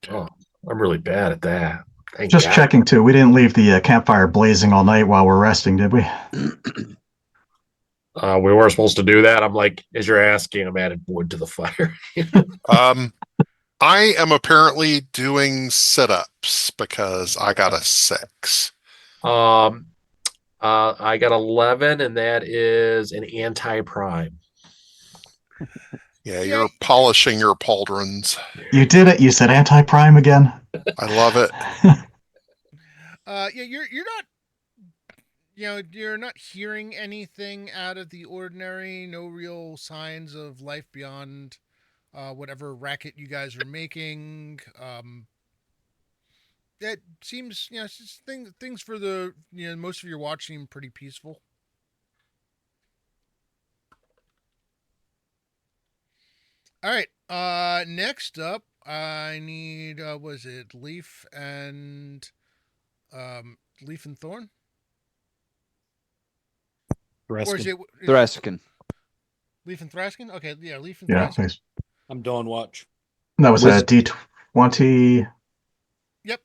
Oh, I'm really bad at that. Thank Just God. checking too. We didn't leave the campfire blazing all night while we're resting, did we? We were supposed to do that. I'm like, as you're asking, I'm adding wood to the fire. I am apparently doing sit-ups because I got a 6. I got 11, and that is an anti-prime. Yeah, you're polishing your pauldrons. You did it. You said anti-prime again. I love it. You're not you're not hearing anything out of the ordinary. No real signs of life beyond whatever racket you guys are making. It seems it's just things for the most of your watch seem pretty peaceful. All right. Next up, I need was it Leaf and Thorn? Or is it Threskin. Leaf and Thraskin? Okay, yeah, Leaf and Yeah, Thraskin. please. I'm Dawn Watch. That was a D20. Yep.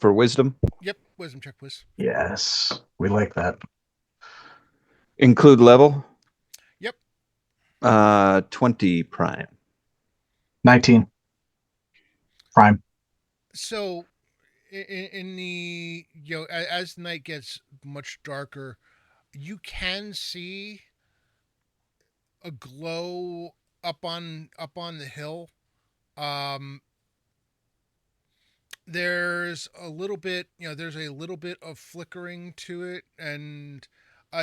For wisdom? Yep, wisdom check, please. Yes, we like that. Include level? Yep. 20 prime. 19. Prime. So, in the as the night gets much darker, you can see a glow up on the hill. Um, there's a little bit, there's a little bit of flickering to it, and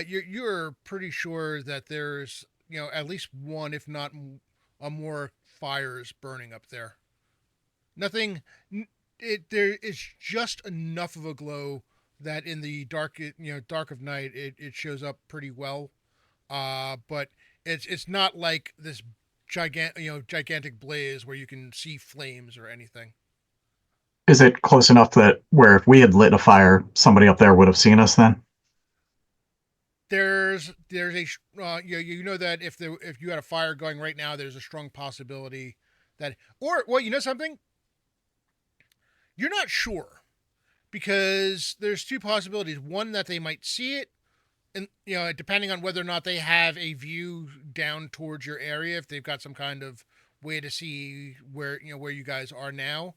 you're pretty sure that there's, at least one, if not more fires burning up there. Nothing. There is just enough of a glow that in the dark of night, it shows up pretty well. But it's not like this gigantic blaze where you can see flames or anything. Is it close enough that where if we had lit a fire, somebody up there would have seen us then? There's a you know that if you had a fire going right now, there's a strong possibility that, or well, you know something, you're not sure, because there's two possibilities. One, that they might see it, and depending on whether or not they have a view down towards your area, if they've got some kind of way to see where you guys are now.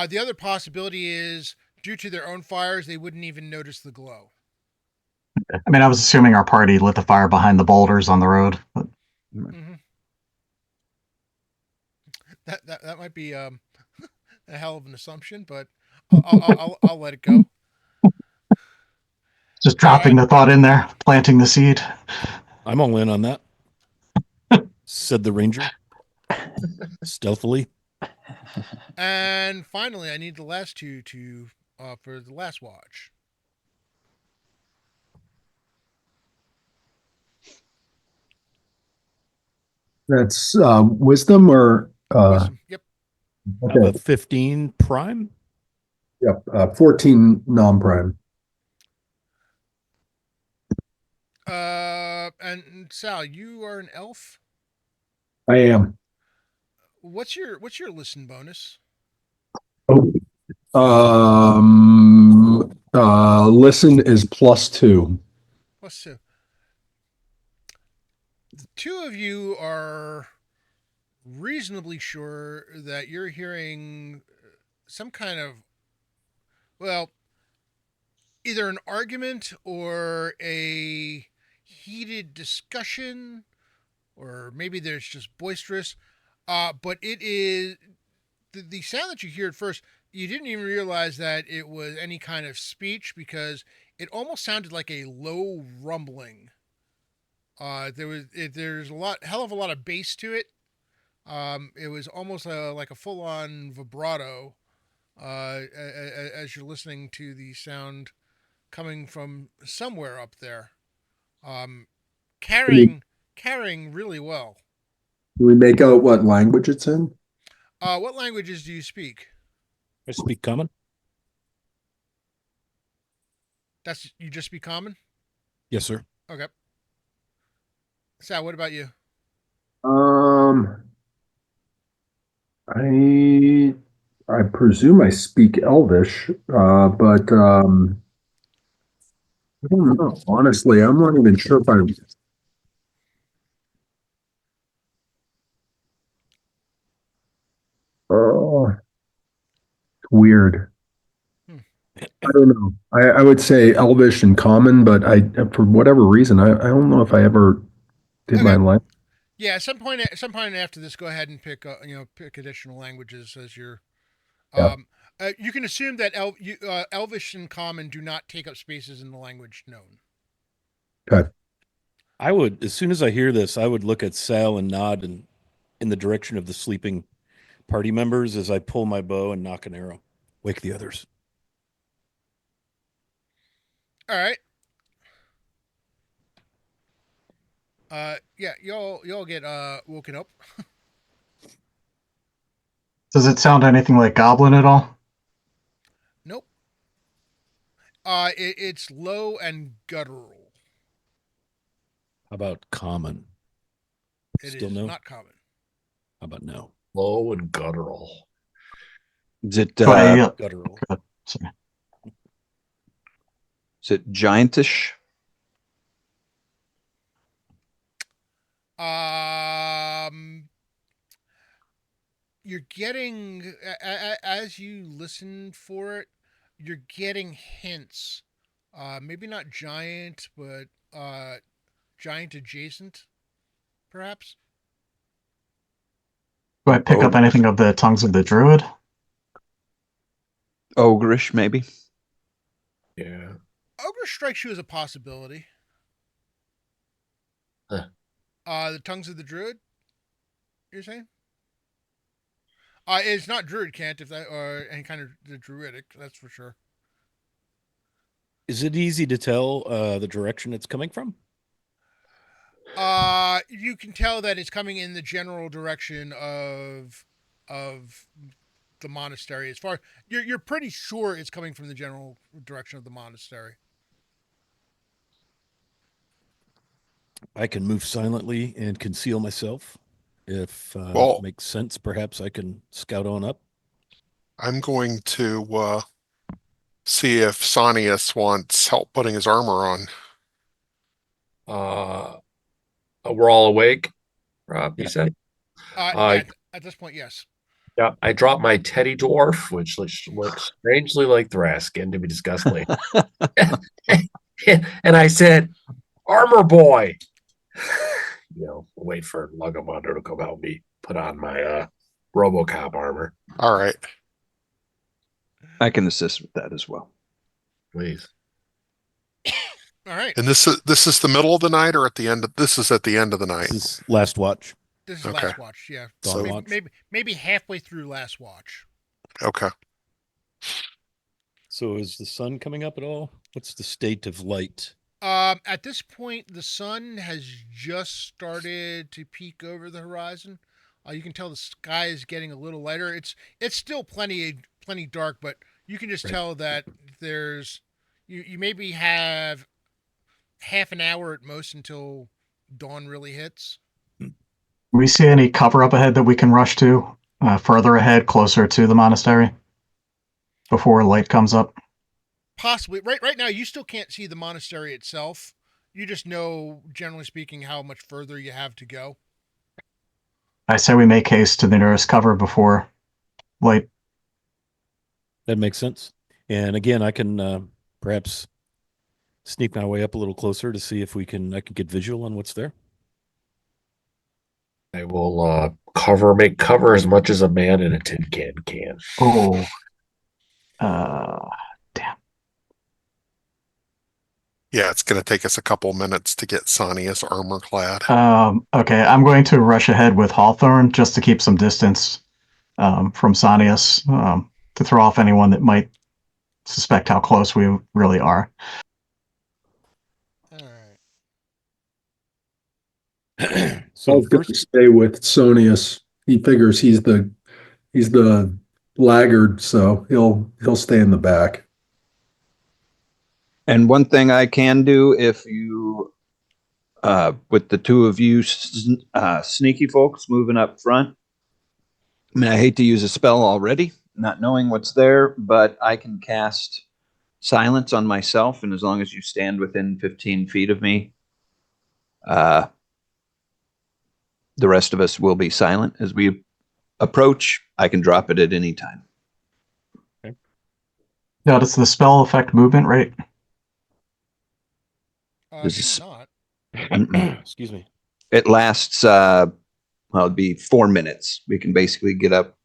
The other possibility is, due to their own fires, they wouldn't even notice the glow. I mean, I was assuming our party lit the fire behind the boulders on the road. But... Mm-hmm. That might be a hell of an assumption, but I'll let it go. Just dropping the thought in there, planting the seed. I'm all in on that, said the ranger, stealthily. And finally, I need the last two for the last watch. That's wisdom or Wisdom. Yep. How okay. about 15 prime? Yep. 14 non-prime. And Sal, you are an elf. I am. What's your listen bonus? Listen is +2. +2. The two of you are reasonably sure that you're hearing some kind of, well, either an argument or a heated discussion, or maybe there's just boisterous. But it is the sound that you hear at first. You didn't even realize that it was any kind of speech, because it almost sounded like a low rumbling. There's hell of a lot of bass to it. It was almost like a full-on vibrato. As you're listening to the sound coming from somewhere up there, carrying really well. Can we make out what language it's in? What languages do you speak? I speak common. You just speak common? Yes, sir. Okay. Sal, what about you? I presume I speak Elvish, but I don't know. Honestly, I'm not even sure if I. Oh, weird. I don't know. I would say Elvish and Common, but for whatever reason, I don't know if I ever did my Okay. life. Yeah, at some point after this, go ahead and pick additional languages as your. Yeah. You can assume that Elvish and Common do not take up spaces in the language known. Okay. I would, as soon as I hear this, I would look at Sal and nod in the direction of the sleeping party members as I pull my bow and knock an arrow. Wake the others. All right. Yeah, y'all get woken up. Does it sound anything like Goblin at all? Nope. It's low and guttural. How about common? It Still is no? not common. How about no? Low and guttural. Is it Do I, Guttural. Sorry. Is it giantish? You're getting as you listen for it, you're getting hints. Maybe not giant, but giant adjacent, perhaps. Do I pick up anything of the tongues of the druid? Ogreish, maybe? Yeah. Ogre strikes you as a possibility. Huh. The tongues of the druid. You're saying? It's not druid can't if that or any kind of the druidic. That's for sure. Is it easy to tell the direction it's coming from? You can tell that it's coming in the general direction of the monastery. As far you're pretty sure it's coming from the general direction of the monastery. I can move silently and conceal myself. If Well- it makes sense, perhaps I can scout on up. I'm going to see if Sonius wants help putting his armor on. We're all awake, Rob, you Yeah. said? Yeah, at this point, yes. Yeah, I dropped my teddy dwarf, which looks strangely like Thraskin, to be discussed later. And I said, Armor boy. Wait for Lugamondo to come help me put on my Robocop armor. All right. I can assist with that as well. Please. All right. And this is the middle of the night, or at the end? This is at the end of the night. This is last watch. This is Okay. last watch. Yeah. Dawn So watch. maybe halfway through last watch. Okay. So is the sun coming up at all? What's the state of light? At this point, the sun has just started to peek over the horizon. You can tell the sky is getting a little lighter. It's still plenty dark, but you can just tell that there's you maybe have half an hour at most until dawn really hits. We see any cover up ahead that we can rush to, further ahead, closer to the monastery, before light comes up? Possibly. Right now, you still can't see the monastery itself. You just know, generally speaking, how much further you have to go. I say we make haste to the nearest cover before light. That makes sense. And again, I can perhaps sneak my way up a little closer to see if I can get visual on what's there. I will make cover as much as a man in a tin can can. Oh. Damn. Yeah, it's going to take us a couple minutes to get Sonius armor clad. Okay, I'm going to rush ahead with Hawthorne just to keep some distance from Sanius, to throw off anyone that might suspect how close we really are. All right. So I'll first, stay with Sonius. He figures he's the laggard, so he'll stay in the back. And one thing I can do, if you, with the two of you sneaky folks moving up front, I mean, I hate to use a spell already, not knowing what's there, but I can cast silence on myself, and as long as you stand within 15 feet of me, the rest of us will be silent. As we approach, I can drop it at any time. Yeah, does the spell affect movement, right? This It's is- not. excuse me. It lasts, it'd be 4 minutes. We can basically get up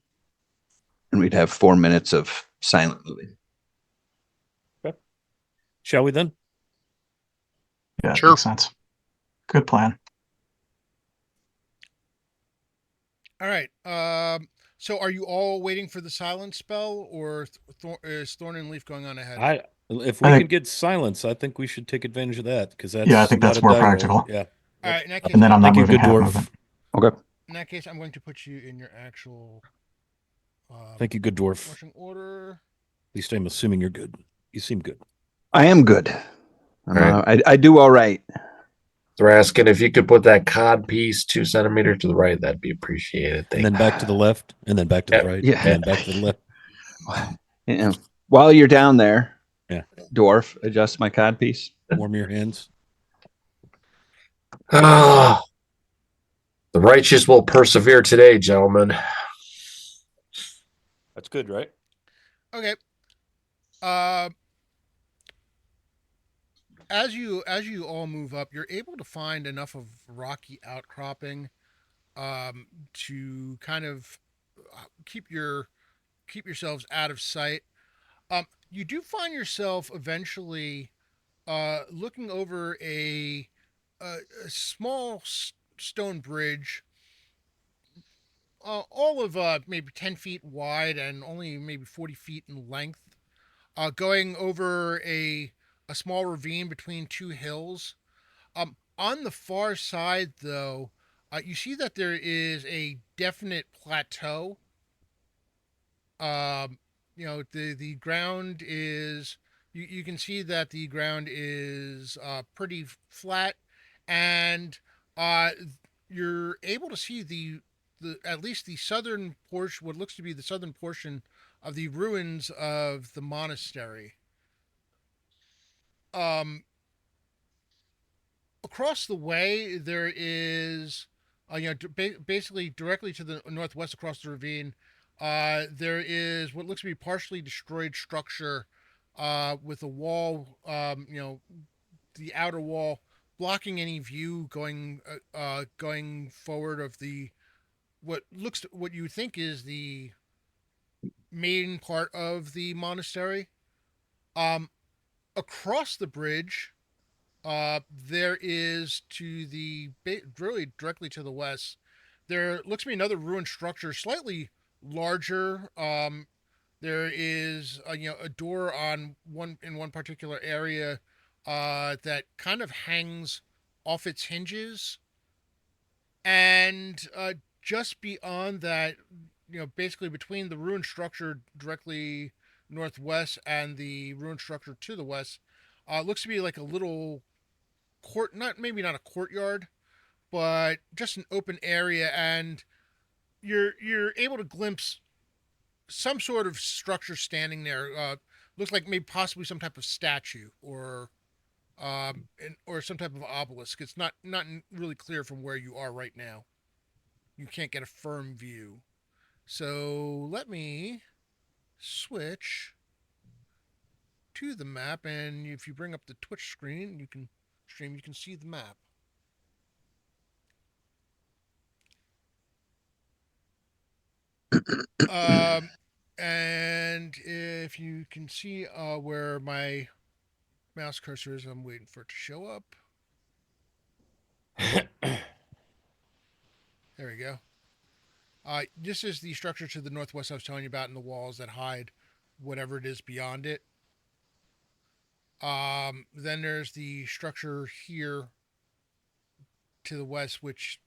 and we'd have 4 minutes of silent moving. Shall we then? Yeah, Sure. makes sense. Good plan. All right. So are you all waiting for the silence spell, or is Thorn and Leaf going on ahead? If we I can think- get silence, I think we should take advantage of that because that's Yeah, I think not that's a more die roll. practical. Yeah. All right. In that case, And then I'm not Thank you, moving good half dwarf. movement. Okay. in that case, I'm going to put you in your actual. Thank you, good dwarf. Rushing order. At least I'm assuming you're good. You seem good. I am good. Right. I do all right. Thraskin, if you could put that cod piece 2 centimeters to the right, that'd be appreciated. And then back to the left, and then back to the right, Yeah. and then back to the left. You know, While you're down there, Yeah. dwarf, adjust my cod piece. Warm your hands. Ah, the righteous will persevere today, gentlemen. That's good, right? Okay. Uh, as you all move up, you're able to find enough of rocky outcropping to kind of keep yourselves out of sight. You do find yourself eventually looking over a small stone bridge, all of maybe 10 feet wide and only maybe 40 feet in length, going over a small ravine between two hills. On the far side, though, you see that there is a definite plateau. Um, the ground is you can see that the ground is pretty flat, and uh, you're able to see the at least the southern portion, what looks to be the southern portion of the ruins of the monastery. Um, Across the way there is basically directly to the northwest across the ravine, there is what looks to be partially destroyed structure, with a wall, the outer wall blocking any view going forward of the what you think is the main part of the monastery. um Across the bridge, there is to the really directly to the west. There looks to be another ruined structure, slightly larger. There is a door on one particular area that kind of hangs off its hinges, and just beyond that, basically between the ruined structure directly northwest and the ruined structure to the west, looks to be like a little court, not a courtyard, but just an open area, and you're able to glimpse some sort of structure standing there. Looks like maybe possibly some type of statue or some type of obelisk. It's not really clear from where you are right now. You can't get a firm view. So let me switch to the map, and if you bring up the Twitch screen, you can see the map. Um, and if you can see where my mouse cursor is, I'm waiting for it to show up. There we go. This is the structure to the northwest I was telling you about, in the walls that hide whatever it is beyond it. Then there's the structure here to the west, which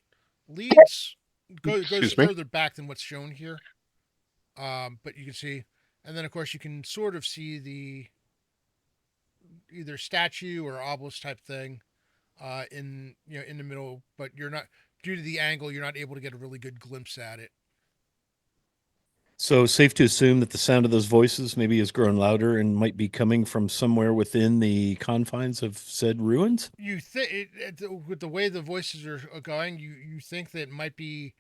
goes Excuse me. further back than what's shown here. But you can see, and then of course you can sort of see the either statue or obelisk type thing in the middle, but you're not, due to the angle, you're not able to get a really good glimpse at it. So safe to assume that the sound of those voices maybe has grown louder and might be coming from somewhere within the confines of said ruins. You think with the way the voices are going, you think that it might be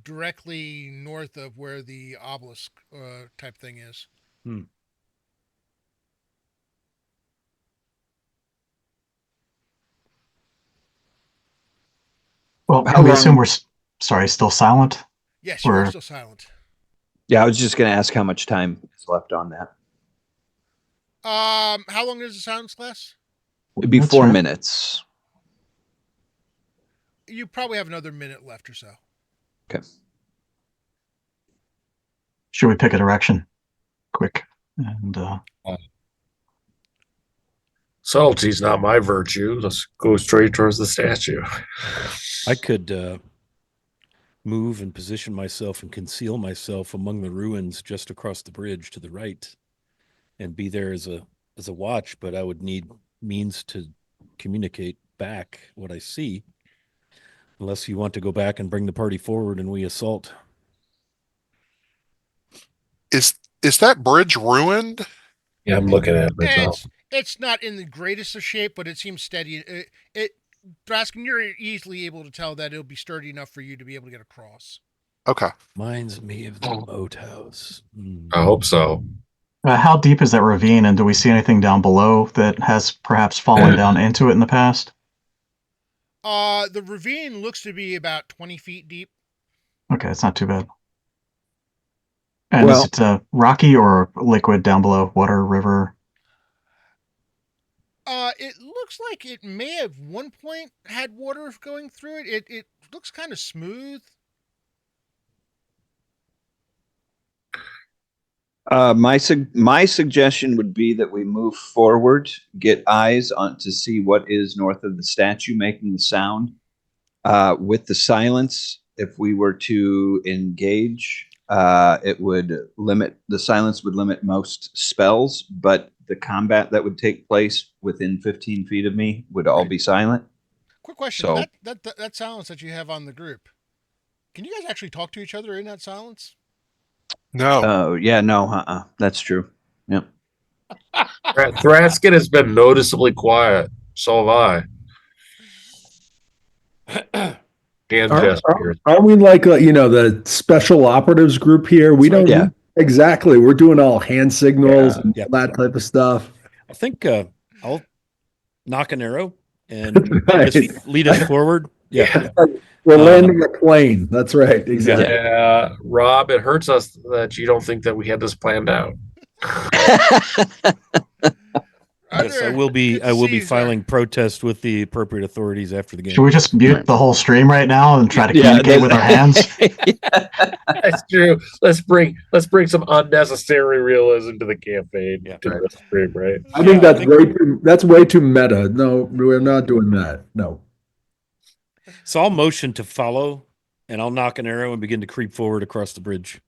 directly north of where the obelisk type thing is. Hmm. Well, How can we long- assume sorry, still silent? Yes, you are Or- still silent. Yeah, I was just going to ask how much time is left on that. How long does the silence last? It'd be That's 4 right. minutes. You probably have another minute left or so. Okay. Should we pick a direction? Quick. And Subtlety's not my virtue. Let's go straight towards the statue. I could move and position myself and conceal myself among the ruins just across the bridge to the right and be there as a watch, but I would need means to communicate back what I see. Unless you want to go back and bring the party forward and we assault. Is that bridge ruined? Yeah, I'm looking at it myself. It's not in the greatest of shape, but it seems steady. Braskin, you're easily able to tell that it'll be sturdy enough for you to be able to get across. Okay. Reminds me of the moat house. I hope so. How deep is that ravine, and do we see anything down below that has perhaps fallen down into it in the past? The ravine looks to be about 20 feet deep. Okay, it's not too bad. And Well- is it rocky or liquid down below? Water, river? It looks like it may have one point had water going through it. It looks kind of smooth. My suggestion would be that we move forward, get eyes on to see what is north of the statue making the sound. With the silence, if we were to engage, it would limit the silence would limit most spells, but the combat that would take place within 15 feet of me would all be silent. Quick question: So- that silence that you have on the group, can you guys actually talk to each other in that silence? No. Oh yeah, no, that's true. Yep. Thraskin has been noticeably quiet. So have I. Hand gestures. Are we like the special operatives group here? We That's right. don't Yeah. exactly. We're doing all hand signals Yeah. and Yep. all that type of stuff. I think I'll knock an arrow and Right. lead us forward. Yeah. We're landing a plane. That's right. Exactly. Yeah, Rob, it hurts us that you don't think that we had this planned out. Yes, I will be filing protest with the appropriate authorities after the game. Should we just mute the whole stream right now and try to Yeah, communicate with our hands? That's true. Let's bring some unnecessary realism to the campaign. Yeah. To the stream, right? I think Yeah, that's way too meta. No, we're not doing that. No. So I'll motion to follow, and I'll knock an arrow and begin to creep forward across the bridge.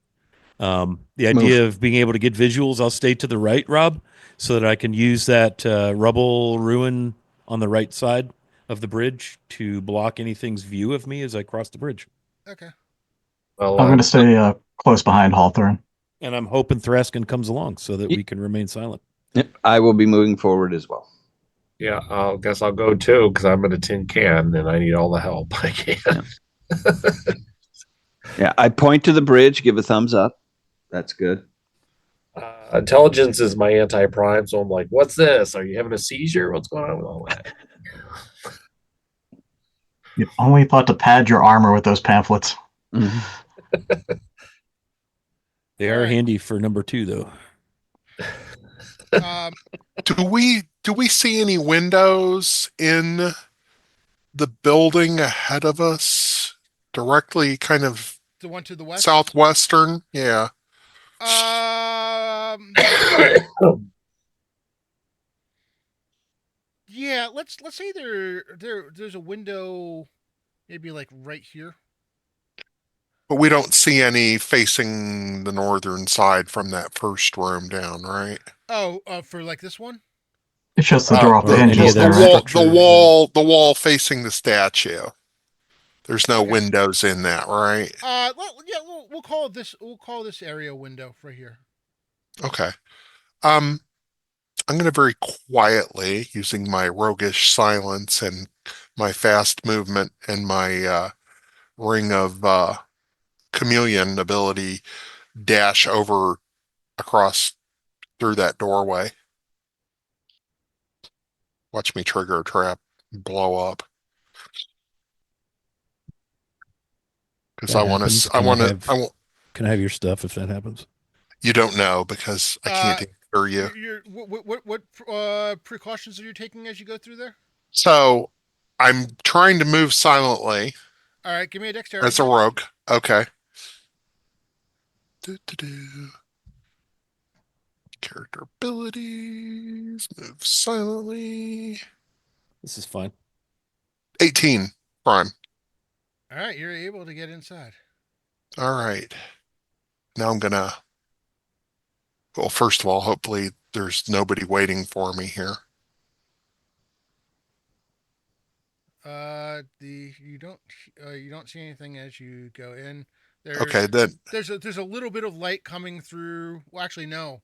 The idea of being able to get visuals, I'll stay to the right, Rob, so that I can use that rubble ruin on the right side of the bridge to block anything's view of me as I cross the bridge. Okay. Well, I'm going to stay close behind Hawthorne. And I'm hoping Thraskin comes along so that we can remain silent. Yep, I will be moving forward as well. yeah, I guess I'll go too because I'm in a tin can and I need all the help I can. Yeah, I point to the bridge, give a thumbs up. That's good. Intelligence is my anti-prime, so I'm like, "What's this? Are you having a seizure? What's going on with all that?" You only thought to pad your armor with those pamphlets. Mm-hmm. They are handy for number 2, though. Do we see any windows in the building ahead of us? Directly kind of The one to the west. southwestern? Yeah. Yeah. Let's say there's a window, maybe like right here. But we don't see any facing the northern side from that first room down, right? Oh, for like this one. It shuts the door off the any hinges of there, those right? structures, the wall facing the statue. There's no Okay. windows in that, right? Yeah, we'll call it this. We'll call this area window right here. Okay. I'm going to very quietly, using my roguish silence and my fast movement and my ring of chameleon ability, dash over across through that doorway. Watch me trigger a trap, blow up. Because That I want happens. to. I want to. Can I have your stuff if that happens? You don't know because I can't hear you. What precautions are you taking as you go through there? So I'm trying to move silently All right, give me a dexterity. as a rogue. Okay. Do. Character abilities. Move silently. This is fine. 18 prime. All right, you're able to get inside. All right. Now I'm gonna. Well, first of all, hopefully there's nobody waiting for me here. You don't see anything as you go in. Okay, then there's a little bit of light coming through. Well, actually, no.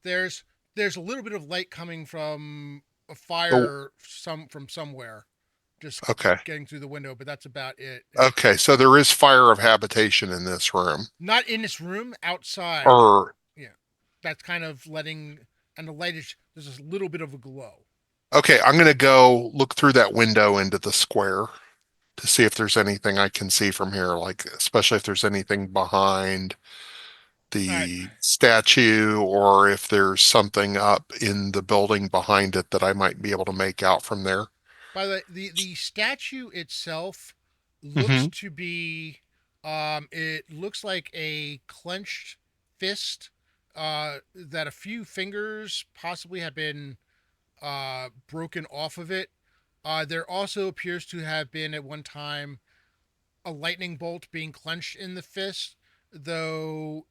There's there's a little bit of light coming from a Oh, fire from somewhere, just okay. getting through the window, but that's about it. Okay, so there is fire of habitation in this room. Not in this room, outside. Or Yeah, that's kind of letting, and the light is there's a little bit of a glow. okay, I'm gonna go look through that window into the square to see if there's anything I can see from here, like especially if there's anything behind All right. the statue or if there's something up in the building behind it that I might be able to make out from there. By the way, the statue itself looks Hmm. to be, it looks like a clenched fist, that a few fingers possibly have been broken off of it. There also appears to have been at one time a lightning bolt being clenched in the fist, though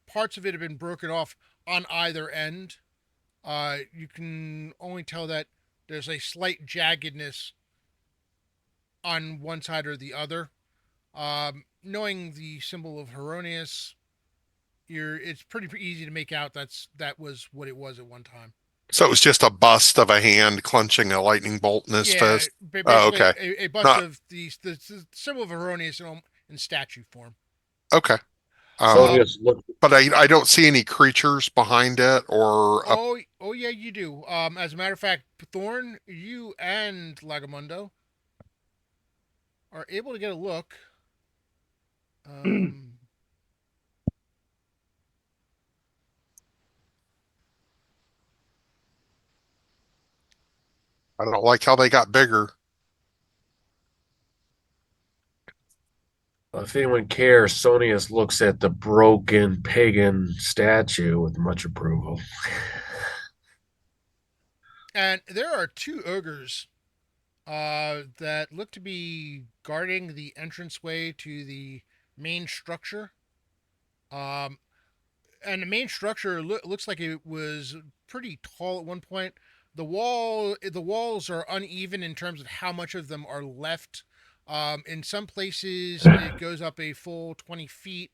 parts of it have been broken off on either end. You can only tell that there's a slight jaggedness on one side or the other. Knowing the symbol of Heronius, it's pretty easy to make out that was what it was at one time. So it was just a bust of a hand clenching a lightning bolt in his Yeah, fist. Oh, basically okay. a bust Not of the symbol of Heronius in statue form. okay. So Um, just look. But I don't see any creatures behind it or up. oh yeah, you do. As a matter of fact, Thorn, you and Lagamundo are able to get a look. Um, I don't like how they got bigger. If anyone cares, Sonius looks at the broken pagan statue with much approval. and there are two ogres that look to be guarding the entranceway to the main structure. Um, and the main structure looks like it was pretty tall at one point. The walls are uneven in terms of how much of them are left. In some places, it goes up a full 20 feet.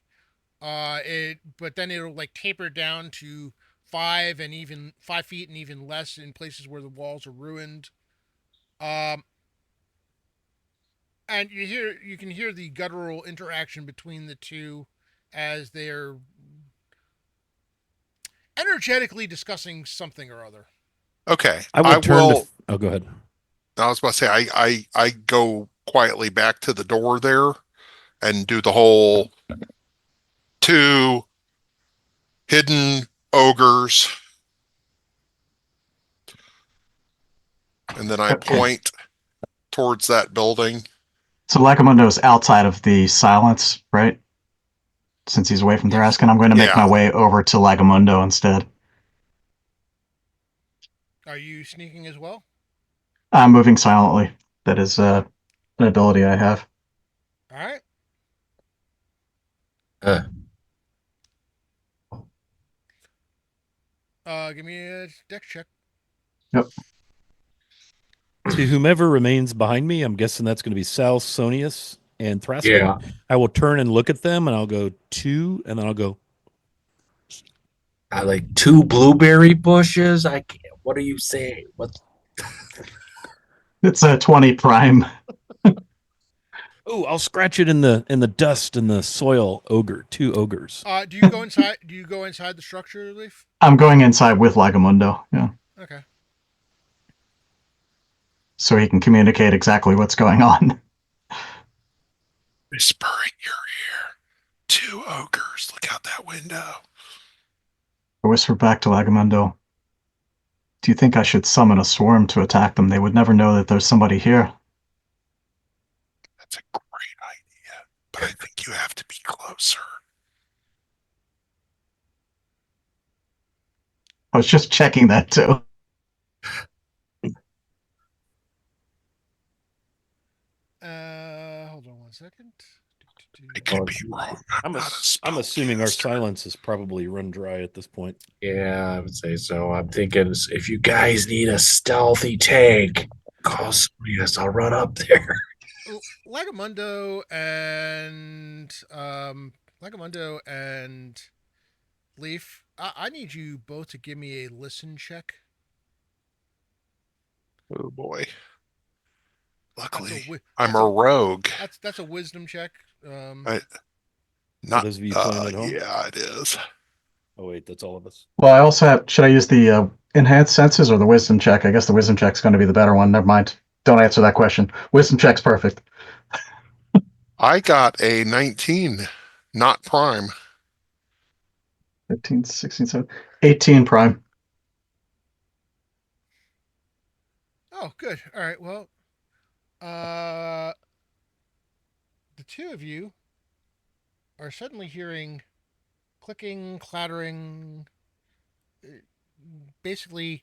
But then it'll like taper down to 5 feet and even less in places where the walls are ruined. Um, and you can hear the guttural interaction between the two as they're energetically discussing something or other. Okay. I will I turn will. Oh, go ahead. I was about to say I go quietly back to the door there and do the whole two hidden ogres, and then I Okay. point towards that building. So Lakamundo is outside of the silence, right? Since he's away from Yes. Thraskin, I'm going to make Yeah. my way over to Lagamundo instead. Are you sneaking as well? I'm moving silently. That is an ability I have. All right. Uh, Give me a dex check. Yep. To whomever remains behind me, I'm guessing that's going to be Sal, Sonius, and Thraskin. yeah. I will turn and look at them, and I'll go two, and then I'll go. I like 2 blueberry bushes. I can't. What are you saying? What? It's a 20 prime. Oh, I'll scratch it in the dust and the soil. Ogre, 2 ogres. Do you go inside? Do you go inside the structure, Leaf? I'm going inside with Lagamundo, yeah, Okay. so he can communicate exactly what's going on. Whisper in your ear. Two ogres. Look out that window. I whisper back to Lagamundo. Do you think I should summon a swarm to attack them? They would never know that there's somebody here. That's a great idea, but I think you have to be closer. I was just checking that too. Hold on 1 second. I could be wrong. I'm assuming our silence is probably run dry at this point. Yeah, I would say so. I'm thinking if you guys need a stealthy tank, call Sonius. I'll run up there. Lagamundo and Leaf I need you both to give me a listen check. Oh boy. That's a Luckily, wi- I'm that's a a rogue. that's a wisdom check. I For not those of you playing at home. yeah, it is. Oh wait, that's all of us. Well, I also have. Should I use the enhanced senses or the wisdom check? I guess the wisdom check's going to be the better one. Never mind. Don't answer that question. Wisdom check's perfect. I got a 19, not prime. 15, 16, 17, 18 prime. Oh, good. All right. Well, uh, the two of you are suddenly hearing clicking, clattering, uh, basically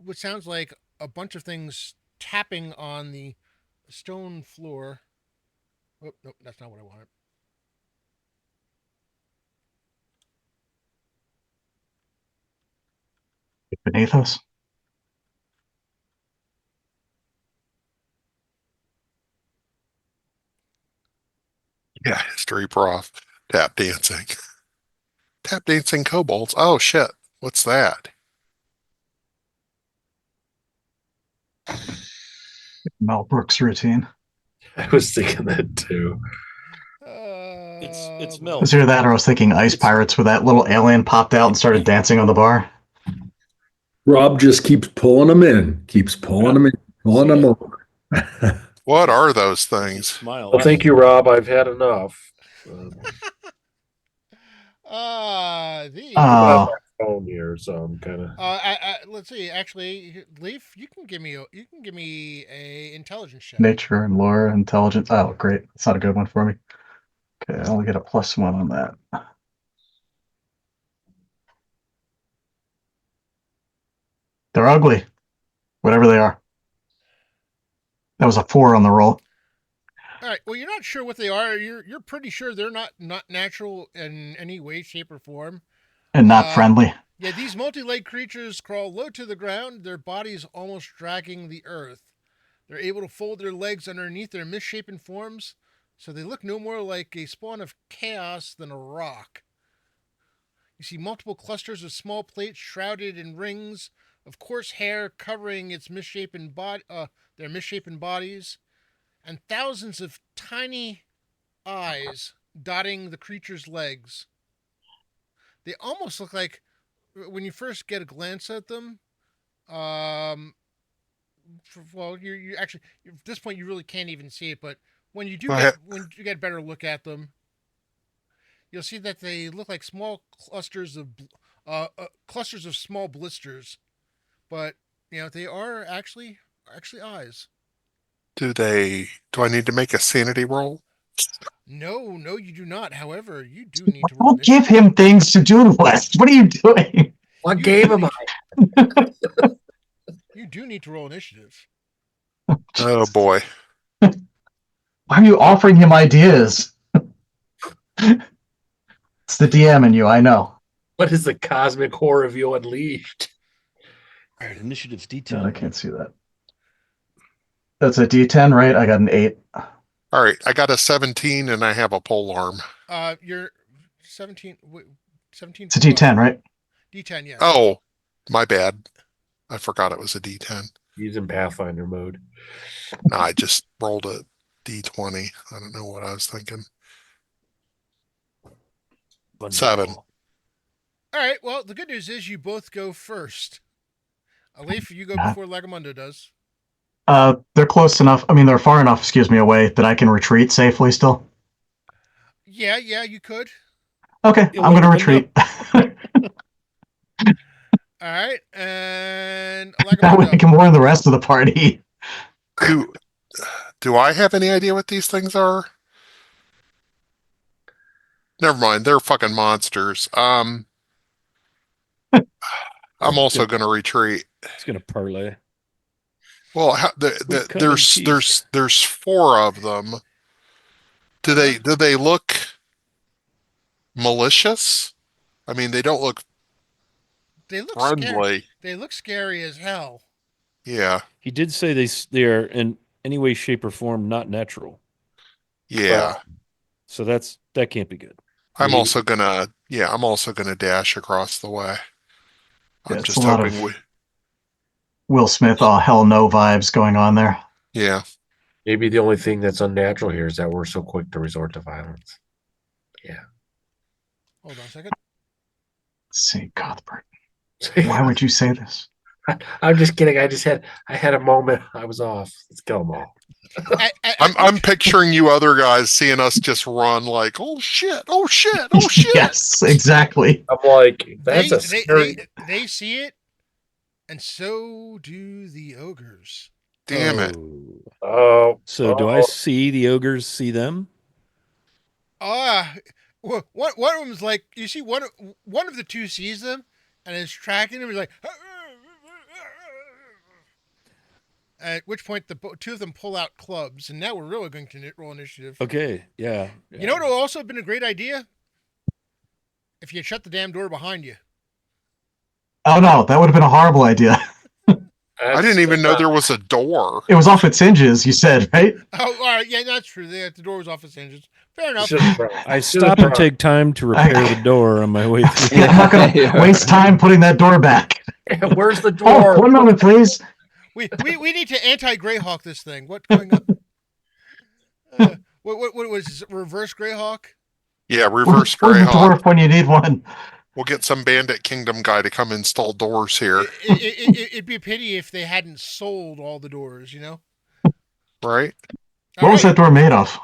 what sounds like a bunch of things tapping on the stone floor. Oh, nope, that's not what I wanted. Beneath us. Yeah, history prof. Tap dancing. Tap dancing kobolds. Oh shit. What's that? Mel Brooks routine. I was thinking that too. It's Boy. Was Mel. either that or I was thinking Ice It's Pirates where that little alien popped out and started dancing on the bar. Rob just keeps pulling them in, keeps pulling them in, pulling See them ya. over. What are those Gives you things? Well, smiles. thank you, Rob. I've had enough. The I'm on Oh, my phone here, so I'm kind of. let's see. Actually, Leaf, you can give me a intelligence check. nature and lore, intelligence. Oh, great. That's not a good one for me. Okay, I only get a +1 on that. They're ugly, whatever they are. That was a 4 on the roll, All right. Well, you're not sure what they are. You're pretty sure they're not natural in any way, shape, or form. and not Uh, friendly. yeah, these multi-legged creatures crawl low to the ground, their bodies almost dragging the earth. They're able to fold their legs underneath their misshapen forms, so they look no more like a spawn of chaos than a rock. You see multiple clusters of small plates shrouded in rings of coarse hair covering their misshapen bodies, and thousands of tiny eyes dotting the creature's legs. They almost look like when you first get a glance at them. Um, well, you actually at this point you really can't even see it, but I, when you get a better look at them, you'll see that they look like small clusters of small blisters, but they are actually eyes. do I need to make a sanity roll? No, no, you do not. However, you do need to roll Don't give initiative. him things to do, West. What are you doing? What You game do am I? need you do need to roll initiative. Oh boy. Why are you offering him ideas? It's the DM in you, I know. What is the cosmic horror of you unleashed? All right, initiative's God, I D10. can't see that. That's a D10, right? I got an 8. All right, I got a 17 and I have a pole arm. You're 17. 17 It's a for what? D10, right? D10, yes. Oh, my bad. I forgot it was a D10. He's in Pathfinder mode. No, I just rolled a D20. I don't know what I was thinking. Seven. Wonderful. All right. Well, the good news is you both go first. Alif, you go Yeah. before Lagamundo does. They're close enough. I mean, they're far enough, excuse me, away that I can retreat safely still. Yeah, yeah, you could. Okay, You'll I'm wake going to up and know. retreat. All right, and That way I Lagamundo. can warn the rest of the party. Do do I have any idea what these things are? Never mind, they're fucking monsters. I'm also Good. going to retreat. It's gonna parlay. Well, We come in peace. there's four of them. Uh huh. Do they look malicious? I mean, they don't look They look scary. friendly. They look scary as hell. Yeah, He did say they are in any way, shape, or form not natural. yeah. Well, So that can't be good. I'm Maybe also gonna dash across the way. Yeah, I'm it's a just lot hoping of Will Smith, all hell no vibes going on there. yeah. maybe the only thing that's unnatural here is that we're so quick to resort to violence. Yeah. Hold on a second. St. Cuthbert. Why would you say this? I'm just kidding. I had a moment. I was off. Let's kill them all. I'm picturing you other guys seeing us just run like, oh shit, oh shit, oh shit. Yes, exactly. I'm like, that's a scary. they see it, and so do the ogres. Damn it. Oh, So do I oh, see the ogres see them? Ah, one of them's like you see one of the two sees them and is tracking them. He's like, at which point the two of them pull out clubs, and now we're really going to roll initiative. Okay, yeah. You know what would also have been a great idea if you had shut the damn door behind you. Oh no, that would have been a horrible idea. I didn't even know there was a door. It was off its hinges, you said, right? Oh, all right, yeah, that's true. The door was off its hinges. Fair enough. I stop and take time to repair the door on my way through. Yeah, I'm not going to waste time putting that door back. Where's the Oh, door? one moment, please. We need to anti-Greyhawk this thing. What's going on? What was this, reverse Greyhawk? Yeah, reverse Where's the Greyhawk. dwarf when you need one? We'll get some Bandit Kingdom guy to come install doors here, It'd be a pity if they hadn't sold all the doors, you know? right? What was that door made of?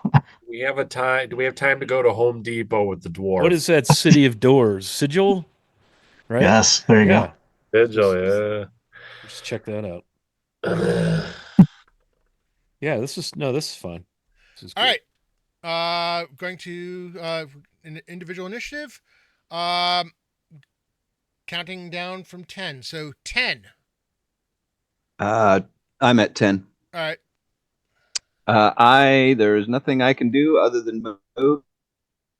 We have a time. Do we have time to go to Home Depot with the dwarf? What is that city of doors? Sigil? Right? Yes, there you Yeah. Vigil? Just check that out. Yeah. Yeah, this is fine. This is All good. right. Going to individual initiative. Counting down from 10. So 10. I'm at 10. All right. There's nothing I can do other than move,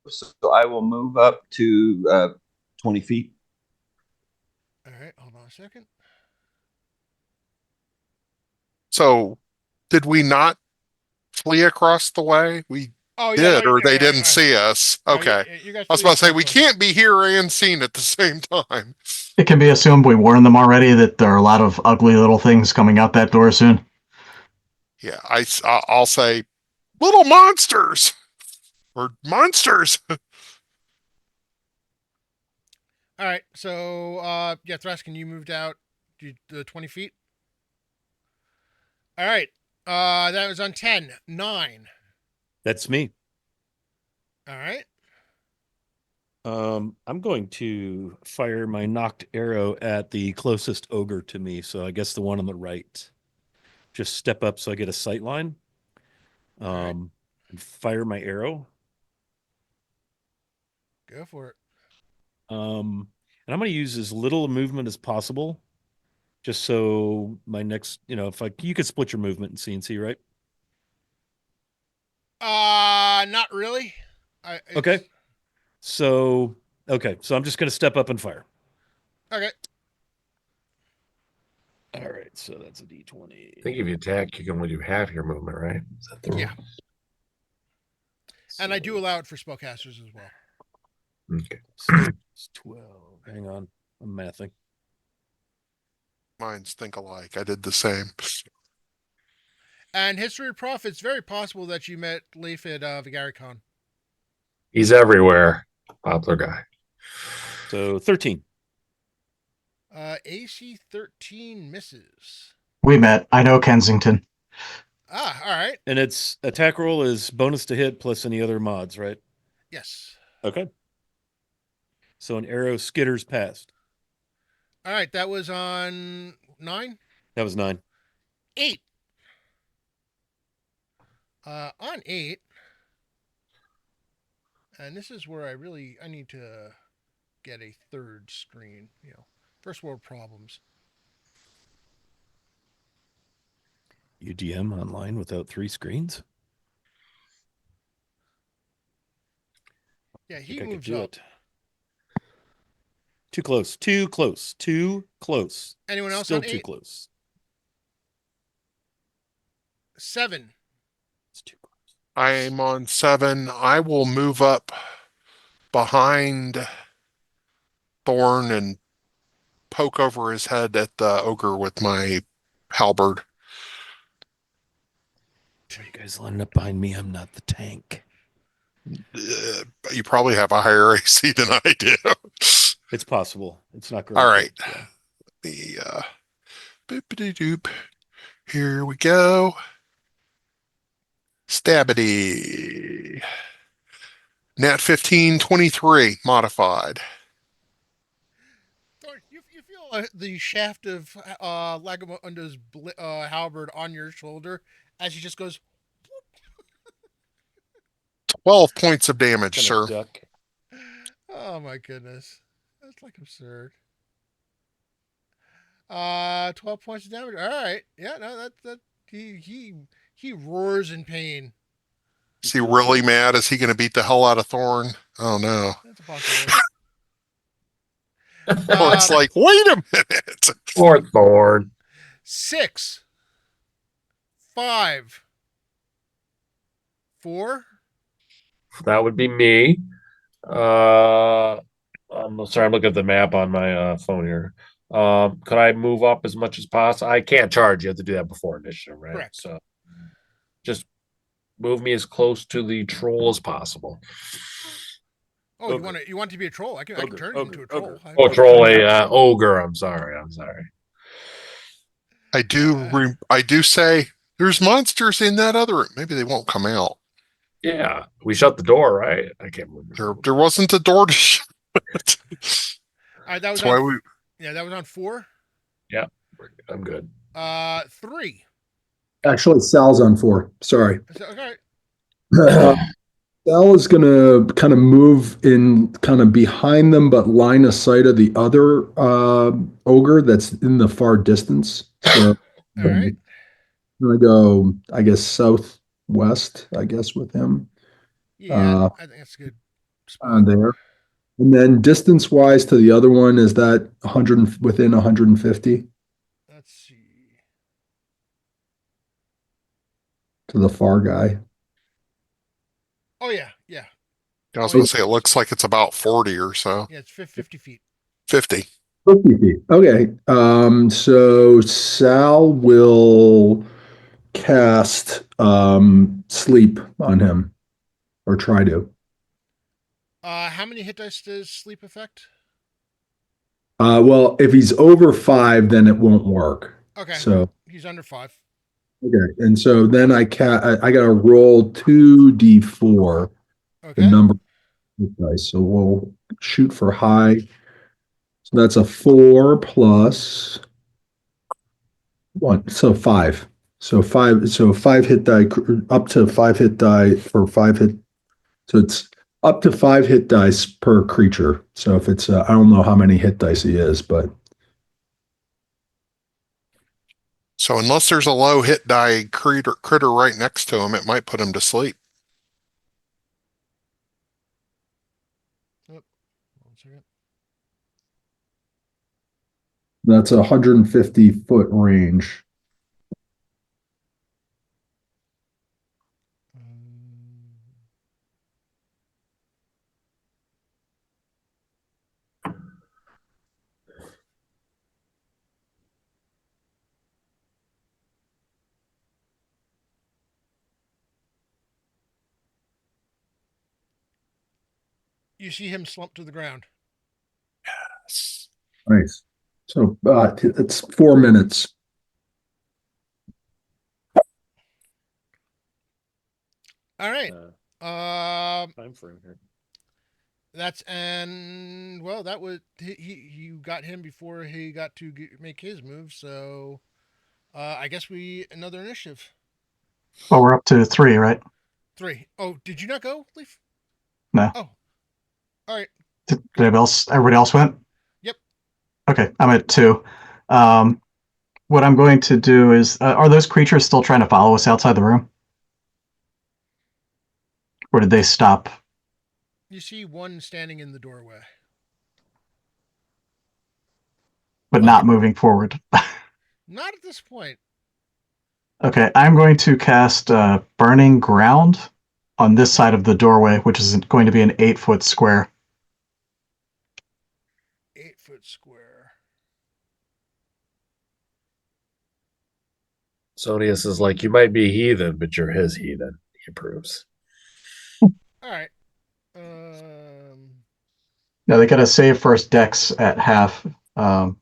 so I will move up to 20 feet. All right. Hold on a second. So, did we not flee across the way? We did, or they didn't see us. Okay. You guys I was about to say, we can't be here and seen at the same time. It can be assumed we warned them already that there are a lot of ugly little things coming out that door soon. Yeah, I'll say, little monsters! Or monsters! All right. So, yeah, Thraskin, you moved out the 20 feet. All right. That was on 10. 9. That's me. All right. I'm going to fire my knocked arrow at the closest ogre to me, so I guess the one on the right. Just step up so I get a sight line. right. And fire my arrow. Go for it. And I'm going to use as little movement as possible, just so my next, if you could split your movement in CNC, right? Not really. Okay. So I'm just going to step up and fire. Okay. All right, so that's a D20. I think if you attack, you can only do half your movement, right? Is that the rule? Yeah. And I do allow it for spellcasters as well. Okay. So it's 12. Hang on. I'm mathing. Minds think alike. I did the same. And History of Prof, it's very possible that you met Leif at Vigaricon. He's everywhere. Popular guy. So 13. AC 13 misses. We met. I know Kensington. All right. And its attack roll is bonus to hit plus any other mods, right? Yes. Okay. So an arrow skitters past. All right. That was on 9. That was 9. 8. On 8. And this is where I need to get a third screen. First world problems. UDM online without 3 screens? Yeah, he I moves do up. it. Too close. Too close. Too close. Anyone else Still on too 8? close. 7. It's too close. I'm on 7. I will move up behind Thorn and poke over his head at the ogre with my halberd. Are you guys lining up behind me? I'm not the tank. You probably have a higher AC than I do. It's possible. It's not great. All right. but, yeah. The boop-a-doo-doop. Here we go. Stabity. Nat 15, 23 modified. Thor, you feel the shaft of Lagamundo's halberd on your shoulder as he just goes. 12 points of damage, Kind sir. of duck. Oh my goodness, that's like absurd. 12 points of damage. All right, yeah, no, that he roars in pain. Is he really mad? Is he going to beat the hell out of Thorn? Oh no. That's a possibility. Thorn's like, wait a minute. Poor Thorn. 6, 5, 4. That would be me. I'm sorry, I'm looking at the map on my phone here. Could I move up as much as possible? I can't charge. You have to do that before initiative, right? Correct. So just move me as close to the troll as possible. Oh, Ogre. you want to be a troll? I can Ogre, turn you into a troll. ogre. Oh, troll a ogre. I'm sorry. I do say there's monsters in that other room. Maybe they won't come out. Yeah, we shut the door, right? I can't remember. There wasn't a door to shut. All right, that was That's why on. we. Yeah, that was on 4. Yeah, I'm good. 3. Actually, Sal's on 4. Sorry. Okay. Sal is going to kind of move in kind of behind them, but line of sight of the other ogre that's in the far distance. So All right. I'm going to go, I guess, southwest, I guess, with him. Yeah, I think that's a good spot. On there. And then distance wise to the other one, is that 100 within 150 Let's see. to the far guy? Oh yeah, yeah, I was going to say it looks like it's about 40 or so. yeah. It's 50 feet. 50. 50 feet. Okay. So Sal will cast sleep on him, or try to. How many hit dice does sleep affect? Well, if he's over 5, then it won't work. Okay. So He's under 5. okay, and so then I gotta roll 2d4, the Okay. number of hit dice. So we'll shoot for high. So that's a 4 plus 1, so 5. So 5 hit die, up to 5 hit die for 5 hit. So it's up to 5 hit dice per creature. So if it's, I don't know how many hit dice he is, but So unless there's a low hit die critter right next to him, it might put him to sleep. One second. that's a 150-foot range. You see him slump to the ground. Yes. Nice. So it's 4 minutes. All right. Time frame here. That's well, that was you got him before he got to make his move. So, I guess another initiative. Well, we're up to 3, right? 3. Oh, did you not go, Leaf? No. Oh, all right. Did everybody else went? Yep. Okay, I'm at 2. What I'm going to do is, are those creatures still trying to follow us outside the room? Or did they stop? You see one standing in the doorway, But not moving forward. not at this point. Okay, I'm going to cast Burning Ground on this side of the doorway, which is going to be an 8-foot square. Sonius is like, you might be heathen, but you're his heathen. He approves. All right. Yeah, they got to save first dex at half. But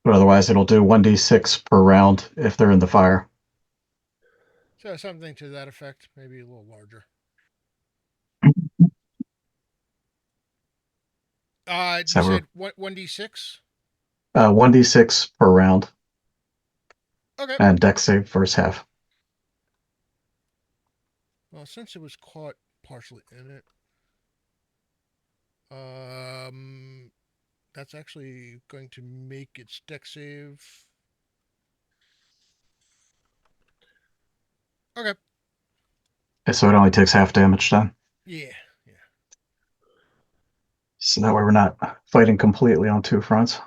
otherwise, it'll do 1d6 per round if they're in the fire. So something to that effect, maybe a little larger. So You said 1d6? 1d6 per round, Okay. and dex save first half. Well, since it was caught partially in it, that's actually going to make its deck save. Okay. Okay, so it only takes half damage then. Yeah. So that way we're not fighting completely on two fronts.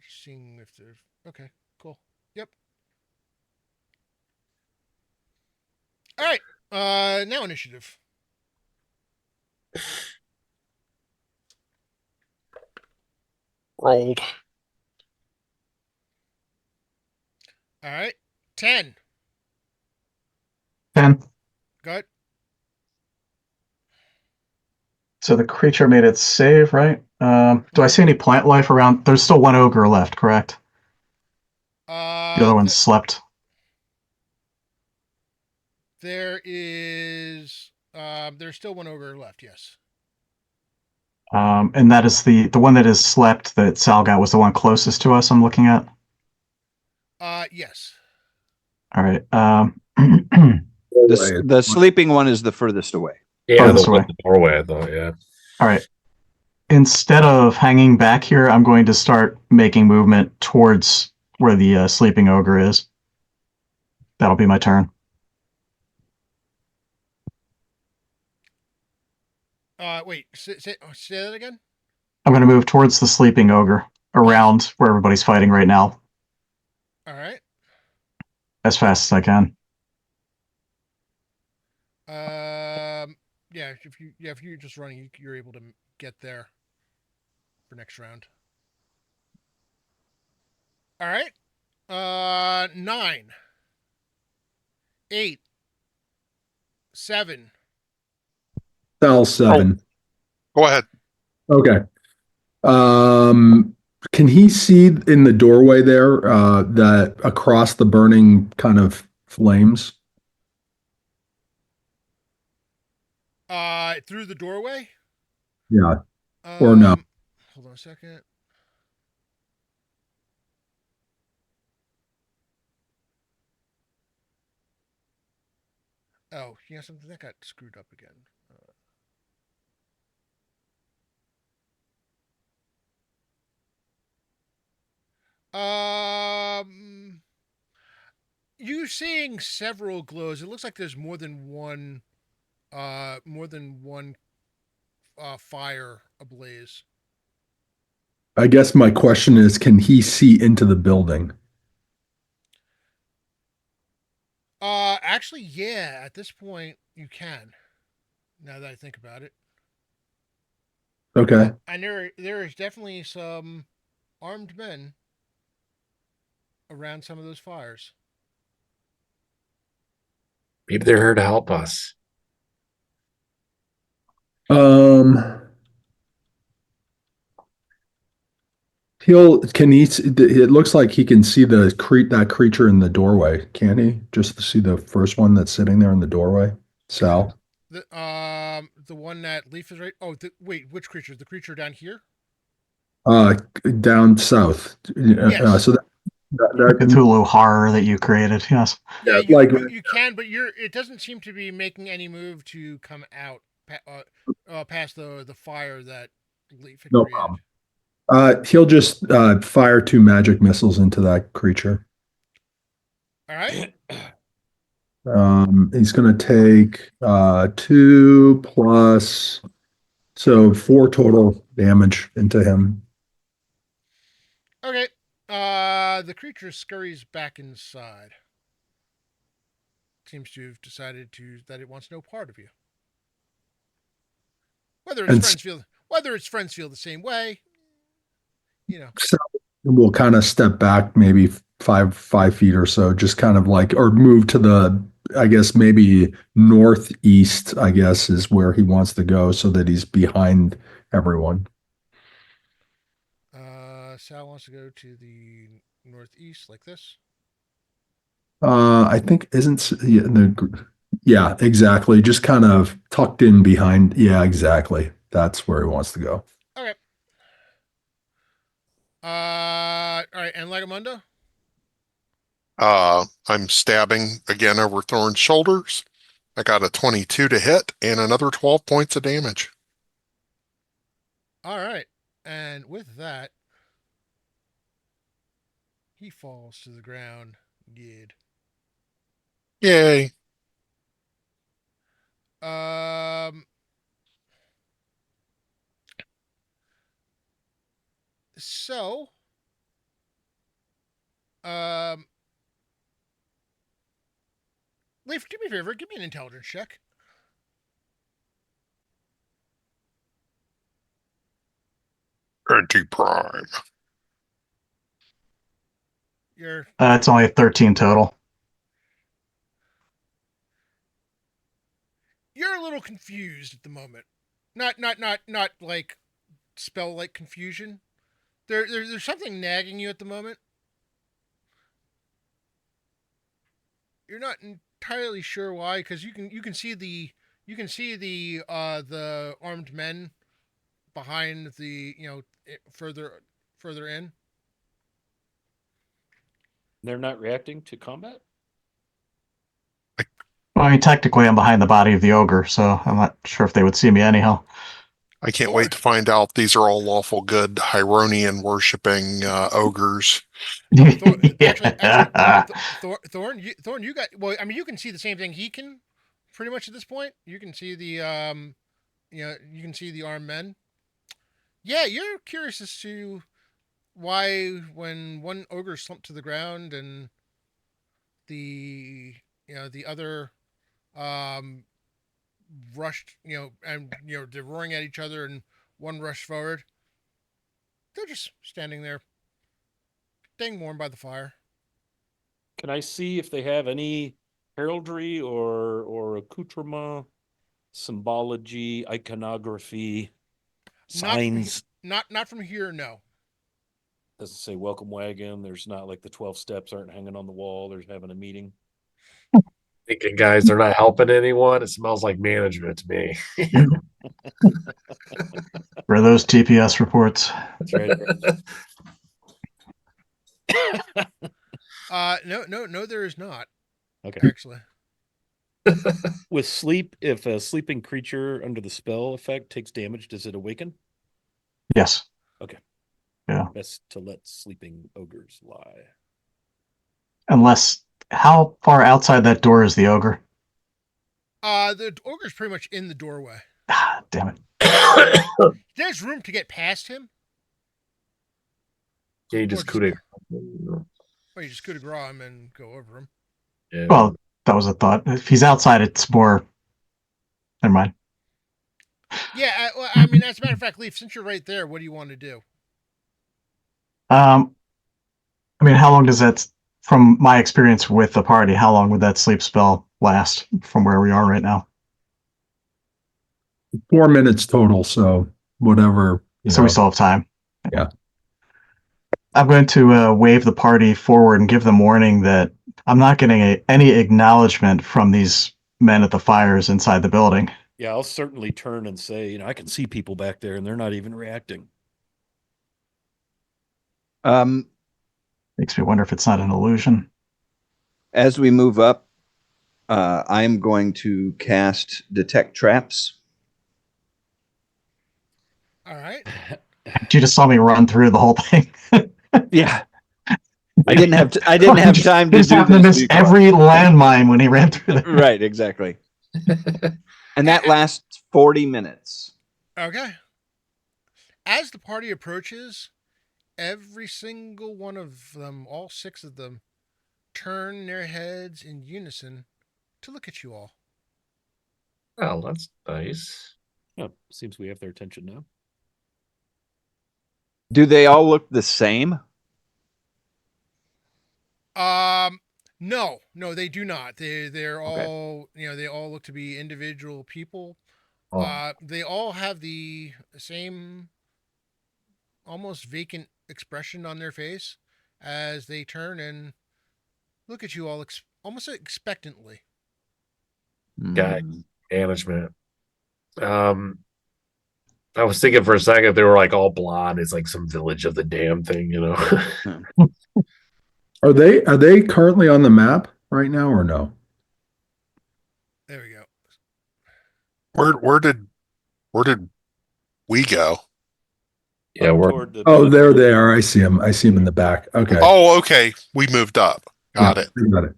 Just seeing if there's. Okay. Cool. Yep. All right. Now initiative. Rolled. All right. 10. 10. Good. So the creature made its save, right? Do I see any plant life around? There's still one ogre left, correct? The other one slept. There is. There's still one ogre left. Yes. And that is the one that is slept that Sal got was the one closest to us. I'm looking at. Yes. All right. The sleeping one is the furthest away. Yeah, Furthest the one away. in the doorway, I thought, yeah. All right. Instead of hanging back here, I'm going to start making movement towards where the sleeping ogre is. That'll be my turn. Wait. Say that again. I'm going to move towards the sleeping ogre around where everybody's fighting right now All right. as fast as I can. Yeah. If you're just running, you're able to get there for next round. All right. 9, 8, 7. Sal 7. Go ahead. Okay. Can he see in the doorway there that across the burning kind of flames? Through the doorway. Yeah. Or no? Hold on a second. Oh, yeah, something that got screwed up again. You seeing several glows. It looks like there's more than one. Fire ablaze. I guess my question is, can he see into the building? Actually, yeah. At this point, you can. Now that I think about it. Okay. And there is definitely some armed men around some of those fires. Maybe they're here to help us. Can he? It looks like he can see that creature in the doorway. Can he? Just to see the first one that's sitting there in the doorway, Sal. The one that Leaf is right. Oh, wait, which creature? The creature down here? Uh, Down south. Yes. So that Cthulhu horror that you created. Yes. Yeah, like you can, but it doesn't seem to be making any move to come out past the fire that Leaf had no created. problem. He'll just fire 2 magic missiles into that creature. All right. He's going to take 2 plus, so 4 total damage into him. Okay. The creature scurries back inside. Seems to have decided that it wants no part of you. Whether And its friends feel the same way, you know. so we'll kind of step back maybe 5 feet or so, just kind of like, or move to the, I guess maybe northeast, I guess is where he wants to go so that he's behind everyone. Sal wants to go to the northeast like this. I think isn't yeah, yeah, exactly. Just kind of tucked in behind. Yeah, exactly. That's where he wants to go. Okay. All right, and Legamundo? I'm stabbing again over Thorn's shoulders. I got a 22 to hit and another 12 points of damage. All right. And with that, he falls to the ground. Good. Yay. Um. So, um, Leaf, do me a favor. Give me an intelligence check. Anti-prime. You're It's only 13 total. you're a little confused at the moment. Not like spell like confusion. There's something nagging you at the moment. You're not entirely sure why, because you can see the armed men behind the further in. They're not reacting to combat? Well, I mean, technically, I'm behind the body of the ogre, so I'm not sure if they would see me anyhow. I can't Thor, wait to find out these are all lawful good Hyronian worshipping ogres. Thor actually, Yeah. Thorn, you got well. I mean, you can see the same thing he can, pretty much at this point. You can see you can see the armed men. Yeah, you're curious as to why when one ogre slumped to the ground and the other um rushed, and they're roaring at each other, and one rushed forward. They're just standing there, staying warm by the fire. Can I see if they have any heraldry or accoutrement, symbology, iconography, Not from he- signs? not from here, no. Doesn't say welcome wagon. There's not like the 12 steps aren't hanging on the wall. There's having a meeting. Thinking, guys, they're not helping anyone. It smells like management to me. For those TPS reports. That's right. No, there is not. Okay. Actually, With sleep, if a sleeping creature under the spell effect takes damage, does it awaken? Yes. Okay. Yeah. Best to let sleeping ogres lie. Unless, how far outside that door is the ogre? the ogre's pretty much in the doorway. Ah, damn it. There's room to get past him. Yeah, you just couldn't. Or you just coup de grace him and go over him. Yeah. Well, that was a thought. If he's outside, it's more. Never mind. Yeah, I mean, as a matter of fact, Leaf, since you're right there, what do you want to do? I mean, how long does that, from my experience with the party, how long would that sleep spell last from where we are right now? 4 minutes total, so whatever. So we still have time. Yeah. I'm going to wave the party forward and give them warning that I'm not getting any acknowledgement from these men at the fires inside the building. Yeah, I'll certainly turn and say, I can see people back there and they're not even reacting. Makes me wonder if it's not an illusion. As we move up, I'm going to cast Detect Traps. All right. You just saw me run through the whole thing. Yeah. I didn't have time to just do happened to this miss before. every landmine when he ran through there. Right, exactly. And that lasts 40 minutes. Okay. As the party approaches, every single one of them, all six of them, turn their heads in unison to look at you all. Oh, that's nice. Oh, seems we have their attention now. Do they all look the same? No, they do not. They're Okay. all they all look to be individual people. Oh, They all have the same almost vacant expression on their face as they turn and look at you all almost expectantly. guy Hmm. management. Um, I was thinking for a second they were like all blonde. It's like some Village of the Damn thing, you know. Are they currently on the map right now or no? There we go. Where did we go? Yeah, Up we're toward the Oh, back. there they are. I see them. I see them in the back. Okay. Oh, okay. We moved up. Yeah, Got it. I got it.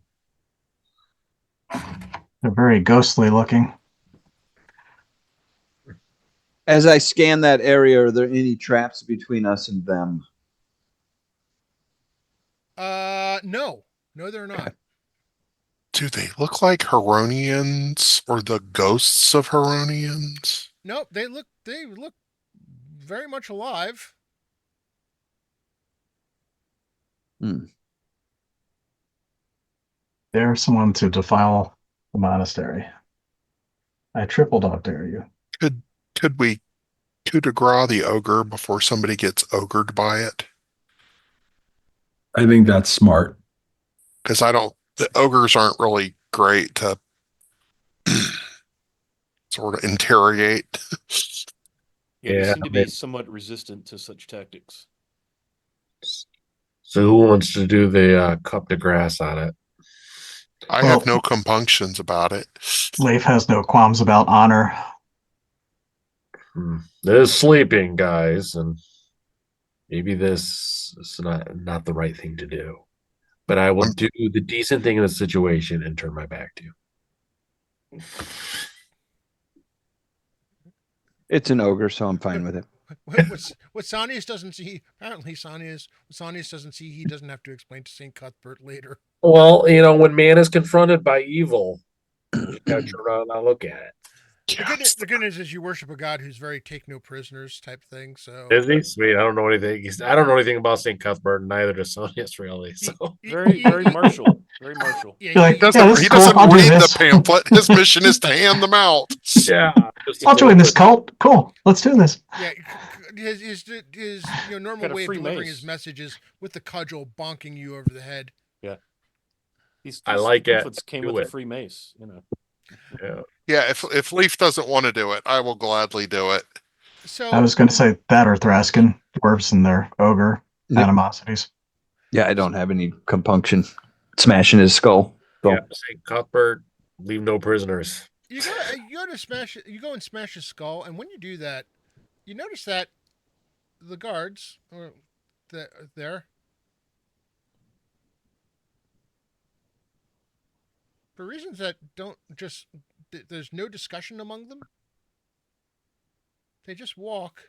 They're very ghostly looking. As I scan that area, are there any traps between us and them? No, they're not. Do they look like Heronians or the ghosts of Heronians? Nope, they look very much alive. Hmm. Dare someone to defile the monastery. I triple dog dare you. Could we coup de grace the ogre before somebody gets ogred by it? I think that's smart. Because the ogres aren't really great to sort of interrogate. Yeah, they yeah. seem to be somewhat resistant to such tactics. So who wants to do the cup de grass on it? I have Well, no compunctions about it. Leif has no qualms about honor. They're sleeping, guys, and maybe this is not the right thing to do. But I will I'm, do the decent thing in the situation and turn my back to you. It's an ogre, so I'm fine with it. What Sanius doesn't see, apparently Sanius doesn't see, he doesn't have to explain to St. Cuthbert later. Well, when man is confronted by evil, you just gotta turn around and look at it. yes. The good news is you worship a god who's very take no prisoners type thing. So Is he sweet? I don't know anything. I don't know anything about St. Cuthbert, and neither does Sonius really. So Very, very martial. Very martial. Yeah, You're like, he- yeah, this He is cool. doesn't I'll do read the this. pamphlet. His mission is to hand them out. yeah, just I'll join this cult. Cool. Let's do this. yeah, his normal Got a way of free delivering mace. his messages with the cudgel bonking you over the head. Yeah. These I like it. pamphlets came Do with a it. free mace, Yeah. Yeah, if Leaf doesn't want to do it, I will gladly do it. I So was going to say that or Thraskin, dwarves and their ogre Yep. animosities. Yeah, I don't have any compunction smashing his skull. So Yeah, St. Cuthbert, leave no prisoners. you go and smash his skull, and when you do that, you notice that the guards or there for reasons that don't just there's no discussion among them. They just walk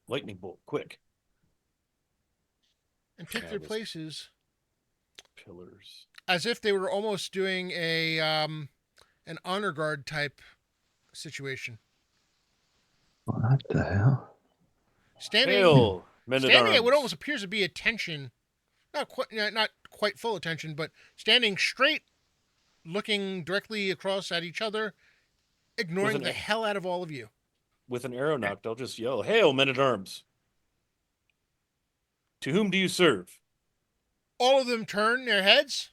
lightning bolt, quick. and take Yeah, their those- places Pillars. as if they were almost doing an honor guard type situation. what the hell? Standing Men at standing at what arms. almost appears to be attention, not quite full attention, but standing straight, looking directly across at each other, ignoring With the an- hell out of all of you. With an arrow knocked, I'll just yell, "Hail, men at arms! To whom do you serve?" All of them turn their heads,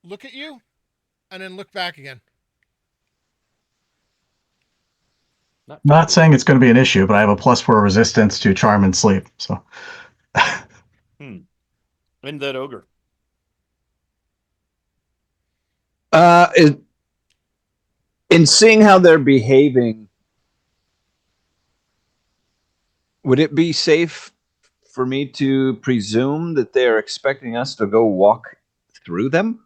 look at you, and then look back again. Not saying it's going to be an issue, but I have a +4 resistance to charm and sleep. So And that ogre. In seeing how they're behaving, would it be safe for me to presume that they are expecting us to go walk through them?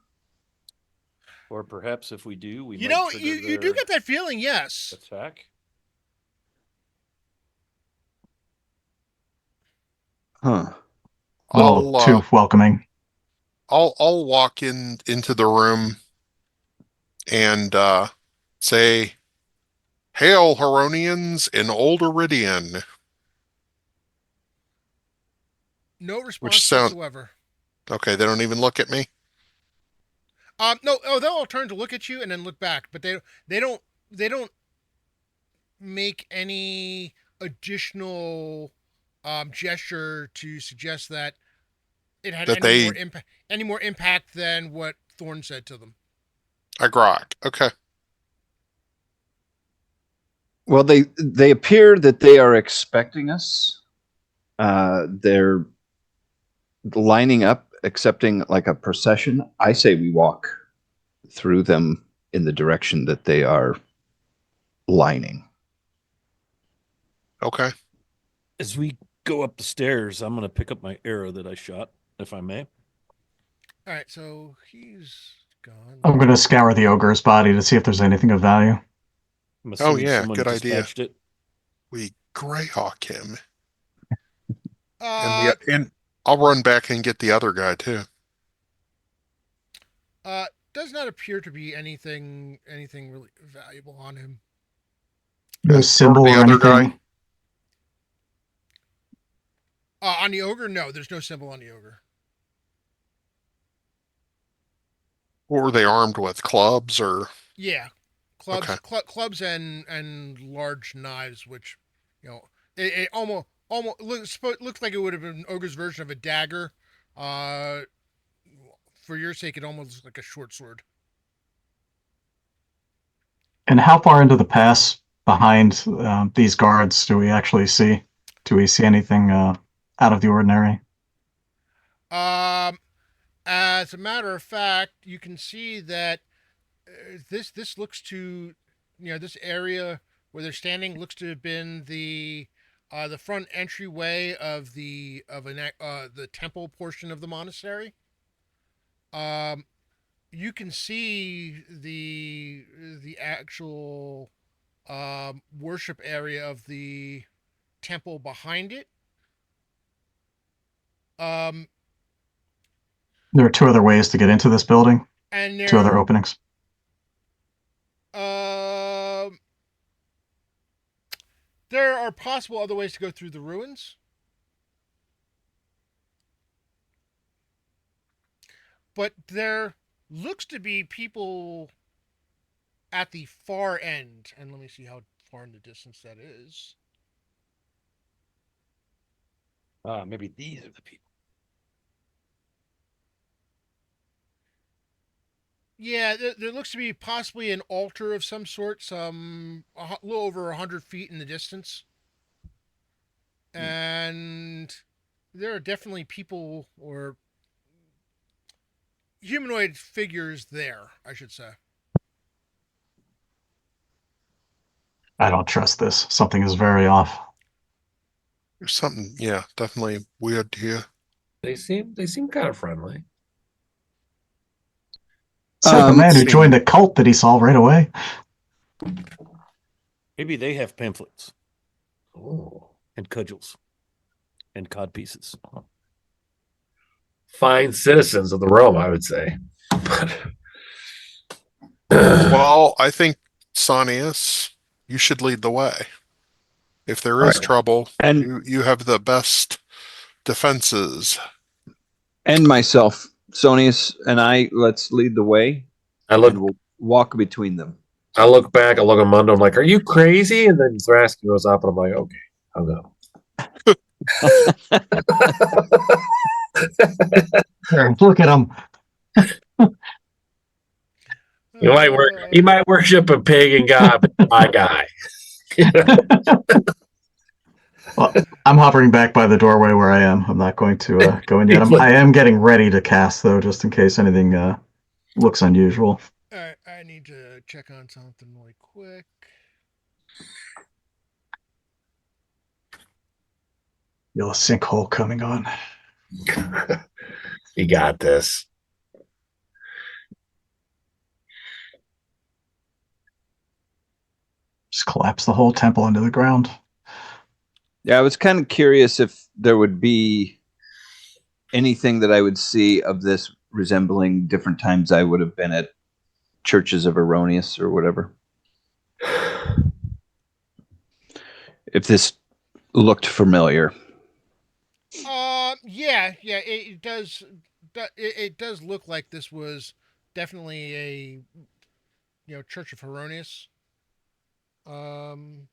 Or perhaps if we do, we You might know, trigger you do their get that feeling, yes. attack. Huh. a little too welcoming. I'll walk into the room and say, Hail, Heronians in Old Iridian. No Which response sound whatsoever. okay, they don't even look at me. No. Oh, they'll all turn to look at you and then look back, but they don't make any additional gesture to suggest that it had That they any more impact than what Thorn said to them. I grok. Okay. Well, they appear that they are expecting us. They're lining up, accepting like a procession. I say we walk through them in the direction that they are lining. Okay. As we go up the stairs, I'm going to pick up my arrow that I shot, if I may. All right, so he's gone. I'm going to scour the ogre's body to see if there's anything of value. I'm Oh assuming yeah, someone good idea. dispatched it. We Greyhawk him. Uh, And I'll run back and get the other guy too. does not appear to be anything really valuable on him. No And symbol the or other anything. guy? On the ogre, no, there's no symbol on the ogre. What were they armed with? Clubs or Yeah, clubs, okay. clubs, and large knives, which, it almost looks like it would have been ogre's version of a dagger. Uh, for your sake, it almost looks like a short sword. And how far into the pass behind these guards do we actually see? Do we see anything out of the ordinary? As a matter of fact, you can see that this looks to, this area where they're standing looks to have been the front entryway of the temple portion of the monastery. You can see the actual worship area of the temple behind it. There are two other ways to get into this building. And two other openings. There are possible other ways to go through the ruins. But there looks to be people at the far end. And let me see how far in the distance that is. Maybe these are the people. Yeah, there looks to be possibly an altar of some sort, a little over 100 feet in the distance. And there are definitely people or humanoid figures there, I should say. I don't trust this. Something is very off. There's something, yeah, definitely weird here. They seem kind of friendly. It's like a man who joined a cult that he saw right away. Maybe they have pamphlets. Oh. And cudgels. And cod pieces. Fine citizens of the realm, I would say. Well, I think, Sonius, you should lead the way. If there is trouble, and you have the best defenses. And myself, Sonius and I, let's lead the way. We'll walk between them. I look back, I look at Mundo, I'm like, are you crazy? And then Thrask goes up, and I'm like, okay, I'll go. Look at him. You might worship a pagan god, but my guy. Well, I'm hovering back by the doorway where I am. I'm not going to go in yet. I am getting ready to cast, though, just in case anything looks unusual. All right, I need to check on something really quick. Feel a sinkhole coming on. You got this. Just collapse the whole temple into the ground. Yeah, I was kind of curious if there would be anything that I would see of this resembling different times I would have been at churches of Erroneous or whatever. If this looked familiar. Yeah, it does. It does look like this was definitely a Church of Heronius. Um,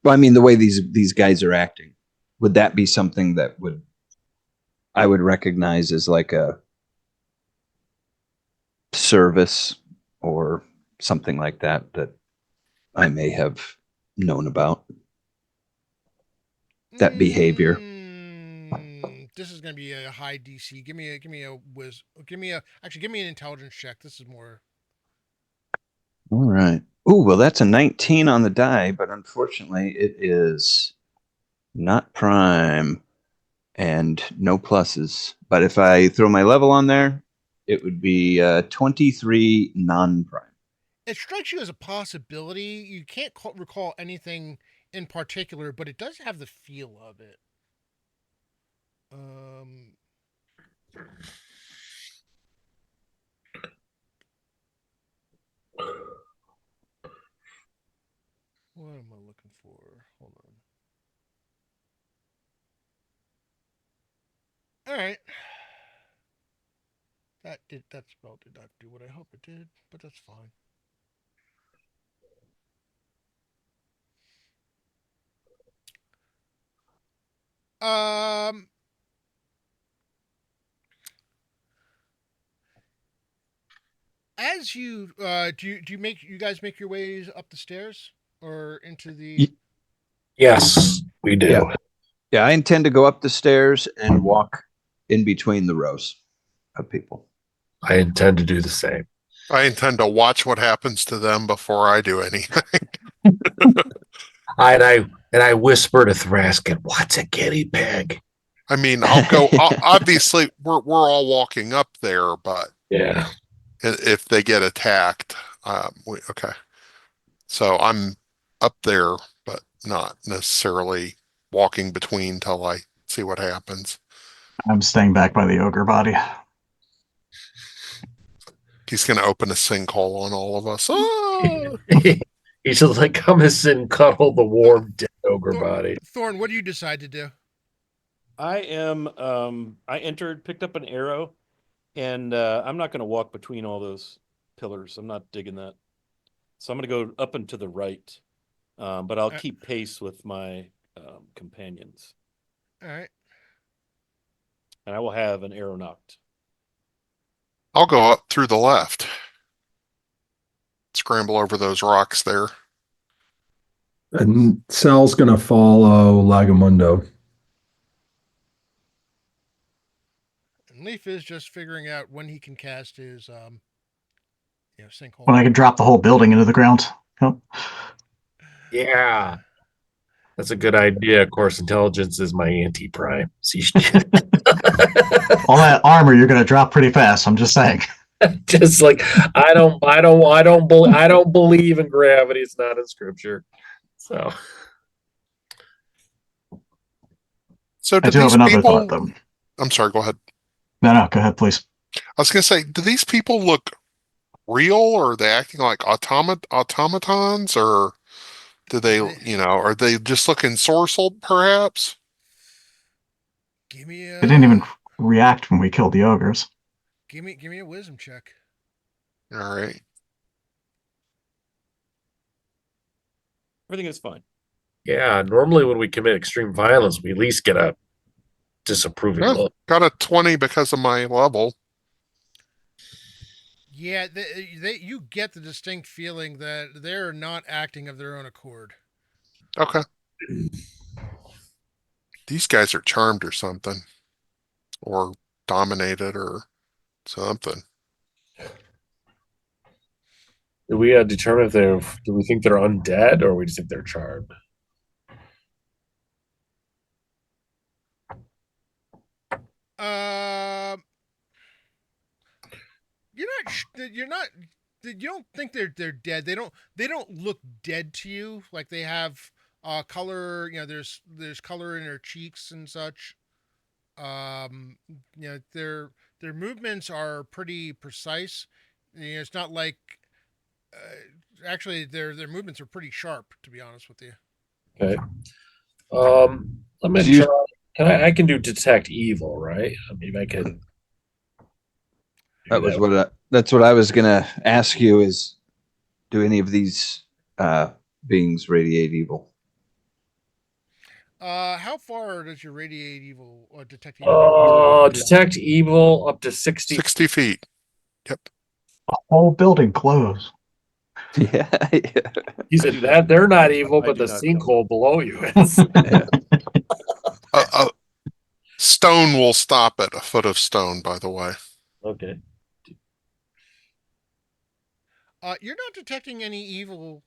Well, I mean, the way these guys are acting, would that be something that I would recognize as like a service or something like that I may have known about that behavior? this is gonna be a high DC. Give me an intelligence check. This is more. All right. Oh, well, that's a 19 on the die, but unfortunately, it is not prime and no pluses. But if I throw my level on there, it would be 23 non prime. It strikes you as a possibility. You can't recall anything in particular, but it does have the feel of it. Um, what am I looking for? Hold on. All right. That spell did not do what I hope it did, but that's fine. Um, as you do you guys make your ways up the stairs or into the? Yes, we do. Yeah. Yeah, I intend to go up the stairs and walk in between the rows of people. I intend to do the same. I intend to watch what happens to them before I do anything. I whisper to Thraskin, "What's a guinea pig?" I mean, I'll go. Obviously, we're all walking up there, but Yeah. if they get attacked, okay. So I'm up there, but not necessarily walking between till I see what happens. I'm staying back by the ogre body. He's going to open a sinkhole on all of us. Ah! He's just like, come and sit and cuddle the warm dead ogre body. Thorn, what do you decide to do? I am. I entered, picked up an arrow, and I'm not going to walk between all those pillars. I'm not digging that. So I'm going to go up and to the right, but I'll Uh, keep pace with my companions, All right. and I will have an arrow knocked. I'll go up through the left. Scramble over those rocks there. And Sal's going to follow Lagamundo. And Leaf is just figuring out when he can cast his sinkhole. When I can drop the whole building into the ground. Yep. Yeah. That's a good idea. Of course, intelligence is my anti-prime. See, All that armor you're going to drop pretty fast. I'm just saying. just like I don't believe in gravity. It's not in scripture. So So I do do have these another thought, people? though. I'm sorry, go ahead. No, go ahead, please. I was going to say, do these people look real, or are they acting like automatons, or do they, They- are they just looking sorcel, perhaps? Give me They didn't even a react when we killed the ogres. give me a wisdom check. All right. Everything is fine. yeah, normally when we commit extreme violence, we at least get a disapproving Yeah, look. got a 20 because of my level. Yeah, you get the distinct feeling that they're not acting of their own accord. Okay. These guys are charmed or something, or dominated or something. Do we determine if they're? Do we think they're undead, or we just think they're charmed? Um, you're not you don't think they're dead. They don't look dead to you. Like they have color. There's color in their cheeks and such. Their movements are pretty precise. It's not like actually their movements are pretty sharp, to be honest with you. Okay. Let me Do you, try. I can do detect evil, right? I mean, I can do that was that. that's what I was gonna ask you is, do any of these uh, beings radiate evil? How far does your radiate evil or detect evil go? Detect evil up to 60. 60 feet. Yep. Whole building glows. Yeah, yeah. He I said do that not. they're not evil, I but do the not count sinkhole below you is. Yeah. A stone will stop at a foot of stone, by the way. Okay. You're not detecting any evil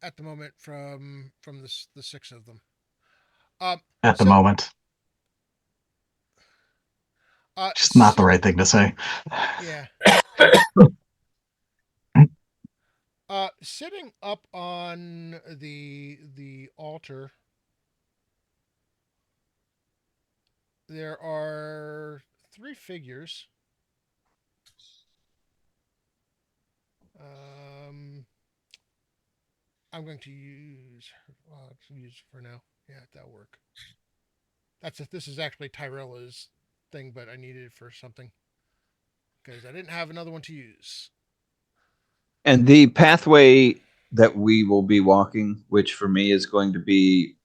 at the moment from the six of them. Um, At the so moment. Just not the sit, right thing to say. yeah. Sitting up on the altar, there are three figures. Um, I'm going to use for now. Yeah, that'll work. That's it. This is actually Tyrella's thing, but I needed it for something because I didn't have another one to use. And the pathway that we will be walking, which for me is going to be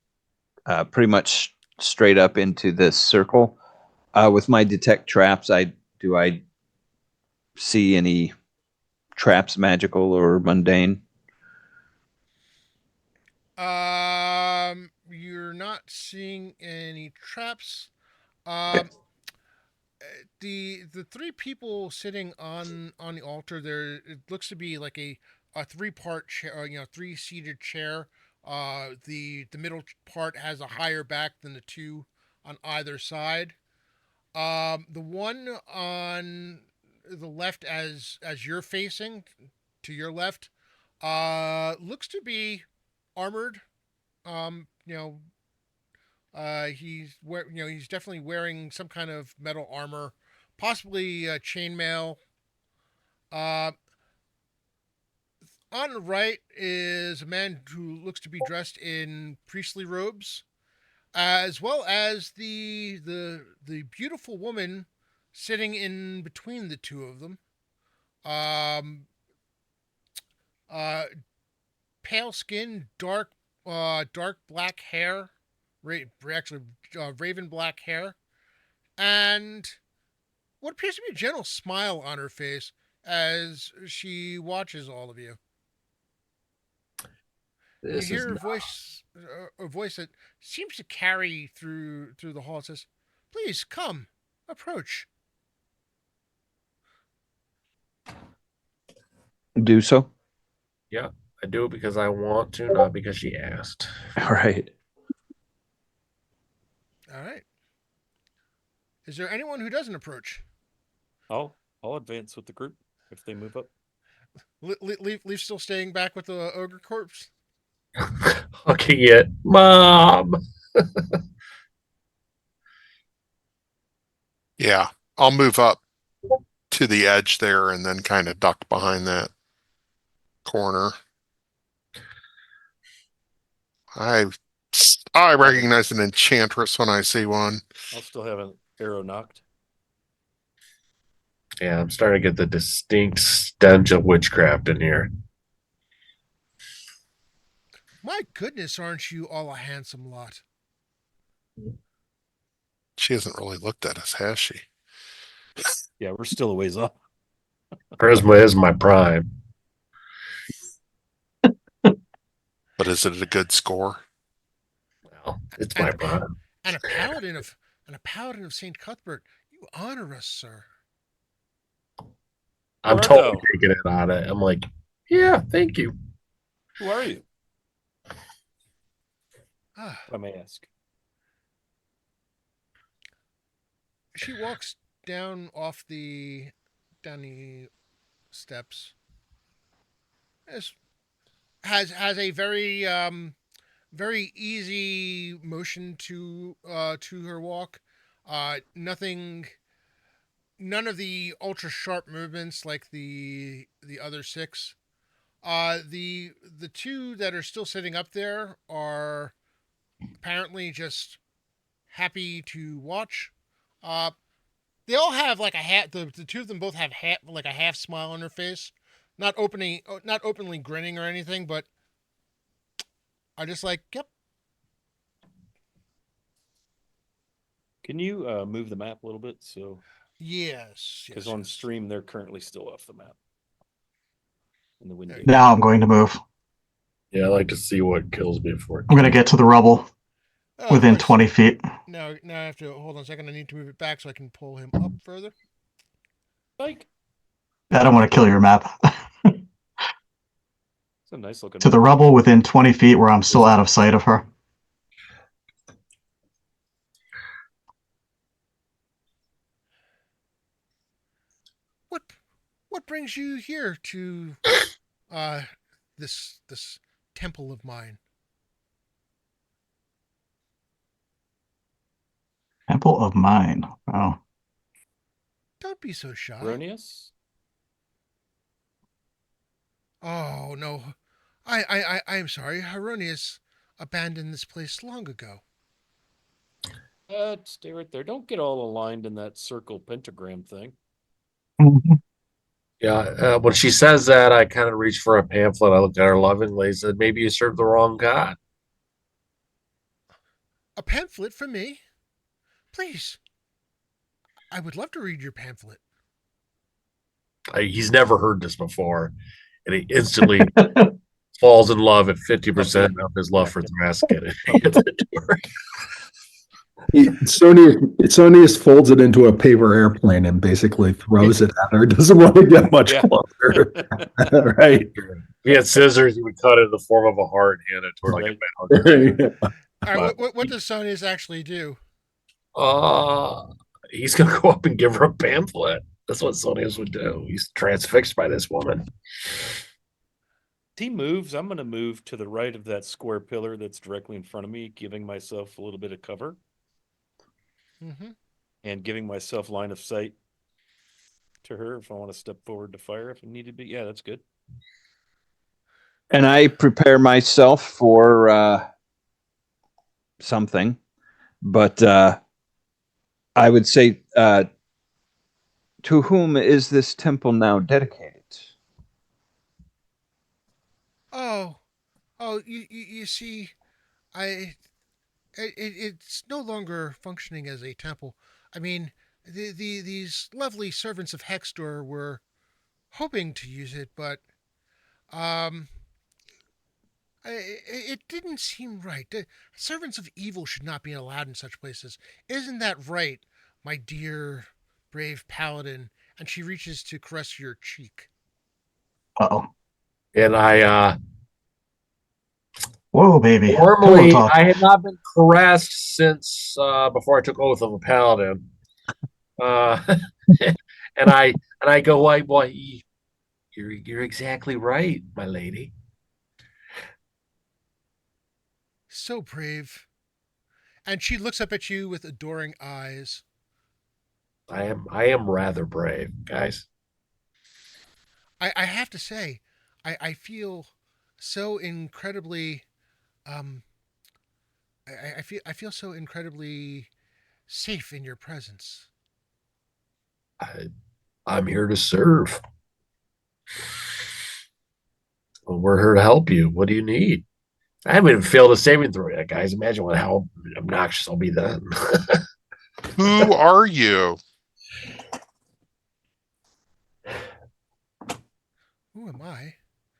pretty much straight up into this circle. With my detect traps, I see any traps, magical or mundane? You're not seeing any traps. Um, the three people sitting on the altar there, it looks to be like a three-part chair, three seated chair. The middle part has a higher back than the two on either side. The one on the left, as you're facing to your left, looks to be armored. You know, he's definitely wearing some kind of metal armor, possibly chainmail. Uh, on the right is a man who looks to be dressed in priestly robes, as well as the beautiful woman sitting in between the two of them. Um, uh, Pale skin, dark black hair, actually raven black hair, and what appears to be a gentle smile on her face as she watches all of you. And you This is hear not. a voice that seems to carry through the hall. It says, "Please come, approach." Do so. Yeah, I do it because I want to, not because she asked. All right. All right. Is there anyone who doesn't approach? I'll advance with the group if they move up. Leaf still staying back with the ogre corpse. Hooking it, mom. Yeah. I'll move up to the edge there and then kind of duck behind that corner. I I recognize an enchantress when I see one. I'll still have an arrow knocked. Yeah, I'm starting to get the distinct stench of witchcraft in here. My goodness, aren't you all a handsome lot? She hasn't really looked at us, has she? Yeah, we're still a ways off. Charisma is my prime. But is it a good score? Well, it's And my a prime. and a paladin of Saint Cuthbert. You honor us, sir. Who I'm art totally thou? taking it on it. I'm like, yeah, thank you. Who are you? Ah, If I may ask. she walks down the steps. Yes, has a very easy motion to her walk. Nothing, none of the ultra sharp movements like the other six. The two that are still sitting up there are apparently just happy to watch. Uh, they all have like a hat. The two of them both have like a half smile on their face, not openly grinning or anything, but are just like, yep, Can you move the map a little bit? So, yes, because yes, on yes. stream they're currently still off the map in the window. Now I'm going to move. Yeah, I like to see what kills me before it I'm going to kills get to the rubble Oh, of within course. 20 feet. Now I have to hold on a second. I need to move it back so I can pull him up further. Like, I don't want to kill your map. it's a nice looking To the map. rubble within 20 feet where I'm still out of sight of her. What what brings you here to uh this temple of mine? Temple of Mine. Oh. Don't be so shy. Erroneous? Oh no, I am sorry. Heronius abandoned this place long ago. Stay right there. Don't get all aligned in that circle pentagram thing. Mhm. Yeah, when she says that, I kind of reach for a pamphlet. I look at her lovingly. Said, "Maybe you served the wrong god." A pamphlet for me, please. I would love to read your pamphlet. He's never heard this before, and he instantly falls in love at 50% of his love for Thraskin. Sonius folds it into a paper airplane and basically throws it at her. Doesn't want to get much Yeah. closer. Right. If he had scissors, he would cut it in the form of a heart and hand it toward like Right. a mountain. All right, what does Sonius actually do? Uh, he's gonna go up and give her a pamphlet. That's what Sonius would do. He's transfixed by this woman. He moves. I'm going to move to the right of that square pillar that's directly in front of me, giving myself a little bit of cover Mm-hmm. and giving myself line of sight to her if I want to step forward to fire if it needed to be. Yeah, that's good. And I prepare myself for something, but I would say, to whom is this temple now dedicated? Oh, you see, I it's no longer functioning as a temple. I mean, these lovely servants of Hextor were hoping to use it, but um, it didn't seem right. The servants of evil should not be allowed in such places. Isn't that right, my dear, brave paladin? And she reaches to caress your cheek. Uh-oh. And Whoa, baby. Pillow normally talk. I had not been caressed since before I took oath of a paladin. Uh, and I go, why, you're exactly right, my lady. So brave. And she looks up at you with adoring eyes. I am rather brave, guys. I have to say, I feel so incredibly um I feel so incredibly safe in your presence. I, I'm here to serve. Well, we're here to help you. What do you need? I haven't even failed a saving throw yet, guys. Imagine how obnoxious I'll be then. Who are you? Who am I?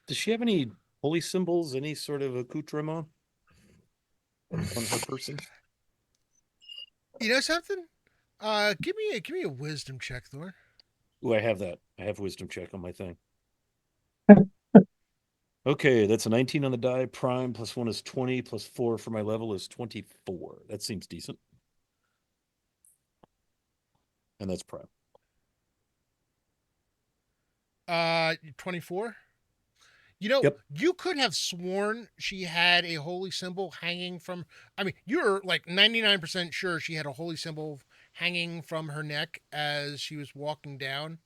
Does she have any holy symbols, any sort of accoutrement on her person? You know something? Give me a wisdom check, Thor. Oh, I have that. I have wisdom check on my thing. Okay, that's a 19 on the die. Prime plus 1 is 20, plus 4 for my level is 24. That seems decent. And that's prime. 24. You know, Yep. you could have sworn she had a holy symbol hanging from. I mean, you're like 99% sure she had a holy symbol hanging from her neck as she was walking down.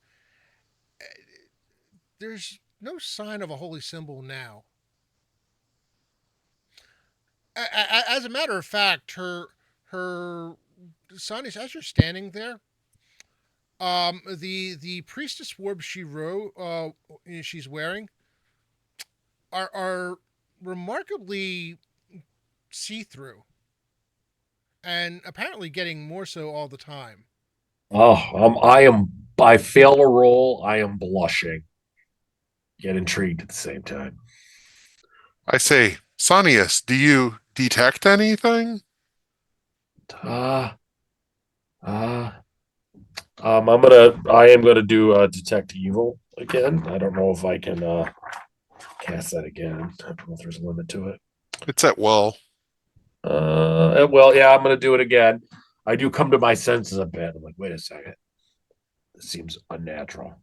There's no sign of a holy symbol now. As a matter of fact, her Sonis, as you're standing there, the priestess robes she's wearing are remarkably see through, and apparently getting more so all the time. Oh, I fail a roll. I am blushing, yet intrigued at the same time. I say, Sonius, do you detect anything? Uh, uh, I am gonna do detect evil again. I don't know if I can cast that again. I don't know if there's a limit to it. It's at will. Well, yeah, I'm gonna do it again. I do come to my senses a bit. I'm like, wait a second, this seems unnatural.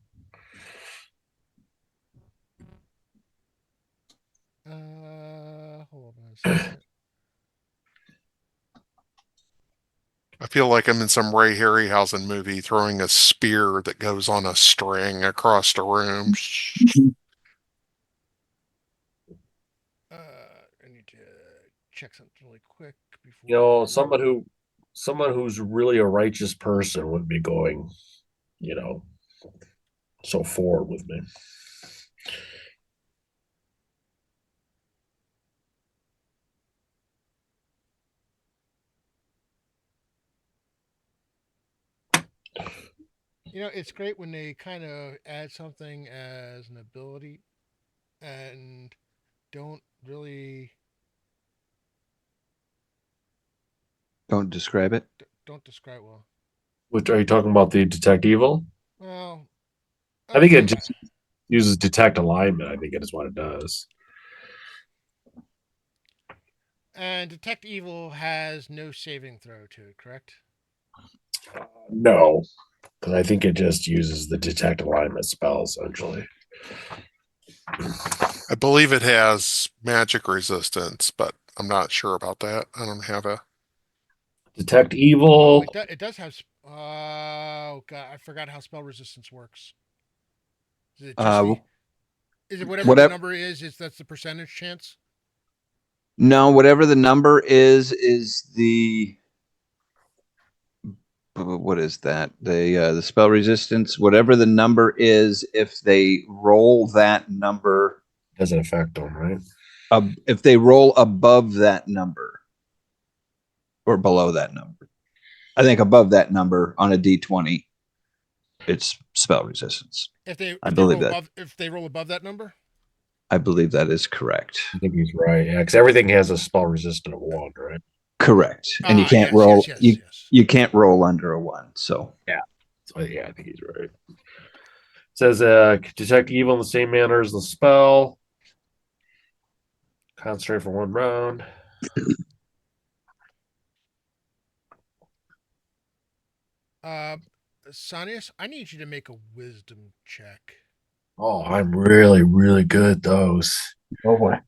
Hold on a second. I feel like I'm in some Ray Harryhausen movie throwing a spear that goes on a string across the room. I need to check something really quick You know, before. someone who's really a righteous person would be going, you know, so forward with me. It's great when they kind of add something as an ability and don't really Don't describe it. don't describe well. Which are you talking about? The detect evil? Well, I think it okay. just uses detect alignment. I think it is what it does. And detect evil has no saving throw to it, correct? No, because I think it just uses the detect alignment spell essentially. I believe it has magic resistance, but I'm not sure about that. I don't have a. Detect Oh, evil it does have. Oh god, I forgot how spell resistance works. Is it just Uh, the? Is it whatever the whatever. number is? That's the percentage chance. No, whatever the number is the what is that? The spell resistance. Whatever the number is, if they roll that number, doesn't affect them, right? if they roll above that number or below that number, I think above that number on a d20, it's spell resistance. If they I if they believe roll that. above if they roll above that number. I believe that is correct. I think he's right. Yeah, because everything has a spell resistant of one, right? Correct. And you can't Yes, yes, roll yes, yes. you can't roll under a one. So Yeah. So yeah, I think he's right. It says detect evil in the same manner as the spell. Concentrate for one round. Uh, Sanius, I need you to make a wisdom check. Oh, I'm really, really good at those. Oh boy.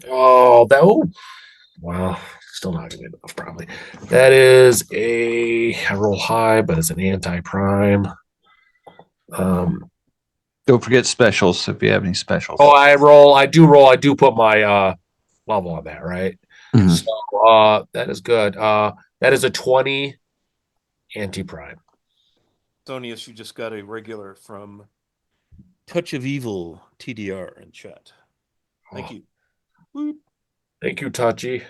Oh, that. Oh, wow. Still not gonna be enough, probably. That is I roll high, but it's an anti-prime. don't forget specials if you have any specials. Oh, I do put my level on that, right? Mhm. So that is good. That is a 20 anti-prime. Sonius, you just got a regular from Touch of Evil TDR in chat. Thank you. Whoop. Thank you, Touchy.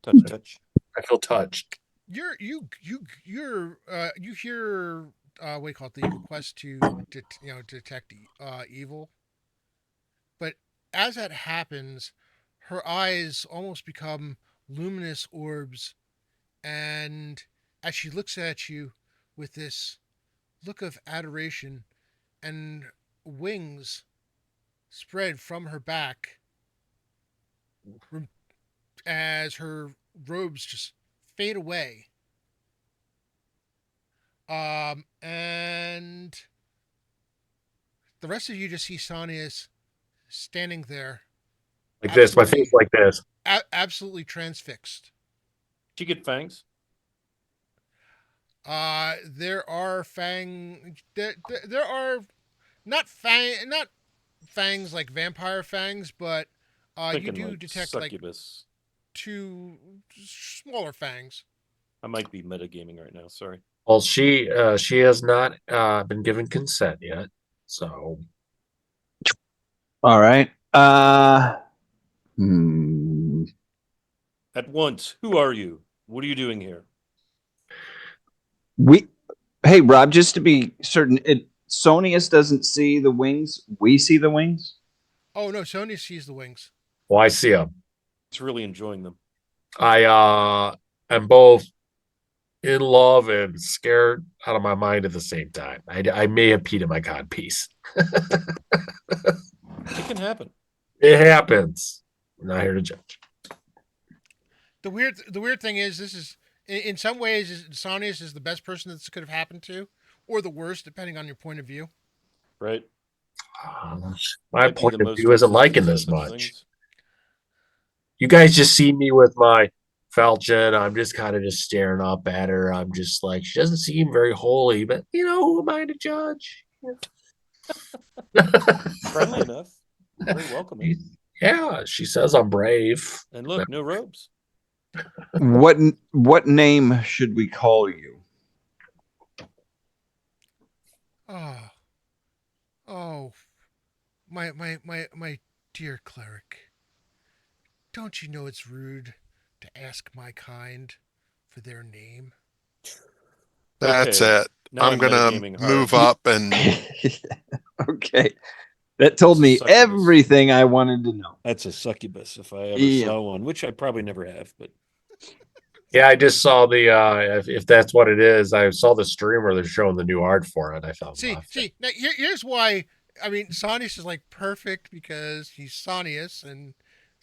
Touch, touch. I feel touched. You hear what do you call it, the request to detect evil, but as that happens, her eyes almost become luminous orbs, and as she looks at you with this look of adoration, and wings spread from her back as her robes just fade away. And the rest of you just see Sania's standing there, Like this, my face absolutely, like this. absolutely transfixed. Did you get fangs? There are fang. There are not fangs like vampire fangs, but you Thinking do like detect like succubus. two smaller fangs. I might be metagaming right now. Sorry. Well, she has not been given consent yet, so All right. Hmm. At once, who are you? What are you doing here? We, hey, Rob, just to be certain, Sonius doesn't see the wings. We see the wings. Oh no, Sony sees the wings. well, I see him. He's really enjoying them. I am both in love and scared out of my mind at the same time. I may have peed in my codpiece. It can happen. It happens. I'm not here to judge. The weird thing is this is in some ways Sonius is the best person this could have happened to, or the worst depending on your point of view. Right? My Might be point the of most view isn't liking resistance out this of those much. things. You guys just see me with my falchion. I'm just kind of just staring up at her. I'm just like, she doesn't seem very holy, but who am I to judge? Friendly enough. Very welcoming. Yeah, she says I'm brave. And look, no robes. What name should we call you? Oh, oh, my dear cleric. Don't you know it's rude to ask my kind for their name? That's Okay. it. Now I'm I'm gonna metagaming move hard. up and Okay, that told It's a me succubus. everything I wanted to know. That's a succubus if I ever Yeah. saw one, which I probably never have, but Yeah, I just saw the if that's what it is, I saw the stream where they're showing the new art for it. I thought, See, wow, see. Now here's why. I mean, Sonius is like perfect because he's Sonius, and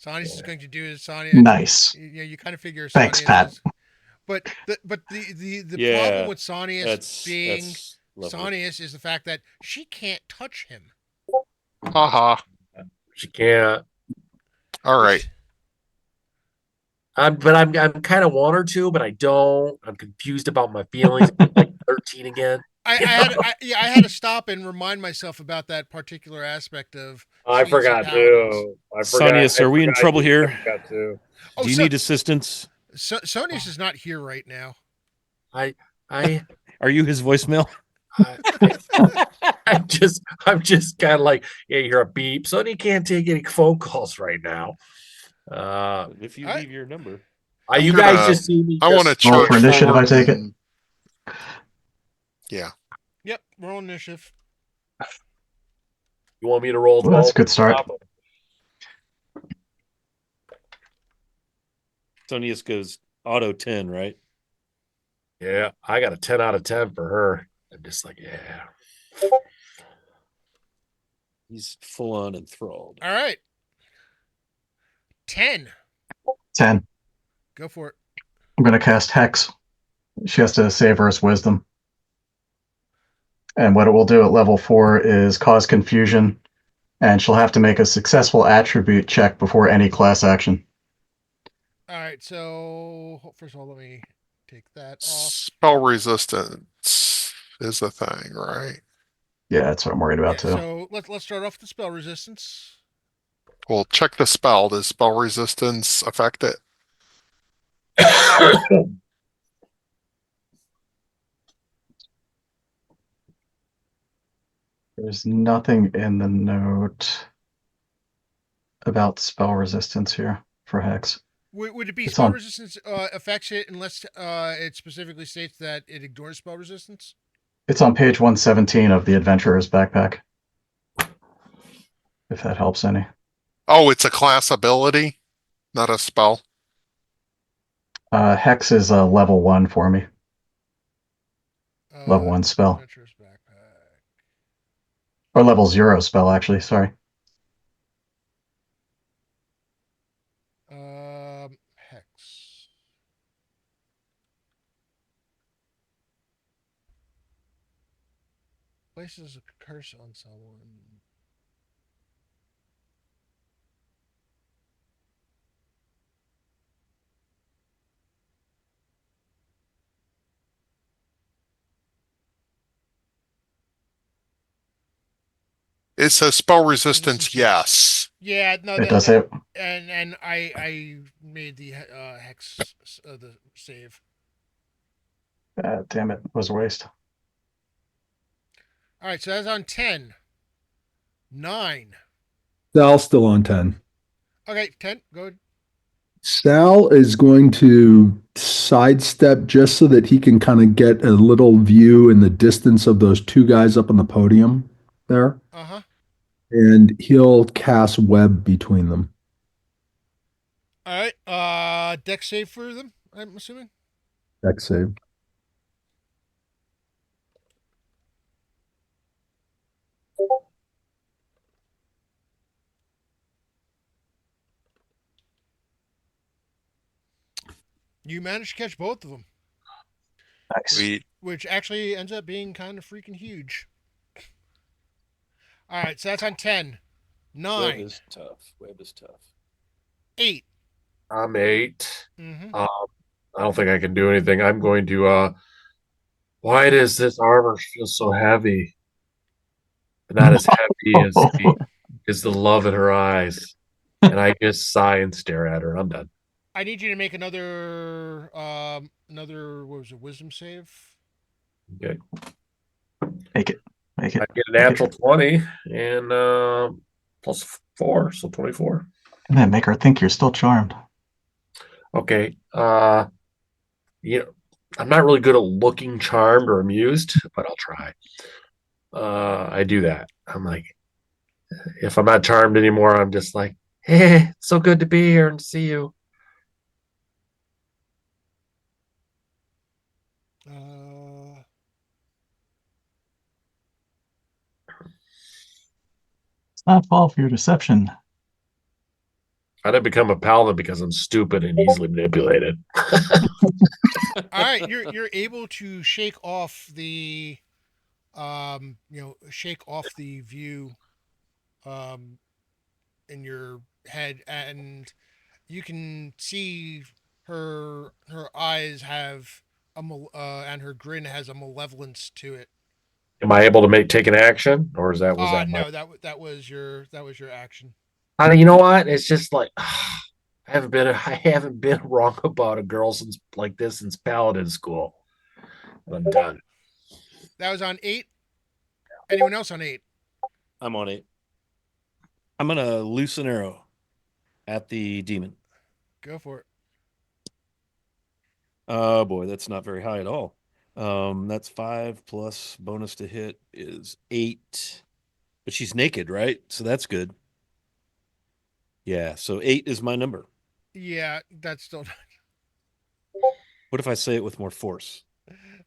Sonius is going to do his Sonius. Nice. You kind of figure Thanks, Sonius Pat. is, but the problem yeah, with Sonius being that's lovely. Sonius is the fact that she can't touch him, haha. she can't. All right. which I'm kind of want her to, but I don't. I'm confused about my feelings. I'm like 13 again. I had to stop and remind myself about that particular aspect of I suites and forgot paladins. too. Sonius, I are we in forgot trouble you. I here? forgot too. Oh, Do you so, need assistance? Sonius is not here right now. I I Are you his voicemail? I, I'm just kind of like, yeah, you're a beep, so you can't take any phone calls right now. If you All right. leave your number. I'm You guys gonna. just see me I want to just Roll for charge initiative, I forward take it. and yeah. Yep, roll initiative. you want me to roll as Well, that's well? a good start. Sonius goes auto 10, right? Yeah, I got a 10 out of 10 for her. I'm just like, yeah. He's full on enthralled. All right. 10. 10. Go for it. I'm going to cast Hex. She has to save Earth's Wisdom. And what it will do at level 4 is cause confusion, and she'll have to make a successful attribute check before any class action. All right, so first of all, let me take that off. Spell resistance is the thing, right? Yeah, that's what I'm worried about Yeah, too. so let's start off with the spell resistance. Well, check the spell. Does spell resistance affect it? There's nothing in the note about spell resistance here for Hex. Would it be It's spell on. resistance affects it unless it specifically states that it ignores spell resistance? It's on page 117 of the Adventurer's Backpack. If that helps any. Oh, it's a class ability, not a spell. Hex is a level 1 for me. Level 1 spell. Adventurer's backpack. Or level 0 spell, actually. Sorry. Hex. Places a curse on someone. It's a spell Resistance, resistance, yes. Yeah, no, It does say and I made the hex the save. damn it, was a waste. All right, so that's on 10. 9. Sal's still on 10. Okay, 10. Go. Sal is going to sidestep just so that he can kind of get a little view in the distance of those two guys up on the podium there. Uh huh. And he'll cast web between them. All right. Deck save for them. I'm assuming. Dex save. You managed to catch both of them, Nice. We which actually ends up being kind of freaking huge. All right, so that's on 10. Web 9. is tough. Web is tough. 8. I'm 8. Mm-hmm. I don't think I can do anything. I'm going to why does this armor feel so heavy? But not as heavy as the love in her eyes. And I just sigh and stare at her. I'm done. I need you to make another what was it, wisdom save? Okay. Make it. Make I it. get a Make natural it. 20 and plus 4, so 24. And then make her think you're still charmed. Okay. You know, I'm not really good at looking charmed or amused, but I'll try. I do that. I'm like, if I'm not charmed anymore, I'm just like, hey, it's so good to be here and see you. Uh, It's not fall for your deception. I didn't become a paladin because I'm stupid and easily manipulated. all right, you're able to shake off the shake off the view um in your head, and you can see her eyes have and her grin has a malevolence to it. Am I able to take an action, or was that my? No, that was your action. You know what? It's just like I haven't been wrong about a girl since like this since paladin school. I'm done. That was on 8. Anyone else on 8? I'm on 8. I'm gonna loose an arrow at the demon. Go for it. Oh boy, that's not very high at all. That's 5 plus bonus to hit is 8. But she's naked, right? So that's good. Yeah, so 8 is my number. Yeah, that's still. What if I say it with more force?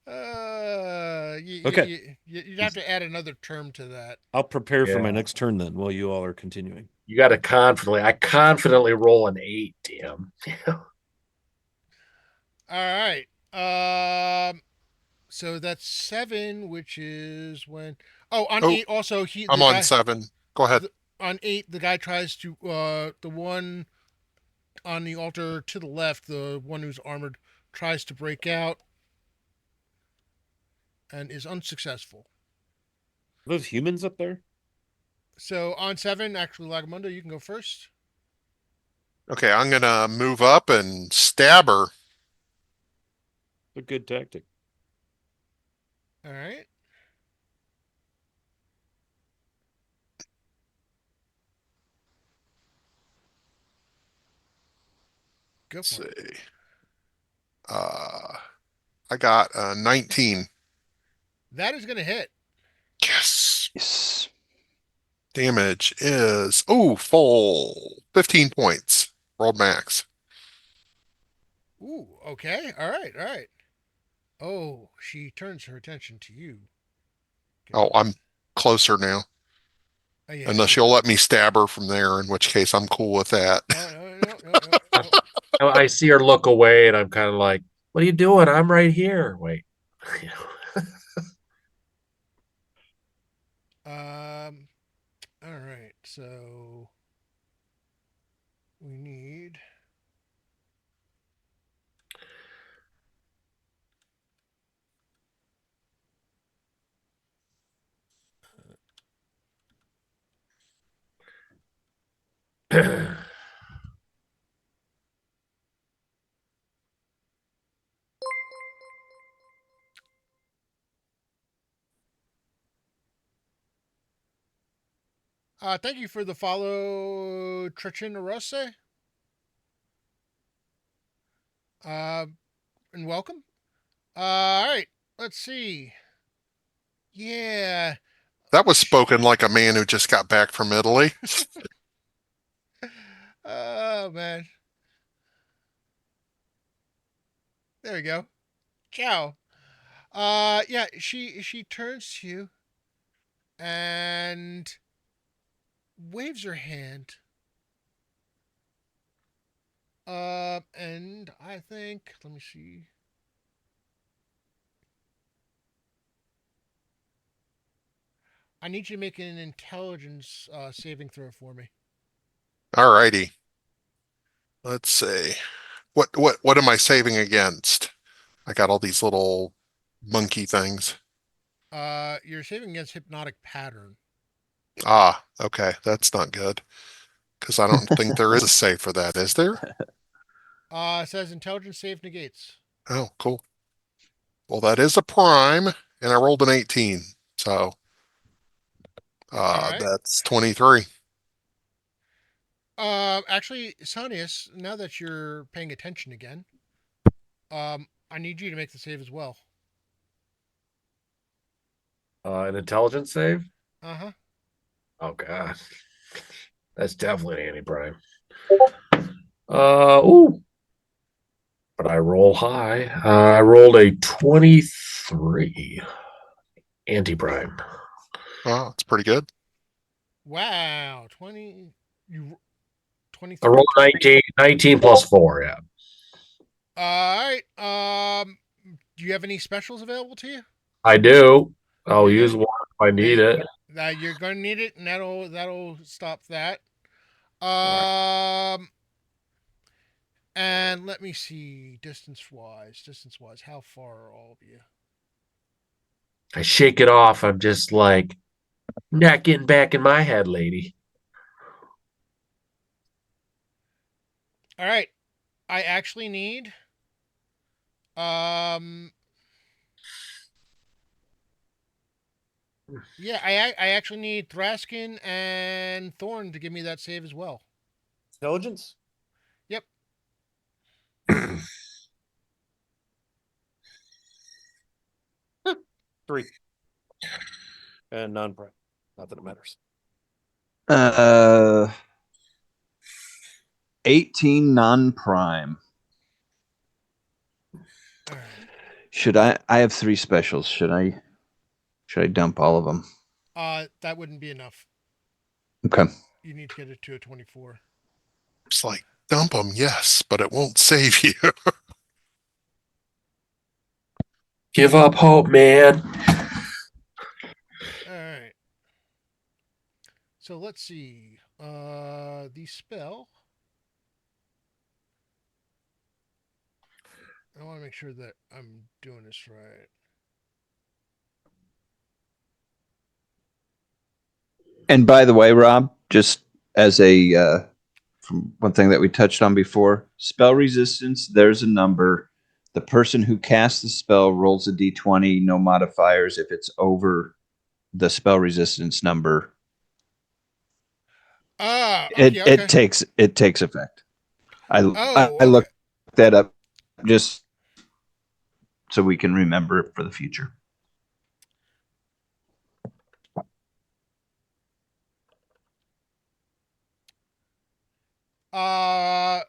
Okay, You'd have to add another term to that. I'll prepare for my Yeah. next turn then while you all are continuing. You got to confidently roll an 8, damn. All right. So that's 7, which is when. Oh, on oh, 8 also I'm on 7. Go ahead. on 8 the guy tries to the one on the altar to the left, the one who's armored, tries to break out and is unsuccessful. Are those humans up there? So on 7, actually, Lagamundo, you can go first. Okay, I'm gonna move up and stab her. A good tactic. All right. Go Let's for it. see. I got 19. That is going to hit. Yes. Yes. Damage is full 15 points. Rolled max. Ooh, okay. All right, all right. Oh, she turns her attention to you. Oh, I'm closer now. Oh, yeah, Unless yeah. you'll let me stab her from there, in which case I'm cool with that. Oh, no. I see her look away, and I'm kind of like, "What are you doing? I'm right here." Wait. All right. So we need. Thank you for the follow, Trechin Rose. Uh, and welcome. All right, let's see. Yeah. That was spoken like a man who just got back from Italy. Oh man. There we go. Ciao. Yeah. She turns to you and waves her hand. And I think, let me see. I need you to make an intelligence saving throw for me. All righty. Let's see. What am I saving against? I got all these little monkey things. You're saving against hypnotic pattern. Ah, okay. That's not good. Because I don't think there is a save for that, is there? It says intelligence save negates. Oh, cool. Well, that is a prime, and I rolled an 18. So All right. that's 23. Actually, Sonius, now that you're paying attention again, I need you to make the save as well. An intelligence save? Uh huh. Oh god. That's definitely an anti-prime. Ooh. But I roll high. I rolled a 23 anti-prime. Oh, it's pretty good. Wow, 20. You I 23. rolled 19 plus 4, yeah. All right. Do you have any specials available to you? I do. I'll You're use gonna one if I need it. you're gonna need it, and that'll stop that. All right. Um, and let me see, distance wise, how far are all of you? I shake it off. I'm just like, not getting back in my head, lady. All right. I actually need um yeah, I actually need Thraskin and Thorn to give me that save as well. Intelligence? Yep. 3. And non-prime. Not that it matters. 18 non-prime. All right. Should I have 3 specials. Should I dump all of them? That wouldn't be enough. Okay. You need to get it to a 24. It's like, dump them, yes, but it won't save you. Give up hope, man. All right. So let's see. The spell. I want to make sure that I'm doing this right. And by the way, Rob, just as a from one thing that we touched on before, spell resistance, there's a number. The person who casts the spell rolls a d20, no modifiers. If it's over the spell resistance number, Ah, it okay, it okay. takes effect. Oh, I okay. looked that up just so we can remember it for the future.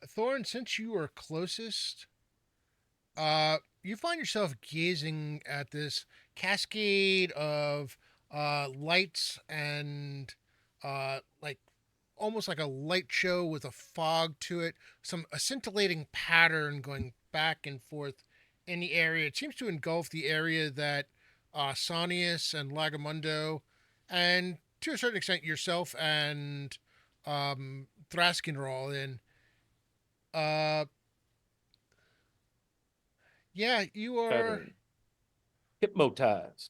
Thorn, since you are closest, you find yourself gazing at this cascade of lights and like almost like a light show with a fog to it, a scintillating pattern going back and forth in the area. It seems to engulf the area that Sonius and Lagamundo, and to a certain extent yourself and Thraskin are all in. Uh, yeah, you are. Pattern. Hypnotized.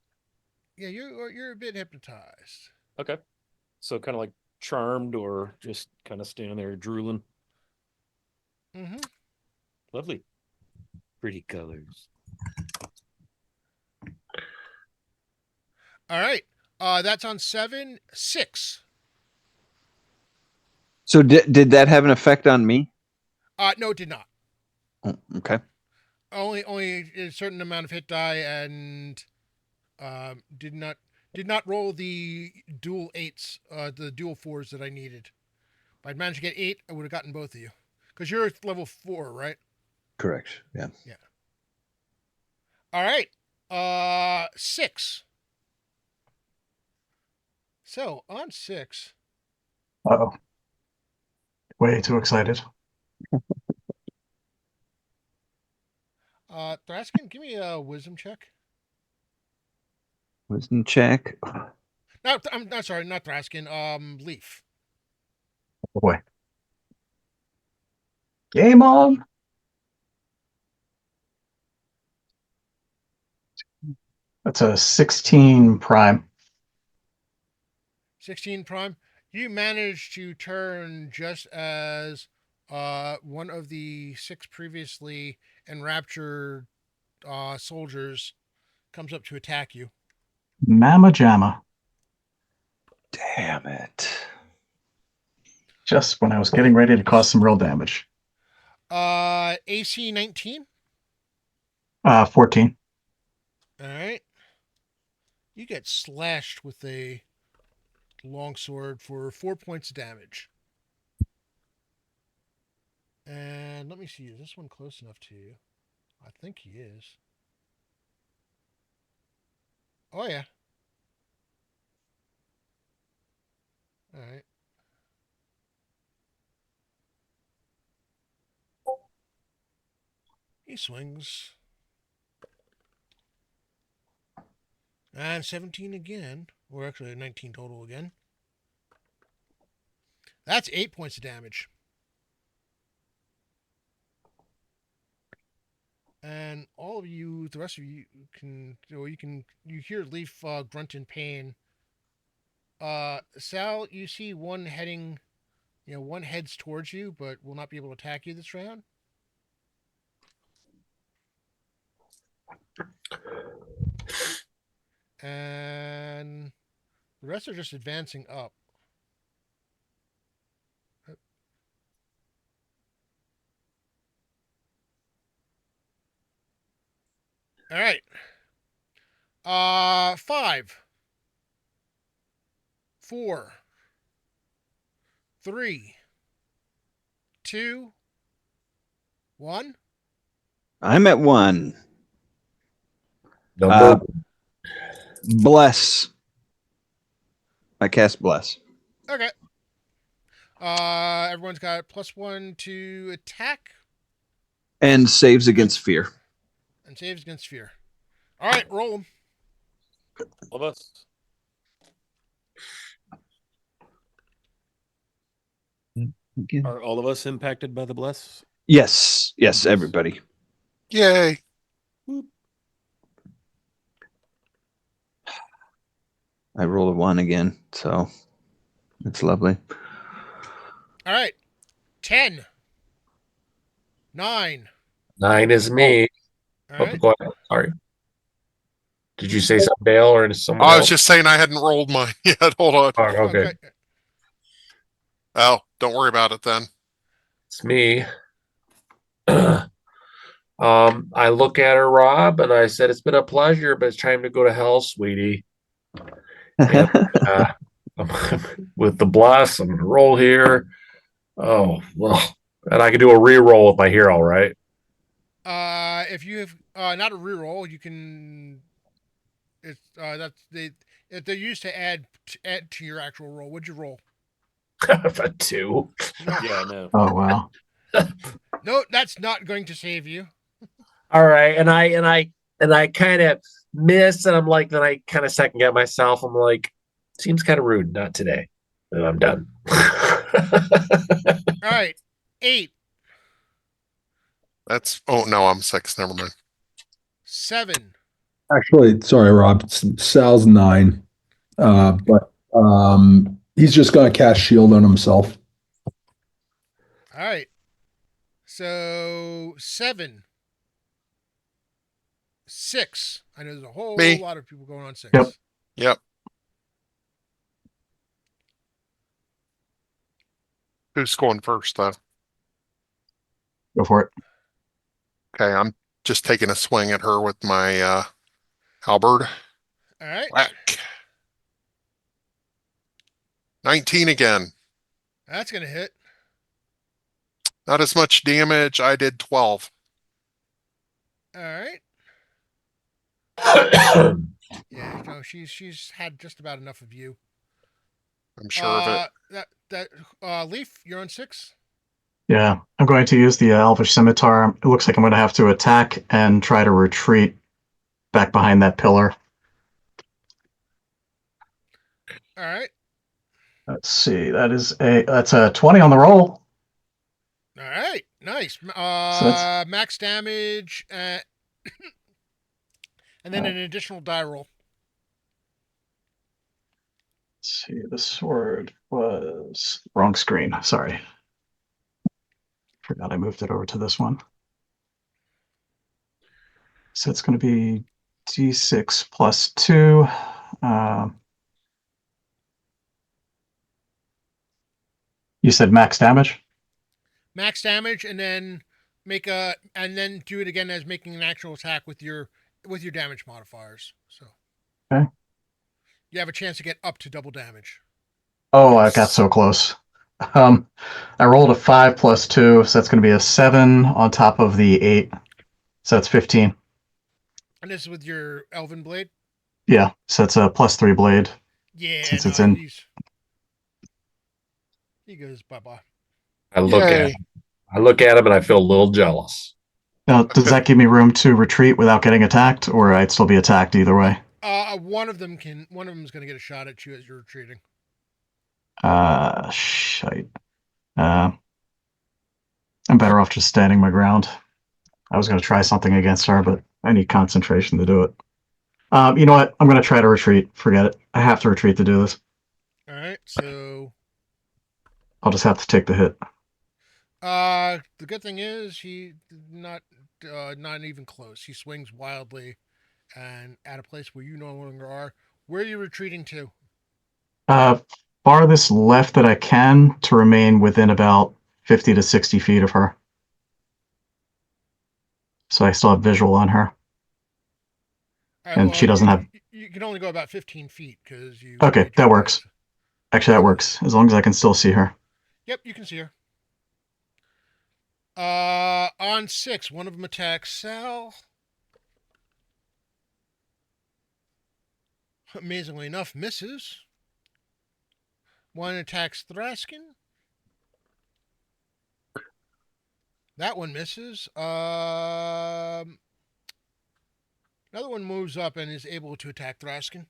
Yeah, you're a bit hypnotized. Okay. So kind of like charmed or just kind of standing there drooling. Mm-hmm. Lovely. Pretty colors. All right. That's on 7, 6. So did that have an effect on me? No, it did not. Oh, okay. Only a certain amount of hit die, and did not roll the dual 8s, the dual 4s that I needed. If I'd managed to get 8, I would have gotten both of you. Because you're level 4, right? Correct. Yeah. Yeah. All right. 6. So on 6. Uh-oh. Way too excited. Thraskin, give me a wisdom check. Wisdom check. No, I'm not sorry, not Thraskin. Leaf. Oh boy. Game on. That's a 16 prime. 16 prime. You managed to turn just as one of the 6 previously enraptured soldiers comes up to attack you. Mamma Jamma. Damn it. Just when I was getting ready to cause some real damage. AC 19. 14. All right. You get slashed with a longsword for 4 points of damage. And let me see, is this one close enough to you? I think he is. Oh, yeah. All right. He swings. And 17 again. Or actually 19 total again. That's 8 points of damage. And all of you, the rest of you you hear Leaf grunt in pain. Sal, you see one heading, one heads towards you, but will not be able to attack you this round. And the rest are just advancing up. All right. 5, 4, 3, 2, 1. I'm at 1. Number Bless. I cast Bless. Okay. Everyone's got +1 to attack And saves against fear. and saves against fear. All right, roll them. All of us. Are all of us impacted by the bless? Yes. Yes, everybody. Yay. I roll a 1 again, so it's lovely. All right. 10. 9. 9 is me. All right. Go ahead. Sorry. Did you say something, Dale, or is someone I was else? just saying I hadn't rolled mine yet. Hold on. Oh, okay. Oh, don't worry about it then. It's me. I look at her, Rob, and I said, "It's been a pleasure, but it's time to go to hell, sweetie." And with the bless, I'm gonna roll here. Oh well, and I can do a re-roll with my hero, right? If you have not a reroll, you can. It's they're used to add to your actual roll. What'd you roll? A 2. No. Yeah, no. Oh, wow. No, that's not going to save you. All right, and I kind of miss, and I'm like, then I kind of second guess myself. I'm like, seems kind of rude. Not today. And I'm done. All right. 8, Oh no, I'm 6. Never mind. 7. Actually, sorry, Rob. Sal's 9. But He's just going to cast shield on himself. All right. So 7, 6. I know there's a whole Me. lot of people going on 6. Yep. Yep. Who's going first, though? Go for it. Okay, I'm just taking a swing at her with my halberd. All right. Whack. 19 again. That's going to hit. Not as much damage. I did 12. All right. Yeah, no, she's had just about enough of you. I'm sure of it. Leaf, you're on 6. Yeah, I'm going to use the Elvish Scimitar. It looks like I'm going to have to attack and try to retreat back behind that pillar. All right. Let's see. That's a 20 on the roll. All right. Nice. So that's Max damage, and then an additional die roll. Let's see. The sword was wrong screen. Sorry. Forgot I moved it over to this one. So it's going to be d6 plus 2. You said max damage? Max damage, and then do it again as making an actual attack with your damage modifiers. So Okay. you have a chance to get up to double damage. Oh, I got so close. I rolled a 5 plus 2, so that's going to be a 7 on top of the 8. So that's 15. And this is with your Elven Blade? Yeah, so it's a plus 3 blade. Yeah, Since no, it's in. He goes bye-bye. I look Yay. at him and I feel a little jealous. Now, does that give me room to retreat without getting attacked, or I'd still be attacked either way? One of them's going to get a shot at you as you're retreating. Shite. I'm better off just standing my ground. I was going to try something against her, but I need concentration to do it. You know what? I'm going to try to retreat. Forget it. I have to retreat to do this. All right, so I'll just have to take the hit. the good thing is he not even close. He swings wildly and at a place where you no longer are. Where are you retreating to? Farthest left that I can to remain within about 50 to 60 feet of her. So I still have visual on her. All right, And well, she doesn't have. you can only go about 15 feet because you. Okay, that works. Actually, that works. As long as I can still see her. Yep, you can see her. On 6, one of them attacks Sal. Amazingly enough, misses. One attacks Thraskin. That one misses. Another one moves up and is able to attack Thraskin.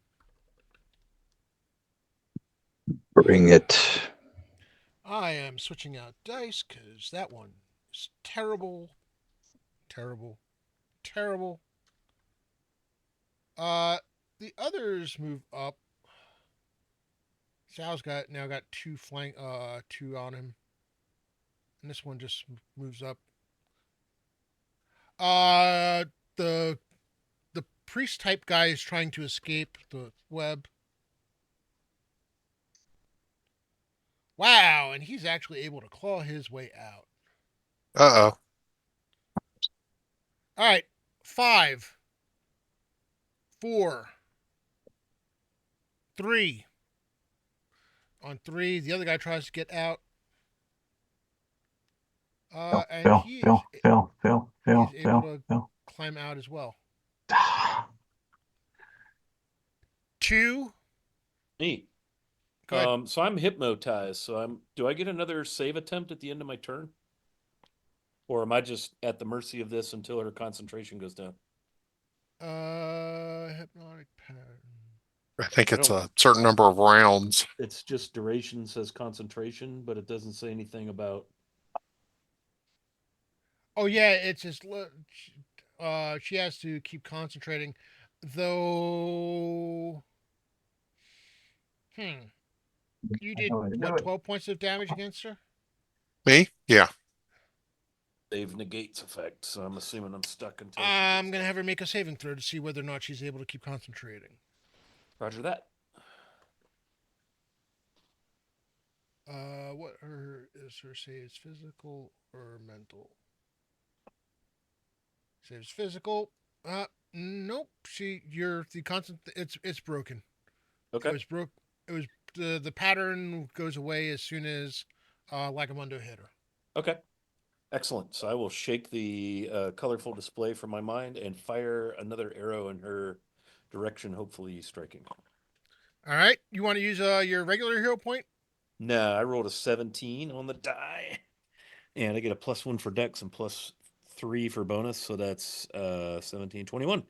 Bring it. I am switching out dice because that one is terrible. Terrible. Terrible. The others move up. Sal's now got 2 on him. And this one just moves up. The priest type guy is trying to escape the web. Wow, and he's actually able to claw his way out. Uh-oh. All right, 5, 4, 3. On 3, the other guy tries to get out. And he's able to climb out as well. 2. Neat. Go ahead. So I'm hypnotized. So do I get another save attempt at the end of my turn? Or am I just at the mercy of this until her concentration goes down? Hypnotic pattern. I think it's a certain number of rounds. It's just duration says concentration, but it doesn't say anything about. Oh yeah, it's just she has to keep concentrating, though. You I did know how to do what, it. 12 points of damage against her? Me? Yeah. Save negates effect, so I'm assuming I'm stuck until she I'm gets gonna have her make a saving throw to see whether or not she's able to keep concentrating. Roger that. What is her saves? Physical or mental? Saves physical. Nope. You're the constant. It's broken. It Okay. was broke. It was the pattern goes away as soon as Lagamundo hit her. Okay. Excellent. So I will shake the colorful display from my mind and fire another arrow in her direction, hopefully striking. All right. You want to use your regular hero point? No, I rolled a 17 on the die, and I get a +1 for dex and +3 for bonus, so that's 17, 21.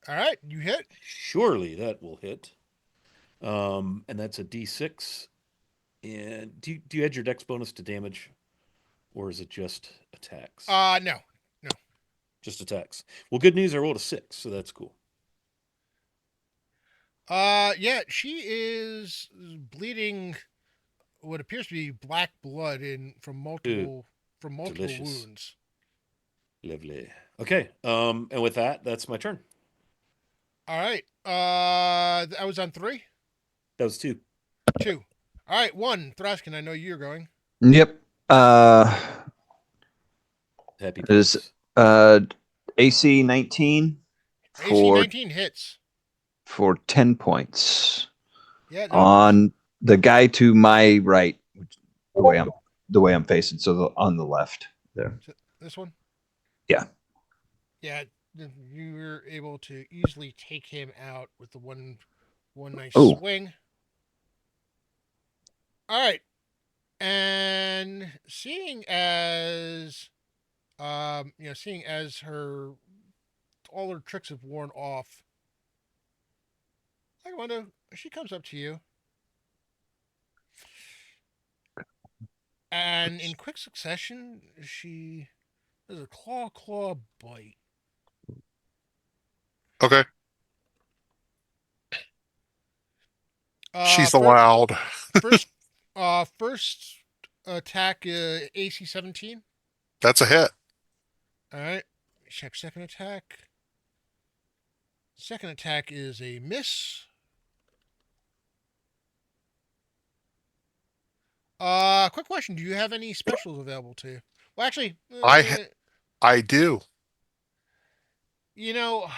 All right. You hit. Surely that will hit. And that's a D6. And do you add your dex bonus to damage, or is it just attacks? No. Just attacks. Well, good news. I rolled a 6, so that's cool. Yeah. She is bleeding what appears to be black blood from Ooh, multiple delicious. wounds. Lovely. Okay. And with that, that's my turn. All right. I was on 3, That was 2. 2. All right. 1. Thraskin, I know you're going. Yep. Happy It is place. AC 19 AC for 19 hits. 10 points Yeah, that'll do. on the guy to my right, the way I'm facing, so on the left there. This one. Yeah. Yeah, you were able to easily take him out with the one nice Oh, swing. All right, and seeing as her all her tricks have worn off, I wonder she comes up to you, and in quick succession, she does a claw bite. Okay. She's First, allowed. first, first attack, AC 17. That's a hit. All right, check second attack. Second attack is a miss. Quick question: do you have any specials available to you? Well, actually, I do. you know,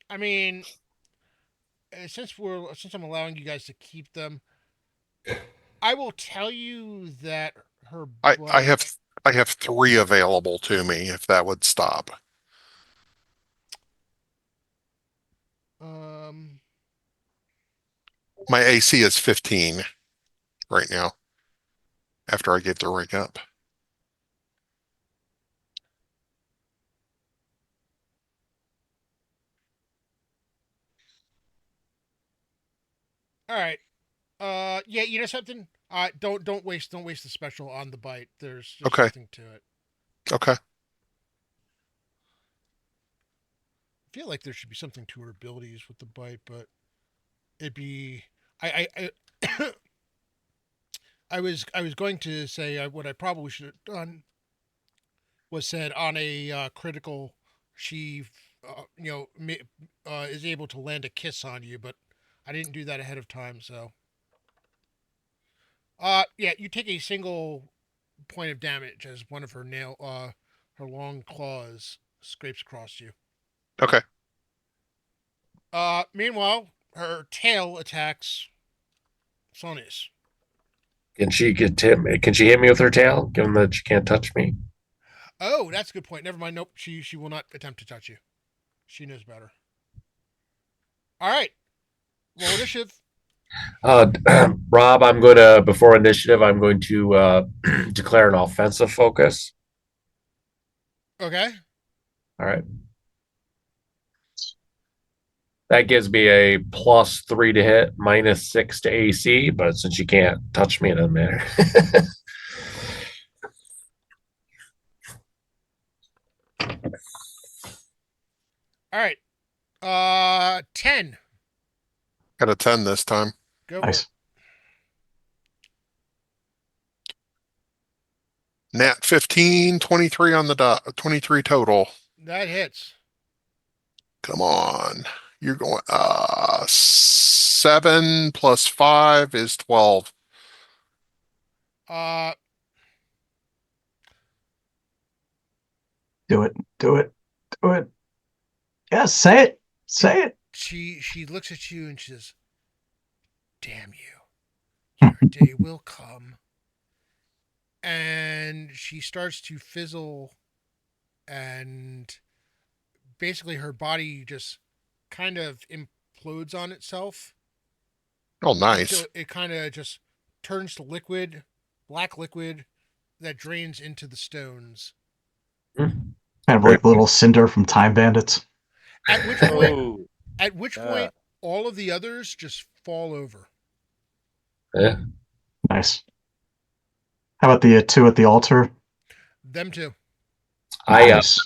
I mean, since I'm allowing you guys to keep them, I will tell you that her I I bite. have I have 3 available to me if that would stop. Um, My AC is 15 right now after I get the ring up. all right. Yeah, you know something. Don't waste the special on the bite. There's Okay. nothing to it. Okay. I feel like there should be something to her abilities with the bite, but it'd be I I was going to say what I probably should have done was said on a critical, she is able to land a kiss on you, but I didn't do that ahead of time. So yeah, you take a single point of damage as one of her long claws scrapes across you. Okay. Meanwhile, her tail attacks Sonius. Can she Can she hit me with her tail, given that she can't touch me? Oh, that's a good point. Never mind. Nope, she will not attempt to touch you. She knows better. All right, roll initiative. Rob, I'm going to before initiative. I'm going to declare an offensive focus. Okay. All right. That gives me a +3 to hit, -6 to AC. But since you can't touch me, it doesn't matter. All right. 10. Got a 10 this time. Go for Nice. it. Nat 15, 23 on the dot, 23 total. That hits. Come on. You're going 7 plus 5 is 12. Uh, Do it. Do it. Do it. Yes, say it. Say it. she looks at you and she says, "Damn you! Your day will come." And she starts to fizzle, and basically her body just kind of implodes on itself Oh, until nice. it kind of just turns to liquid, black liquid that drains into the stones. Kind of like the little cinder from Time Bandits. At which point, Oh, at which uh, point, all of the others just fall over. Yeah. Nice. How about the two at the altar? Them too. Nice.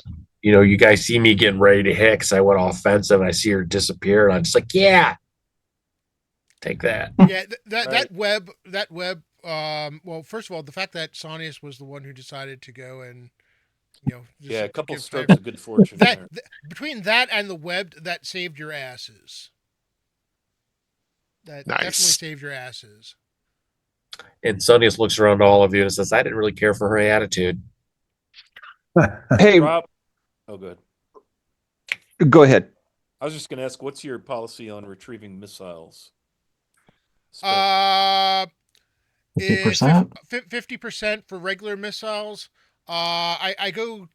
You guys see me getting ready to hit because I went offensive and I see her disappear and I'm just like, yeah, take that. Yeah, that Right. that web. Well, first of all, the fact that Sonius was the one who decided to go and just yeah, a couple give strokes favor. of good fortune That there. between that and the web, that saved your asses. That definitely Nice. saved your asses. And Sonny just looks around to all of you and says, I didn't really care for her attitude. Hey, Rob, oh, good. go ahead. I was just going to ask, what's your policy on retrieving missiles? Uh, is 50%? 50% for regular missiles. I go.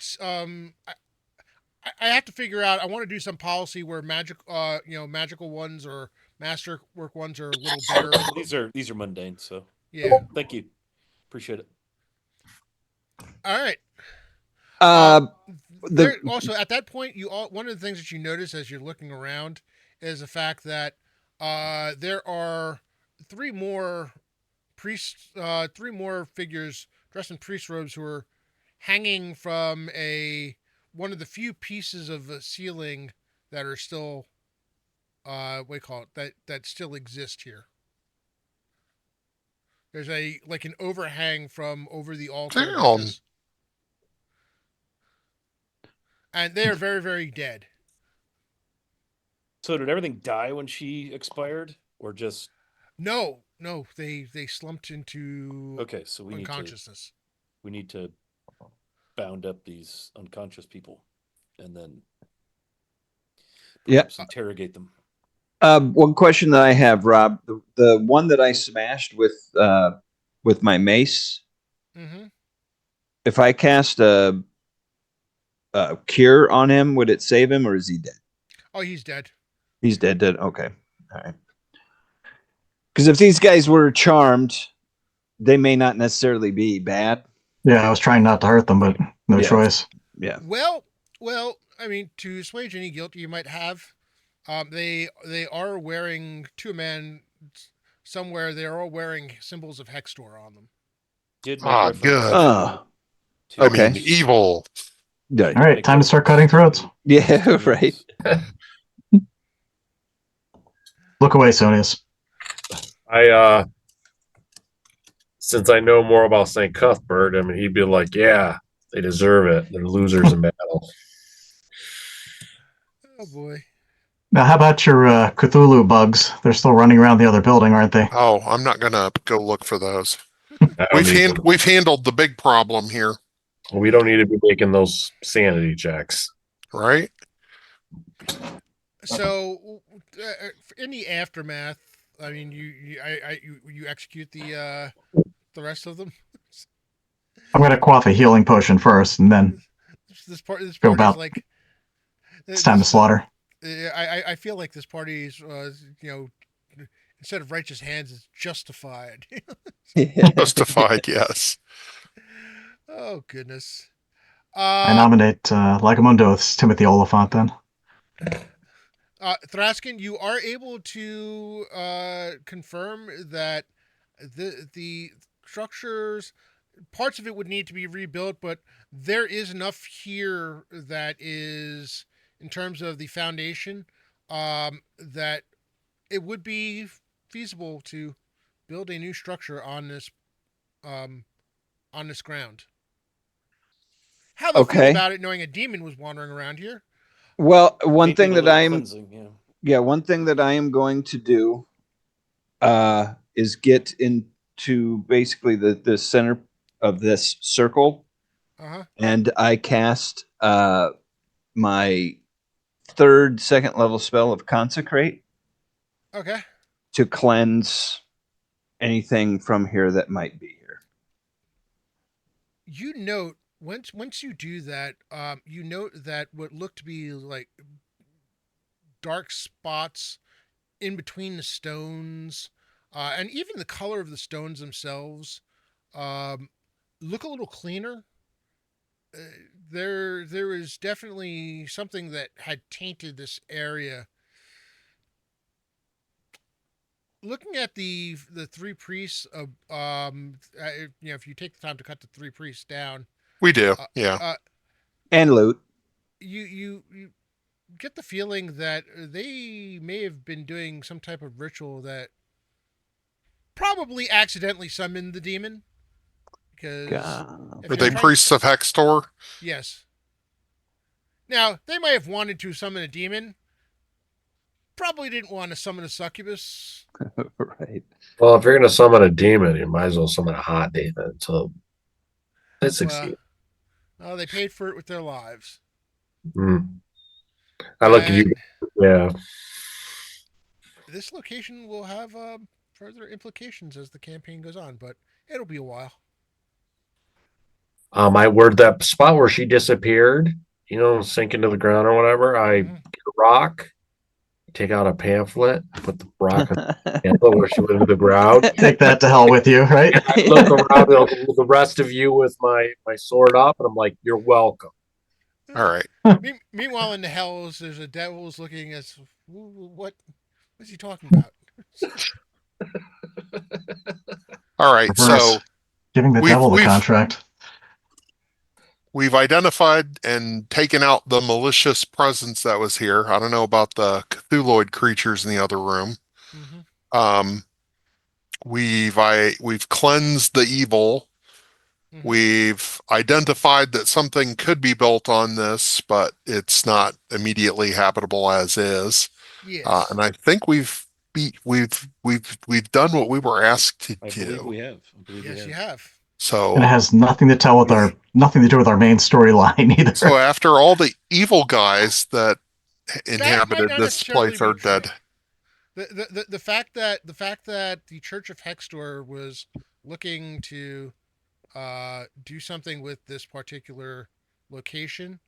I have to figure out. I want to do some policy where magical ones or masterwork ones are a little better. These are mundane, so Yeah. thank you. Appreciate it. All right. Uh, There the also at that point, one of the things that you notice as you're looking around is the fact that there are three more figures dressed in priest robes who are hanging from one of the few pieces of the ceiling that are still what do you call it, that still exist here. There's an overhang from over the altar that Damn. just, and they are very, very dead. So did everything die when she expired, or just No, they slumped into okay? So unconsciousness. we need to bound up these unconscious people, and then yeah. perhaps interrogate them. One question that I have, Rob, the one that I smashed with my mace. Mm-hmm. If I cast a cure on him, would it save him, or is he dead? Oh, he's dead. He's dead. Dead. Okay. All right. Because if these guys were charmed, they may not necessarily be bad. Yeah, I was trying not to hurt them, but no Yeah. choice. Yeah. Well, I mean, to assuage any guilt you might have, they are wearing, to a man somewhere, they are all wearing symbols of Hextor on them. Did make reference good. Oh. to Okay. I mean, evil. Yeah. All right, time to start cutting throats. Yeah. Right. Look away, Sonius. Since I know more about St. Cuthbert, I mean, he'd be like, yeah, they deserve it. They're losers in battle. Oh boy. Now, how about your Cthulhu bugs? They're still running around the other building, aren't they? Oh, I'm not gonna go look for those. I don't need to- We've handled the big problem here, we don't need to be making those sanity checks. right? So, in the aftermath, I mean, you execute the rest of them. I'm going to quaff a healing potion first, and then This part is about- like it's time to slaughter. I feel like this party is, instead of righteous hands, it's justified. Justified, yes. Oh goodness. I nominate Lagamundo as Timothy Oliphant then. Thraskin, you are able to confirm that the structures, parts of it would need to be rebuilt, but there is enough here that is, in terms of the foundation, that it would be feasible to build a new structure on this ground. how they'll feel Okay. about it knowing a demon was wandering around here. Well, They need a little cleansing. one thing that I am going to do is get into basically the center of this circle, Uh-huh. and I cast my third second level spell of consecrate Okay. to cleanse anything from here that might be here. You note once you do that, you note that what look to be like dark spots in between the stones, and even the color of the stones themselves, um, look a little cleaner. Uh, there is definitely something that had tainted this area. Looking at the three priests, if you take the time to cut the three priests down, We do. uh, Yeah. uh, And loot. you get the feeling that they may have been doing some type of ritual that probably accidentally summoned the demon. Because if Are you're they trying, priests of Hextor? yes. Now they might have wanted to summon a demon. Probably didn't want to summon a succubus. Right. Well, if you're going to summon a demon, you might as well summon a hot demon. So it Well, succeed. they paid for it with their lives. Mm. I look at you. And Yeah. this location will have further implications as the campaign goes on, but it'll be a while. I word that spot where she disappeared, sink into the ground or whatever. I Mm-hmm. get a rock, take out a pamphlet, put the rock on the pamphlet where she went into the ground. Take that to hell with you, right? I look around the rest of you with my sword up, and I'm like, "You're welcome." All right. Meanwhile, in the hells, there's a devil's looking as what's he talking about? All right. Reverse. So Giving the we've devil the we've contract. we've identified and taken out the malicious presence that was here. I don't know about the Cthulhuid creatures in the other room. Mm-hmm. Um, we've cleansed the evil. Mm-hmm. We've identified that something could be built on this, but it's not immediately habitable as is. Yes. And I think we've done what we were asked to I believe do. we have. I believe we Yes, you have. have. And it So has nothing to tell with nothing to do with our main storyline so either. after all the evil guys that That might inhabited not this necessarily place be are true. dead. The fact that the Church of Hextor was looking to do something with this particular location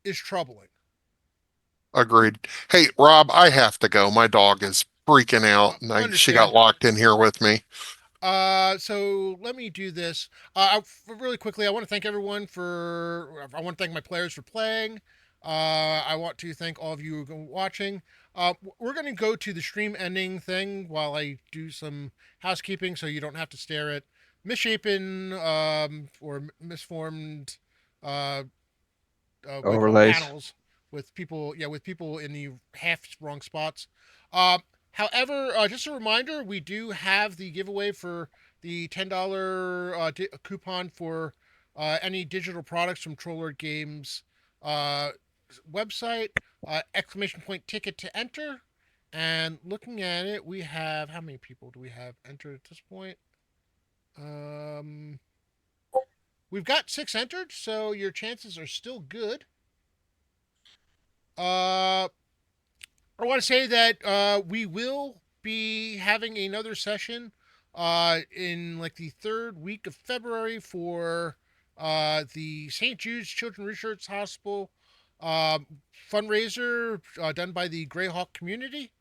is troubling. Agreed. Hey, Rob, I have to go. My dog is freaking out, and she got Understand. locked in here with me. So let me do this. Really quickly, I want to thank everyone for. I want to thank my players for playing. I want to thank all of you who are watching. We're going to go to the stream ending thing while I do some housekeeping, so you don't have to stare at misshapen or misformed uh, what do you call it, Overlays. panels with people. Yeah, with people in the half wrong spots. Um, However, just a reminder, we do have the giveaway for the $10 coupon for any digital products from Trollord Games uh, website. Exclamation point ticket to enter. And looking at it, we have how many people do we have entered at this point? We've got 6 entered, so your chances are still good. Uh, I want to say that we will be having another session in like the third week of February for the St. Jude's Children's Research Hospital um, fundraiser done by the Greyhawk community.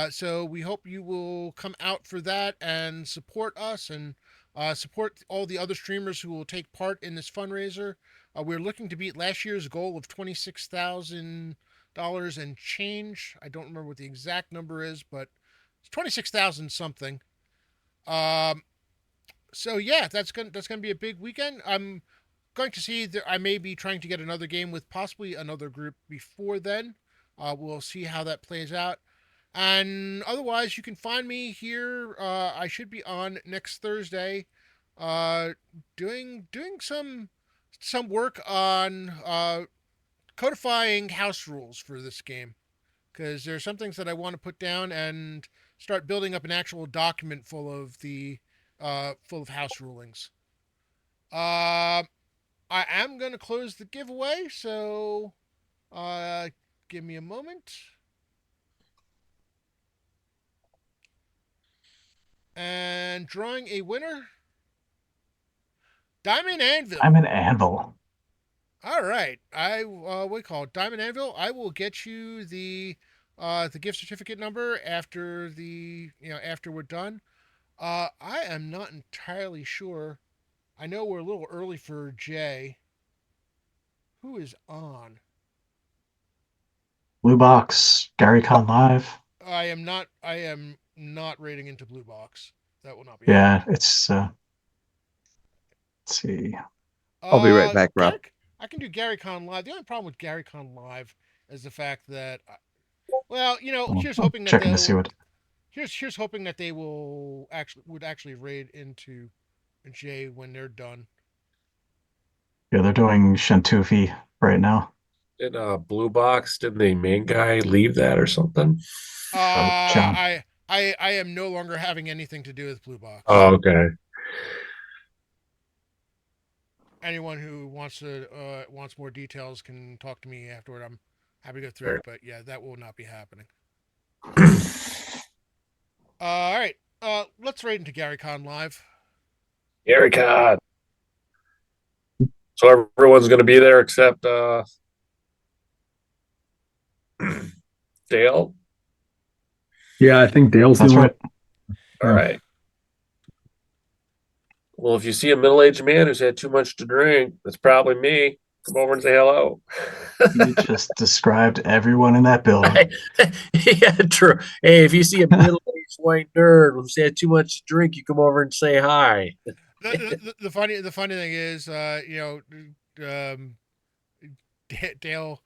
So we hope you will come out for that and support us and support all the other streamers who will take part in this fundraiser. We're looking to beat last year's goal of $26,000 and change. I don't remember what the exact number is, but it's 26,000 something. Um, so yeah, that's gonna be a big weekend. I'm going to see that I may be trying to get another game with possibly another group before then. We'll see how that plays out. And otherwise, you can find me here. I should be on next Thursday, uh, doing some work on codifying house rules for this game because there's some things that I want to put down and start building up an actual document full of house rulings. Uh, I am going to close the giveaway, so give me a moment. And drawing a winner, Diamond Anvil. I'm an anvil. All right, we call it Diamond Anvil. I will get you the gift certificate number after after we're done. I am not entirely sure. I know we're a little early for Jay. Who is on? Blue Box, Gary Con Live. I am not. I am not rating into Blue Box. That will not be Yeah, happening. it's. Let's see. I'll be right back, Rob. I can do Gary Con Live. The only problem with Gary Con Live is the fact that, well, here's I'm hoping that checking to see what. here's hoping that they would actually raid into Jay when they're done. Yeah, they're doing Shantufi right now. Did Blue Box, didn't the main guy leave that or something? John. I am no longer having anything to do with Blue Box. Oh, okay. Anyone who wants more details can talk to me afterward. I'm happy to go through it, but yeah, that will not be happening. All right, let's raid into Gary Con Live. Gary Cod. So everyone's going to be there except Dale. Yeah, I think Dale's That's the one. right. All right. Well, if you see a middle-aged man who's had too much to drink, that's probably me. Come over and say hello. You just described everyone in that building. Yeah, true. Hey, if you see a middle-aged white nerd who's had too much to drink, you come over and say hi. The funny thing is, Dale,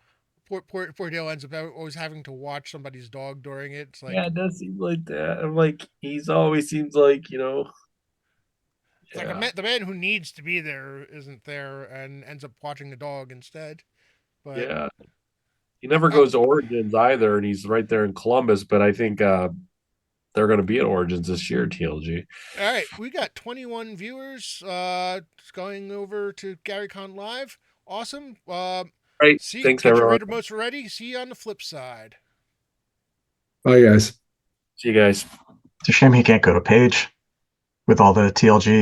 poor Dale ends up always having to watch somebody's dog during it. It's like, Yeah, it does seem like that. I'm like, he's always seems like, it's like the man who needs to be there isn't there and ends up watching the dog instead. But yeah. He never goes to Origins either, and he's right there in Columbus, but I think they're going to be at Origins this year, TLG. all right, we got 21 viewers going over to GaryCon Live. Awesome. Right. Thanks, Get your everyone. Raider modes ready. See you on the flip side. Bye, guys. See you guys. It's a shame he can't go to Page with all the TLG